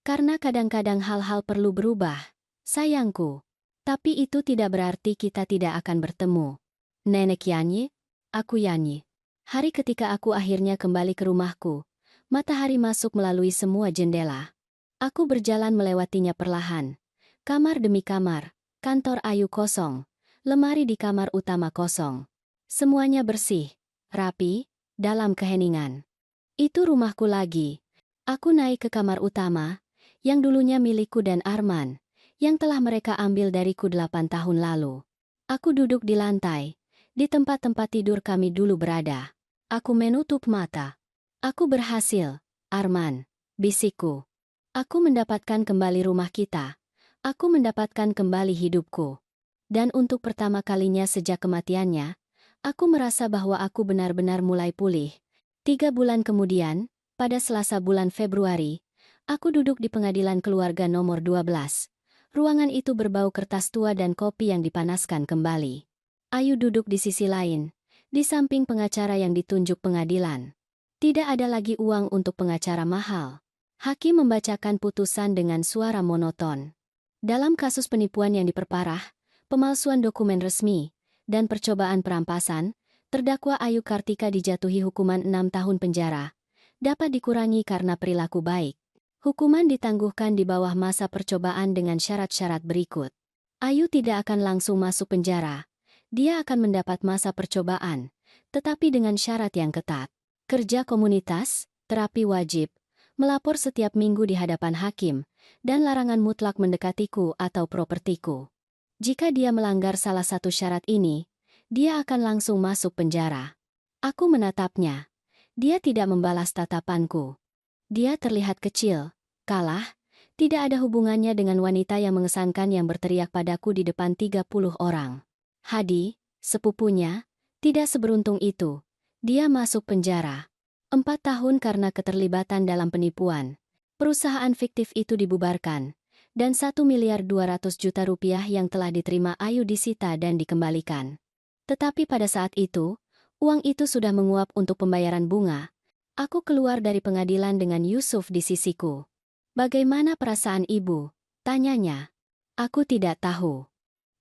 Karena kadang-kadang hal-hal perlu berubah. Sayangku. Tapi itu tidak berarti kita tidak akan bertemu. Nenek Yanyi, aku Yanyi. Hari ketika aku akhirnya kembali ke rumahku, matahari masuk melalui semua jendela. Aku berjalan melewatinya perlahan. Kamar demi kamar, kantor Ayu kosong, lemari di kamar utama kosong. Semuanya bersih, rapi, dalam keheningan. Itu rumahku lagi. Aku naik ke kamar utama, yang dulunya milikku dan Arman, yang telah mereka ambil dariku 8 tahun lalu. Aku duduk di lantai. Di tempat-tempat tidur kami dulu berada. Aku menutup mata. Aku berhasil, Arman, bisikku. Aku mendapatkan kembali rumah kita. Aku mendapatkan kembali hidupku. Dan untuk pertama kalinya sejak kematiannya, aku merasa bahwa aku benar-benar mulai pulih. 3 bulan kemudian, pada Selasa bulan Februari, aku duduk di pengadilan keluarga nomor 12. Ruangan itu berbau kertas tua dan kopi yang dipanaskan kembali. Ayu duduk di sisi lain, di samping pengacara yang ditunjuk pengadilan. Tidak ada lagi uang untuk pengacara mahal. Hakim membacakan putusan dengan suara monoton. Dalam kasus penipuan yang diperparah, pemalsuan dokumen resmi, dan percobaan perampasan, terdakwa Ayu Kartika dijatuhi hukuman 6 tahun penjara. Dapat dikurangi karena perilaku baik. Hukuman ditangguhkan di bawah masa percobaan dengan syarat-syarat berikut. Ayu tidak akan langsung masuk penjara. Dia akan mendapat masa percobaan, tetapi dengan syarat yang ketat. Kerja komunitas, terapi wajib, melapor setiap minggu di hadapan hakim, dan larangan mutlak mendekatiku atau propertiku. Jika dia melanggar salah satu syarat ini, dia akan langsung masuk penjara. Aku menatapnya. Dia tidak membalas tatapanku. Dia terlihat kecil, kalah, tidak ada hubungannya dengan wanita yang mengesankan yang berteriak padaku di depan 30 orang. Hadi, sepupunya, tidak seberuntung itu. Dia masuk penjara. 4 tahun karena keterlibatan dalam penipuan. Perusahaan fiktif itu dibubarkan. Dan 1.200.000.000 rupiah yang telah diterima Ayu disita dan dikembalikan. Tetapi pada saat itu, uang itu sudah menguap untuk pembayaran bunga. Aku keluar dari pengadilan dengan Yusuf di sisiku. Bagaimana perasaan ibu? Tanyanya. Aku tidak tahu.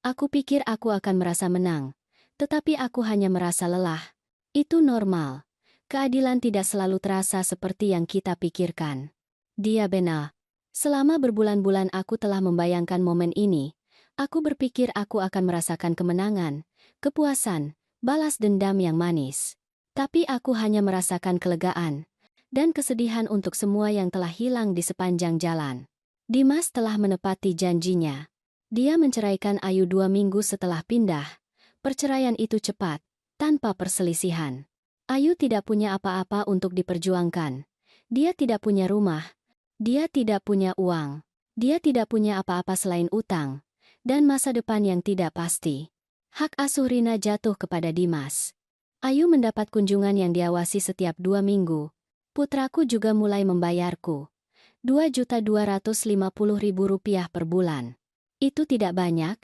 Aku pikir aku akan merasa menang, tetapi aku hanya merasa lelah. Itu normal. Keadilan tidak selalu terasa seperti yang kita pikirkan. Dia benar. Selama berbulan-bulan aku telah membayangkan momen ini. Aku berpikir aku akan merasakan kemenangan, kepuasan, balas dendam yang manis. Tapi aku hanya merasakan kelegaan dan kesedihan untuk semua yang telah hilang di sepanjang jalan. Dimas telah menepati janjinya. Dia menceraikan Ayu 2 minggu setelah pindah. Perceraian itu cepat, tanpa perselisihan. Ayu tidak punya apa-apa untuk diperjuangkan. Dia tidak punya rumah. Dia tidak punya uang. Dia tidak punya apa-apa selain utang. Dan masa depan yang tidak pasti. Hak asuh Rina jatuh kepada Dimas. Ayu mendapat kunjungan yang diawasi setiap 2 minggu. Putraku juga mulai membayarku. Rp2.250.000 per bulan. Itu tidak banyak,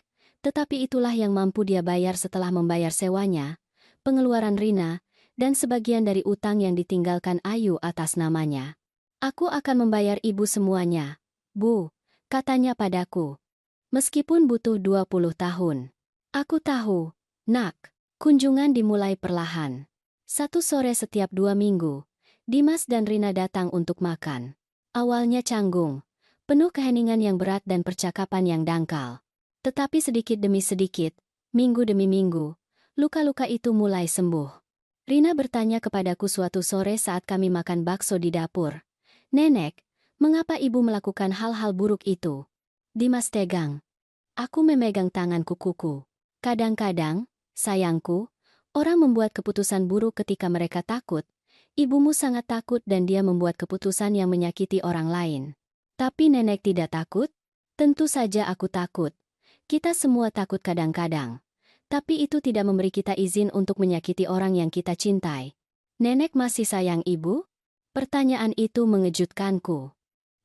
tetapi itulah yang mampu dia bayar setelah membayar sewanya, pengeluaran Rina, dan sebagian dari utang yang ditinggalkan Ayu atas namanya. Aku akan membayar ibu semuanya, Bu, katanya padaku. Meskipun butuh 20 tahun. Aku tahu, Nak. Kunjungan dimulai perlahan. Satu sore setiap 2 minggu, Dimas dan Rina datang untuk makan. Awalnya canggung, penuh keheningan yang berat dan percakapan yang dangkal. Tetapi sedikit demi sedikit, minggu demi minggu, luka-luka itu mulai sembuh. Rina bertanya kepadaku suatu sore saat kami makan bakso di dapur. Nenek, mengapa ibu melakukan hal-hal buruk itu? Dimas tegang. Aku memegang tangan kukuku. Kadang-kadang, sayangku, orang membuat keputusan buruk ketika mereka takut. Ibumu sangat takut dan dia membuat keputusan yang menyakiti orang lain. Tapi nenek tidak takut? Tentu saja aku takut. Kita semua takut kadang-kadang. Tapi itu tidak memberi kita izin untuk menyakiti orang yang kita cintai. Nenek masih sayang ibu? Pertanyaan itu mengejutkanku.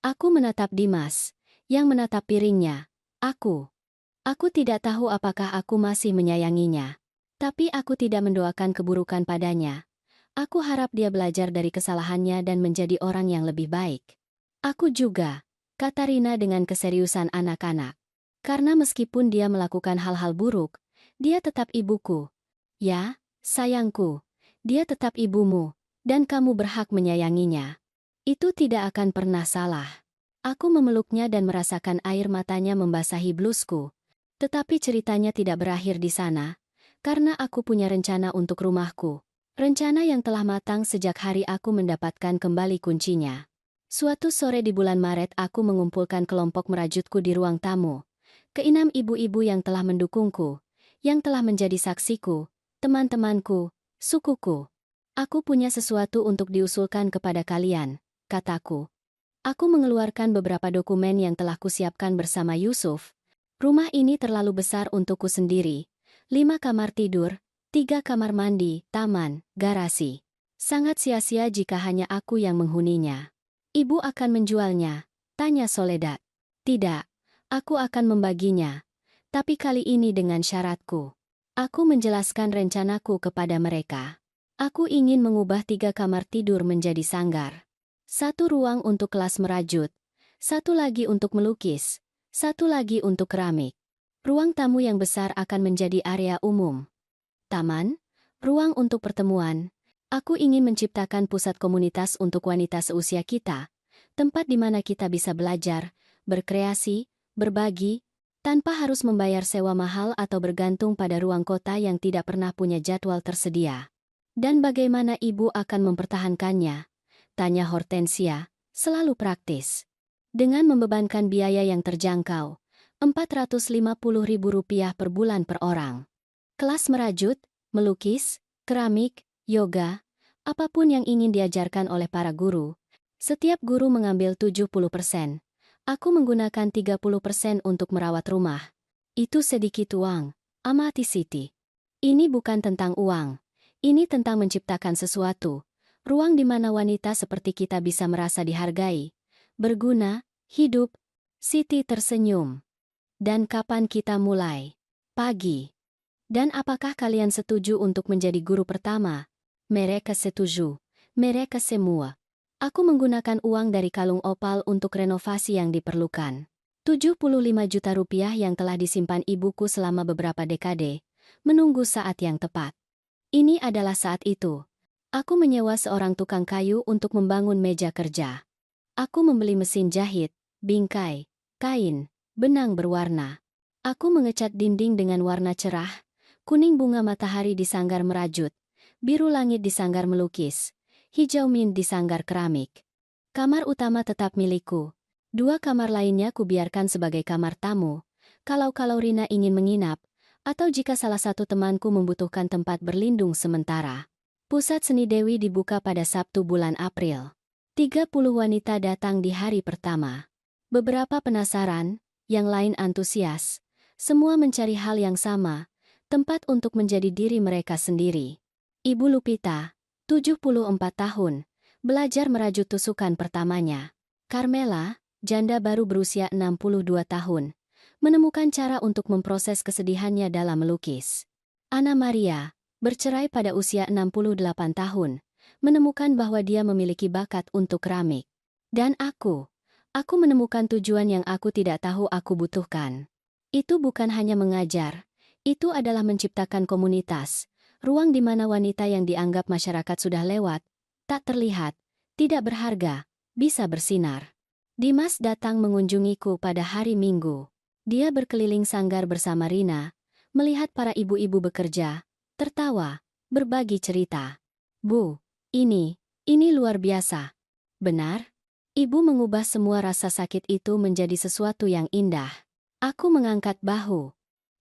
Aku menatap Dimas, yang menatap piringnya. Aku tidak tahu apakah aku masih menyayanginya. Tapi aku tidak mendoakan keburukan padanya. Aku harap dia belajar dari kesalahannya dan menjadi orang yang lebih baik. Aku juga, kata Rina dengan keseriusan anak-anak. Karena meskipun dia melakukan hal-hal buruk, dia tetap ibuku. Ya, sayangku, dia tetap ibumu, dan kamu berhak menyayanginya. Itu tidak akan pernah salah. Aku memeluknya dan merasakan air matanya membasahi blusku. Tetapi ceritanya tidak berakhir di sana, karena aku punya rencana untuk rumahku. Rencana yang telah matang sejak hari aku mendapatkan kembali kuncinya. Suatu sore di bulan Maret aku mengumpulkan kelompok merajutku di ruang tamu. Keenam ibu-ibu yang telah mendukungku, yang telah menjadi saksiku, teman-temanku, sukuku. Aku punya sesuatu untuk diusulkan kepada kalian, kataku. Aku mengeluarkan beberapa dokumen yang telah kusiapkan bersama Yusuf. Rumah ini terlalu besar untukku sendiri. 5 kamar tidur, 3 kamar mandi, taman, garasi. Sangat sia-sia jika hanya aku yang menghuninya. Ibu akan menjualnya, tanya Soledad. Tidak, aku akan membaginya. Tapi kali ini dengan syaratku. Aku menjelaskan rencanaku kepada mereka. Aku ingin mengubah 3 kamar tidur menjadi sanggar. 1 ruang untuk kelas merajut, 1 lagi untuk melukis, 1 lagi untuk keramik. Ruang tamu yang besar akan menjadi area umum. Taman, ruang untuk pertemuan. Aku ingin menciptakan pusat komunitas untuk wanita seusia kita. Tempat di mana kita bisa belajar, berkreasi, berbagi, tanpa harus membayar sewa mahal atau bergantung pada ruang kota yang tidak pernah punya jadwal tersedia. Dan bagaimana ibu akan mempertahankannya? Tanya Hortensia, selalu praktis. Dengan membebankan biaya yang terjangkau, Rp450.000 per bulan per orang. Kelas merajut, melukis, keramik, yoga, apapun yang ingin diajarkan oleh para guru. Setiap guru mengambil 70%. Aku menggunakan 30% untuk merawat rumah. Itu sedikit uang, amati Siti. Ini bukan tentang uang. Ini tentang menciptakan sesuatu. Ruang di mana wanita seperti kita bisa merasa dihargai, berguna, hidup. Siti tersenyum. Dan kapan kita mulai? Pagi. Dan apakah kalian setuju untuk menjadi guru pertama? Mereka setuju. Mereka semua. Aku menggunakan uang dari kalung opal untuk renovasi yang diperlukan. 75 juta rupiah yang telah disimpan ibuku selama beberapa dekade, menunggu saat yang tepat. Ini adalah saat itu. Aku menyewa seorang tukang kayu untuk membangun meja kerja. Aku membeli mesin jahit, bingkai, kain, benang berwarna. Aku mengecat dinding dengan warna cerah, kuning bunga matahari di sanggar merajut, biru langit di sanggar melukis, hijau mint di sanggar keramik. Kamar utama tetap milikku. 2 kamar lainnya kubiarkan sebagai kamar tamu, kalau Rina ingin menginap, atau jika salah satu temanku membutuhkan tempat berlindung sementara. Pusat Seni Dewi dibuka pada Sabtu bulan April. 30 wanita datang di hari pertama. Beberapa penasaran, yang lain antusias. Semua mencari hal yang sama, tempat untuk menjadi diri mereka sendiri. Ibu Lupita, 74 tahun, belajar merajut tusukan pertamanya. Carmela, janda baru berusia 62 tahun, menemukan cara untuk memproses kesedihannya dalam melukis. Ana Maria, bercerai pada usia 68 tahun, menemukan bahwa dia memiliki bakat untuk keramik. Dan aku menemukan tujuan yang aku tidak tahu aku butuhkan. Itu bukan hanya mengajar, itu adalah menciptakan komunitas, ruang di mana wanita yang dianggap masyarakat sudah lewat, tak terlihat, tidak berharga, bisa bersinar. Dimas datang mengunjungiku pada hari Minggu. Dia berkeliling sanggar bersama Rina, melihat para ibu-ibu bekerja, tertawa, berbagi cerita. Bu, ini luar biasa. Benar? Ibu mengubah semua rasa sakit itu menjadi sesuatu yang indah. Aku mengangkat bahu.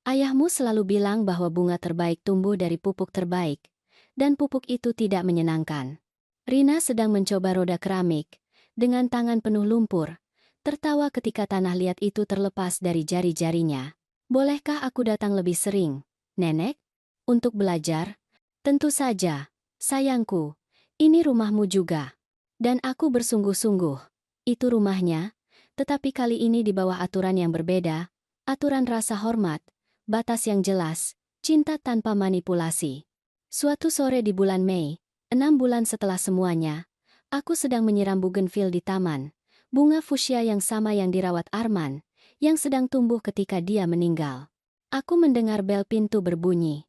Ayahmu selalu bilang bahwa bunga terbaik tumbuh dari pupuk terbaik, dan pupuk itu tidak menyenangkan. Rina sedang mencoba roda keramik, dengan tangan penuh lumpur, tertawa ketika tanah liat itu terlepas dari jari-jarinya. Bolehkah aku datang lebih sering, Nenek? Untuk belajar? Tentu saja, sayangku. Ini rumahmu juga. Dan aku bersungguh-sungguh. Itu rumahnya, tetapi kali ini di bawah aturan yang berbeda, aturan rasa hormat, batas yang jelas, cinta tanpa manipulasi. Suatu sore di bulan Mei, 6 bulan setelah semuanya, aku sedang menyiram bougainville di taman, bunga fuchsia yang sama yang dirawat Arman, yang sedang tumbuh ketika dia meninggal. Aku mendengar bel pintu berbunyi.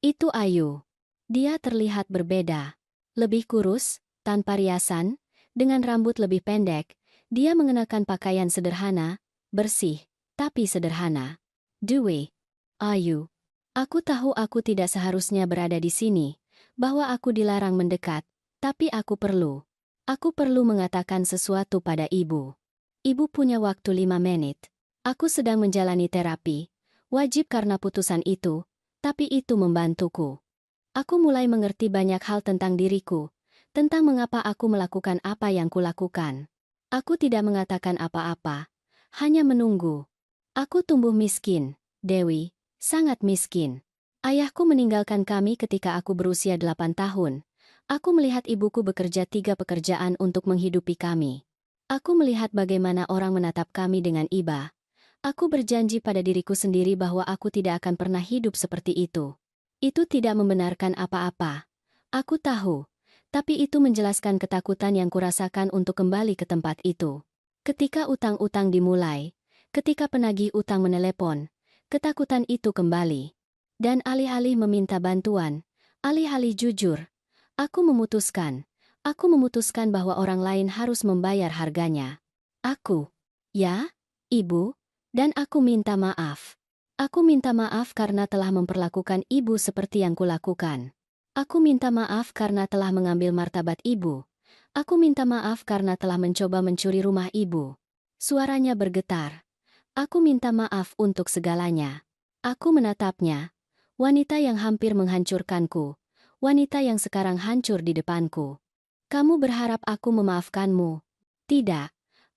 Itu Ayu. Dia terlihat berbeda. Lebih kurus, tanpa riasan, dengan rambut lebih pendek, dia mengenakan pakaian sederhana, bersih, tapi sederhana. Dewey. Ayu. Aku tahu aku tidak seharusnya berada di sini, bahwa aku dilarang mendekat, tapi aku perlu. Aku perlu mengatakan sesuatu pada ibu. Ibu punya waktu 5 menit. Aku sedang menjalani terapi, wajib karena putusan itu, tapi itu membantuku. Aku mulai mengerti banyak hal tentang diriku, tentang mengapa aku melakukan apa yang kulakukan. Aku tidak mengatakan apa-apa, hanya menunggu. Aku tumbuh miskin, Dewi, sangat miskin. Ayahku meninggalkan kami ketika aku berusia 8 tahun. Aku melihat ibuku bekerja 3 pekerjaan untuk menghidupi kami. Aku melihat bagaimana orang menatap kami dengan iba. Aku berjanji pada diriku sendiri bahwa aku tidak akan pernah hidup seperti itu. Itu tidak membenarkan apa-apa. Aku tahu, tapi itu menjelaskan ketakutan yang kurasakan untuk kembali ke tempat itu. Ketika utang-utang dimulai, ketika penagih utang menelepon, ketakutan itu kembali. Dan alih-alih meminta bantuan, alih-alih jujur, aku memutuskan bahwa orang lain harus membayar harganya. Aku, ya, ibu, dan aku minta maaf. Aku minta maaf karena telah memperlakukan ibu seperti yang kulakukan. Aku minta maaf karena telah mengambil martabat ibu. Aku minta maaf karena telah mencoba mencuri rumah ibu. Suaranya bergetar. Aku minta maaf untuk segalanya. Aku menatapnya, wanita yang hampir menghancurkanku. Wanita yang sekarang hancur di depanku. Kamu berharap aku memaafkanmu? Tidak,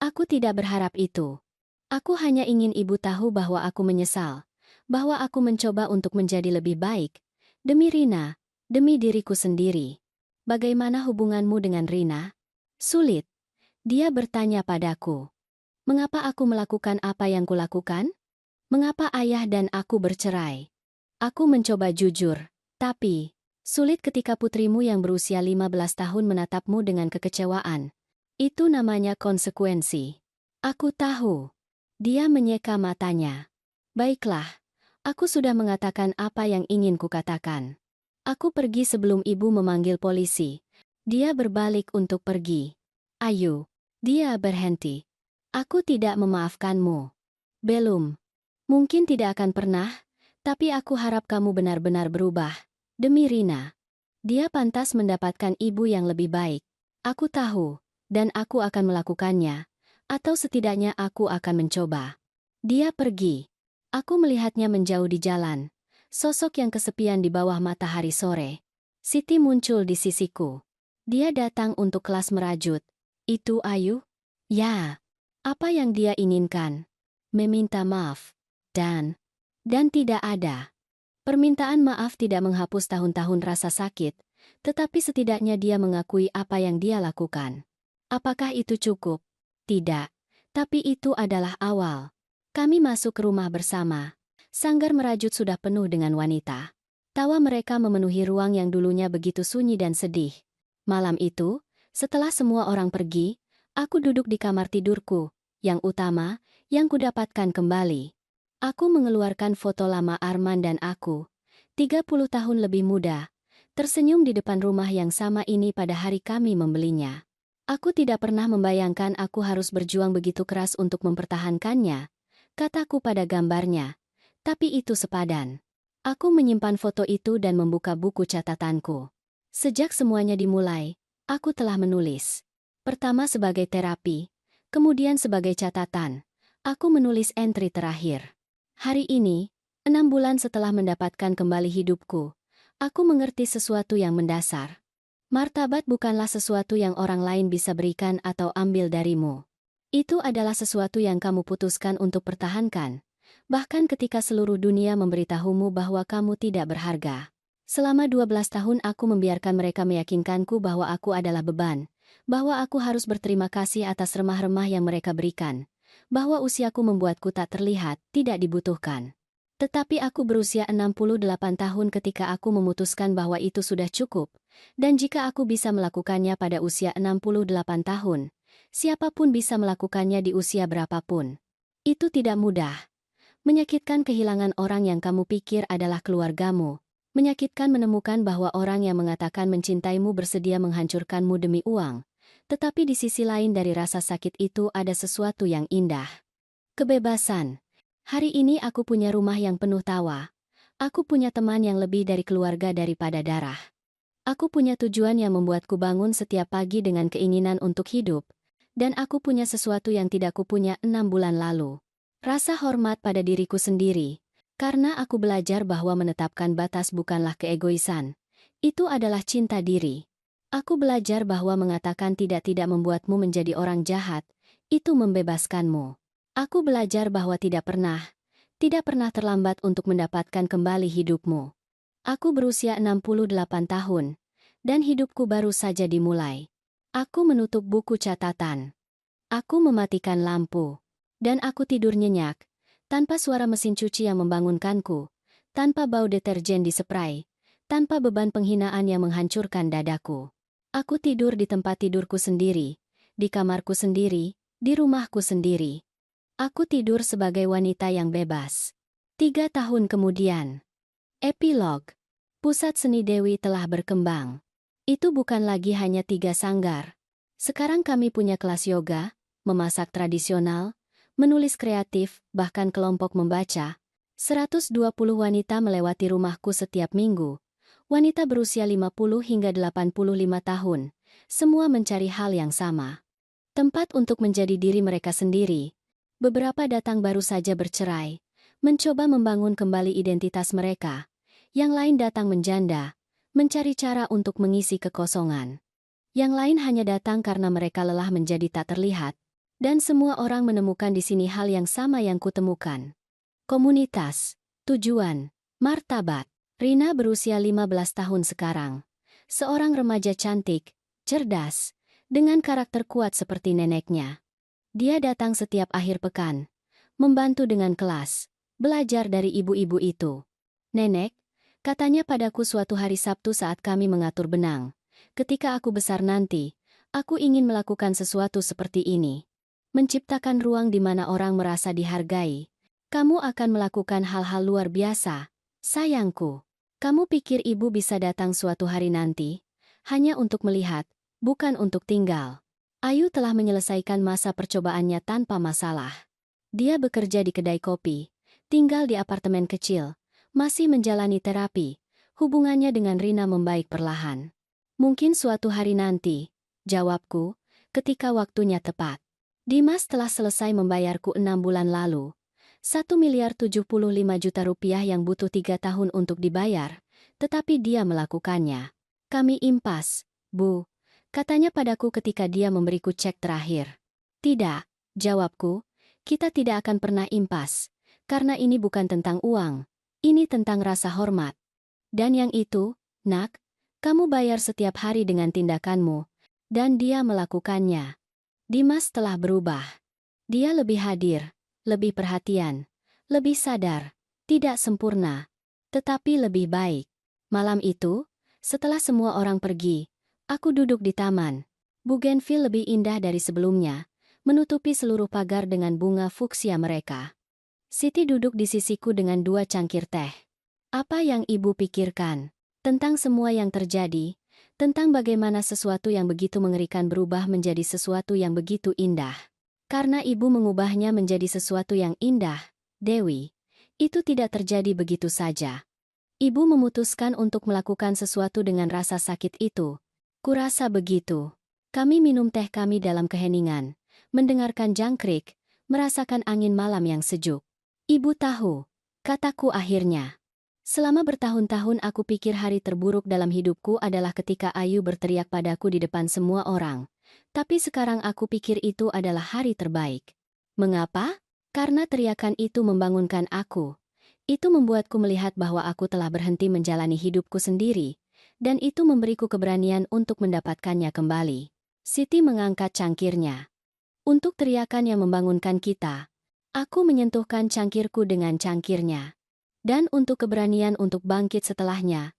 aku tidak berharap itu. Aku hanya ingin ibu tahu bahwa aku menyesal, bahwa aku mencoba untuk menjadi lebih baik, demi Rina, demi diriku sendiri. Bagaimana hubunganmu dengan Rina? Sulit. Dia bertanya padaku. Mengapa aku melakukan apa yang kulakukan? Mengapa ayah dan aku bercerai? Aku mencoba jujur, tapi sulit ketika putrimu yang berusia 15 tahun menatapmu dengan kekecewaan, Itu namanya konsekuensi. Aku tahu. Dia menyeka matanya. Baiklah, aku sudah mengatakan apa yang ingin kukatakan. Aku pergi sebelum ibu memanggil polisi. Dia berbalik untuk pergi. Ayu. Dia berhenti. Aku tidak memaafkanmu. Belum. Mungkin tidak akan pernah, tapi aku harap kamu benar-benar berubah. Demi Rina. Dia pantas mendapatkan ibu yang lebih baik. Aku tahu, dan aku akan melakukannya. Atau setidaknya aku akan mencoba. Dia pergi. Aku melihatnya menjauh di jalan. Sosok yang kesepian di bawah matahari sore. Siti muncul di sisiku. Dia datang untuk kelas merajut. Itu Ayu? Ya. Apa yang dia inginkan? Meminta maaf. Dan tidak ada. Permintaan maaf tidak menghapus tahun-tahun rasa sakit, tetapi setidaknya dia mengakui apa yang dia lakukan. Apakah itu cukup? Tidak. Tapi itu adalah awal. Kami masuk ke rumah bersama. Sanggar merajut sudah penuh dengan wanita. Tawa mereka memenuhi ruang yang dulunya begitu sunyi dan sedih. Malam itu, setelah semua orang pergi, aku duduk di kamar tidurku, yang utama, yang kudapatkan kembali. Aku mengeluarkan foto lama Arman dan aku, 30 tahun lebih muda, tersenyum di depan rumah yang sama ini pada hari kami membelinya. Aku tidak pernah membayangkan aku harus berjuang begitu keras untuk mempertahankannya, kataku pada gambarnya. Tapi itu sepadan. Aku menyimpan foto itu dan membuka buku catatanku. Sejak semuanya dimulai, aku telah menulis. Pertama sebagai terapi, kemudian sebagai catatan. Aku menulis entry terakhir. Hari ini, 6 bulan setelah mendapatkan kembali hidupku, aku mengerti sesuatu yang mendasar. Martabat bukanlah sesuatu yang orang lain bisa berikan atau ambil darimu. Itu adalah sesuatu yang kamu putuskan untuk pertahankan, bahkan ketika seluruh dunia memberitahumu bahwa kamu tidak berharga. Selama 12 tahun aku membiarkan mereka meyakinkanku bahwa aku adalah beban, bahwa aku harus berterima kasih atas remah-remah yang mereka berikan, bahwa usiaku membuatku tak terlihat, tidak dibutuhkan. Tetapi aku berusia 68 tahun ketika aku memutuskan bahwa itu sudah cukup, dan jika aku bisa melakukannya pada usia 68 tahun, siapapun bisa melakukannya di usia berapapun. Itu tidak mudah. Menyakitkan kehilangan orang yang kamu pikir adalah keluargamu. Menyakitkan menemukan bahwa orang yang mengatakan mencintaimu bersedia menghancurkanmu demi uang. Tetapi di sisi lain dari rasa sakit itu ada sesuatu yang indah. Kebebasan. Hari ini aku punya rumah yang penuh tawa. Aku punya teman yang lebih dari keluarga daripada darah. Aku punya tujuan yang membuatku bangun setiap pagi dengan keinginan untuk hidup. Dan aku punya sesuatu yang tidak kupunya 6 bulan lalu. Rasa hormat pada diriku sendiri. Karena aku belajar bahwa menetapkan batas bukanlah keegoisan. Itu adalah cinta diri. Aku belajar bahwa mengatakan tidak membuatmu menjadi orang jahat, itu membebaskanmu. Aku belajar bahwa tidak pernah terlambat untuk mendapatkan kembali hidupmu. Aku berusia 68 tahun, dan hidupku baru saja dimulai. Aku menutup buku catatan. Aku mematikan lampu, dan aku tidur nyenyak, tanpa suara mesin cuci yang membangunkanku, tanpa bau deterjen di spray, tanpa beban penghinaan yang menghancurkan dadaku. Aku tidur di tempat tidurku sendiri, di kamarku sendiri, di rumahku sendiri. Aku tidur sebagai wanita yang bebas. 3 tahun kemudian. Epilog. Pusat Seni Dewi telah berkembang. Itu bukan lagi hanya 3 sanggar. Sekarang kami punya kelas yoga, memasak tradisional, menulis kreatif, bahkan kelompok membaca. 120 wanita melewati rumahku setiap minggu. Wanita berusia 50 hingga 85 tahun, semua mencari hal yang sama. Tempat untuk menjadi diri mereka sendiri. Beberapa datang baru saja bercerai, mencoba membangun kembali identitas mereka. Yang lain datang menjanda, mencari cara untuk mengisi kekosongan. Yang lain hanya datang karena mereka lelah menjadi tak terlihat. Dan semua orang menemukan di sini hal yang sama yang kutemukan. Komunitas, tujuan, martabat. Rina berusia 15 tahun sekarang. Seorang remaja cantik, cerdas, dengan karakter kuat seperti neneknya. Dia datang setiap akhir pekan, membantu dengan kelas, belajar dari ibu-ibu itu. Nenek, katanya padaku suatu hari Sabtu saat kami mengatur benang. Ketika aku besar nanti, Aku ingin melakukan sesuatu seperti ini. Menciptakan ruang di mana orang merasa dihargai. Kamu akan melakukan hal-hal luar biasa, sayangku. Kamu pikir ibu bisa datang suatu hari nanti? Hanya untuk melihat, bukan untuk tinggal. Ayu telah menyelesaikan masa percobaannya tanpa masalah. Dia bekerja di kedai kopi, tinggal di apartemen kecil, masih menjalani terapi. Hubungannya dengan Rina membaik perlahan. Mungkin suatu hari nanti, jawabku, ketika waktunya tepat. Dimas telah selesai membayarku 6 bulan lalu. 1,75 miliar rupiah yang butuh 3 tahun untuk dibayar, tetapi dia melakukannya. Kami impas, Bu, katanya padaku ketika dia memberiku cek terakhir. Tidak, jawabku, kita tidak akan pernah impas, karena ini bukan tentang uang, ini tentang rasa hormat. Dan yang itu, nak, kamu bayar setiap hari dengan tindakanmu, dan dia melakukannya. Dimas telah berubah. Dia lebih hadir, lebih perhatian, lebih sadar, tidak sempurna, tetapi lebih baik. Malam itu, setelah semua orang pergi, aku duduk di taman. Bougainville lebih indah dari sebelumnya, menutupi seluruh pagar dengan bunga fuksia mereka. Siti duduk di sisiku dengan 2 cangkir teh. Apa yang ibu pikirkan? Tentang semua yang terjadi, tentang bagaimana sesuatu yang begitu mengerikan berubah menjadi sesuatu yang begitu indah. Karena ibu mengubahnya menjadi sesuatu yang indah, Dewi, itu tidak terjadi begitu saja. Ibu memutuskan untuk melakukan sesuatu dengan rasa sakit itu. Kurasa begitu. Kami minum teh kami dalam keheningan, mendengarkan jangkrik, merasakan angin malam yang sejuk. Ibu tahu, kataku akhirnya. Selama bertahun-tahun aku pikir hari terburuk dalam hidupku adalah ketika Ayu berteriak padaku di depan semua orang. Tapi sekarang aku pikir itu adalah hari terbaik. Mengapa? Karena teriakan itu membangunkan aku. Itu membuatku melihat bahwa aku telah berhenti menjalani hidupku sendiri, dan itu memberiku keberanian untuk mendapatkannya kembali. Siti mengangkat cangkirnya. Untuk teriakan yang membangunkan kita, aku menyentuhkan cangkirku dengan cangkirnya. Dan untuk keberanian untuk bangkit setelahnya,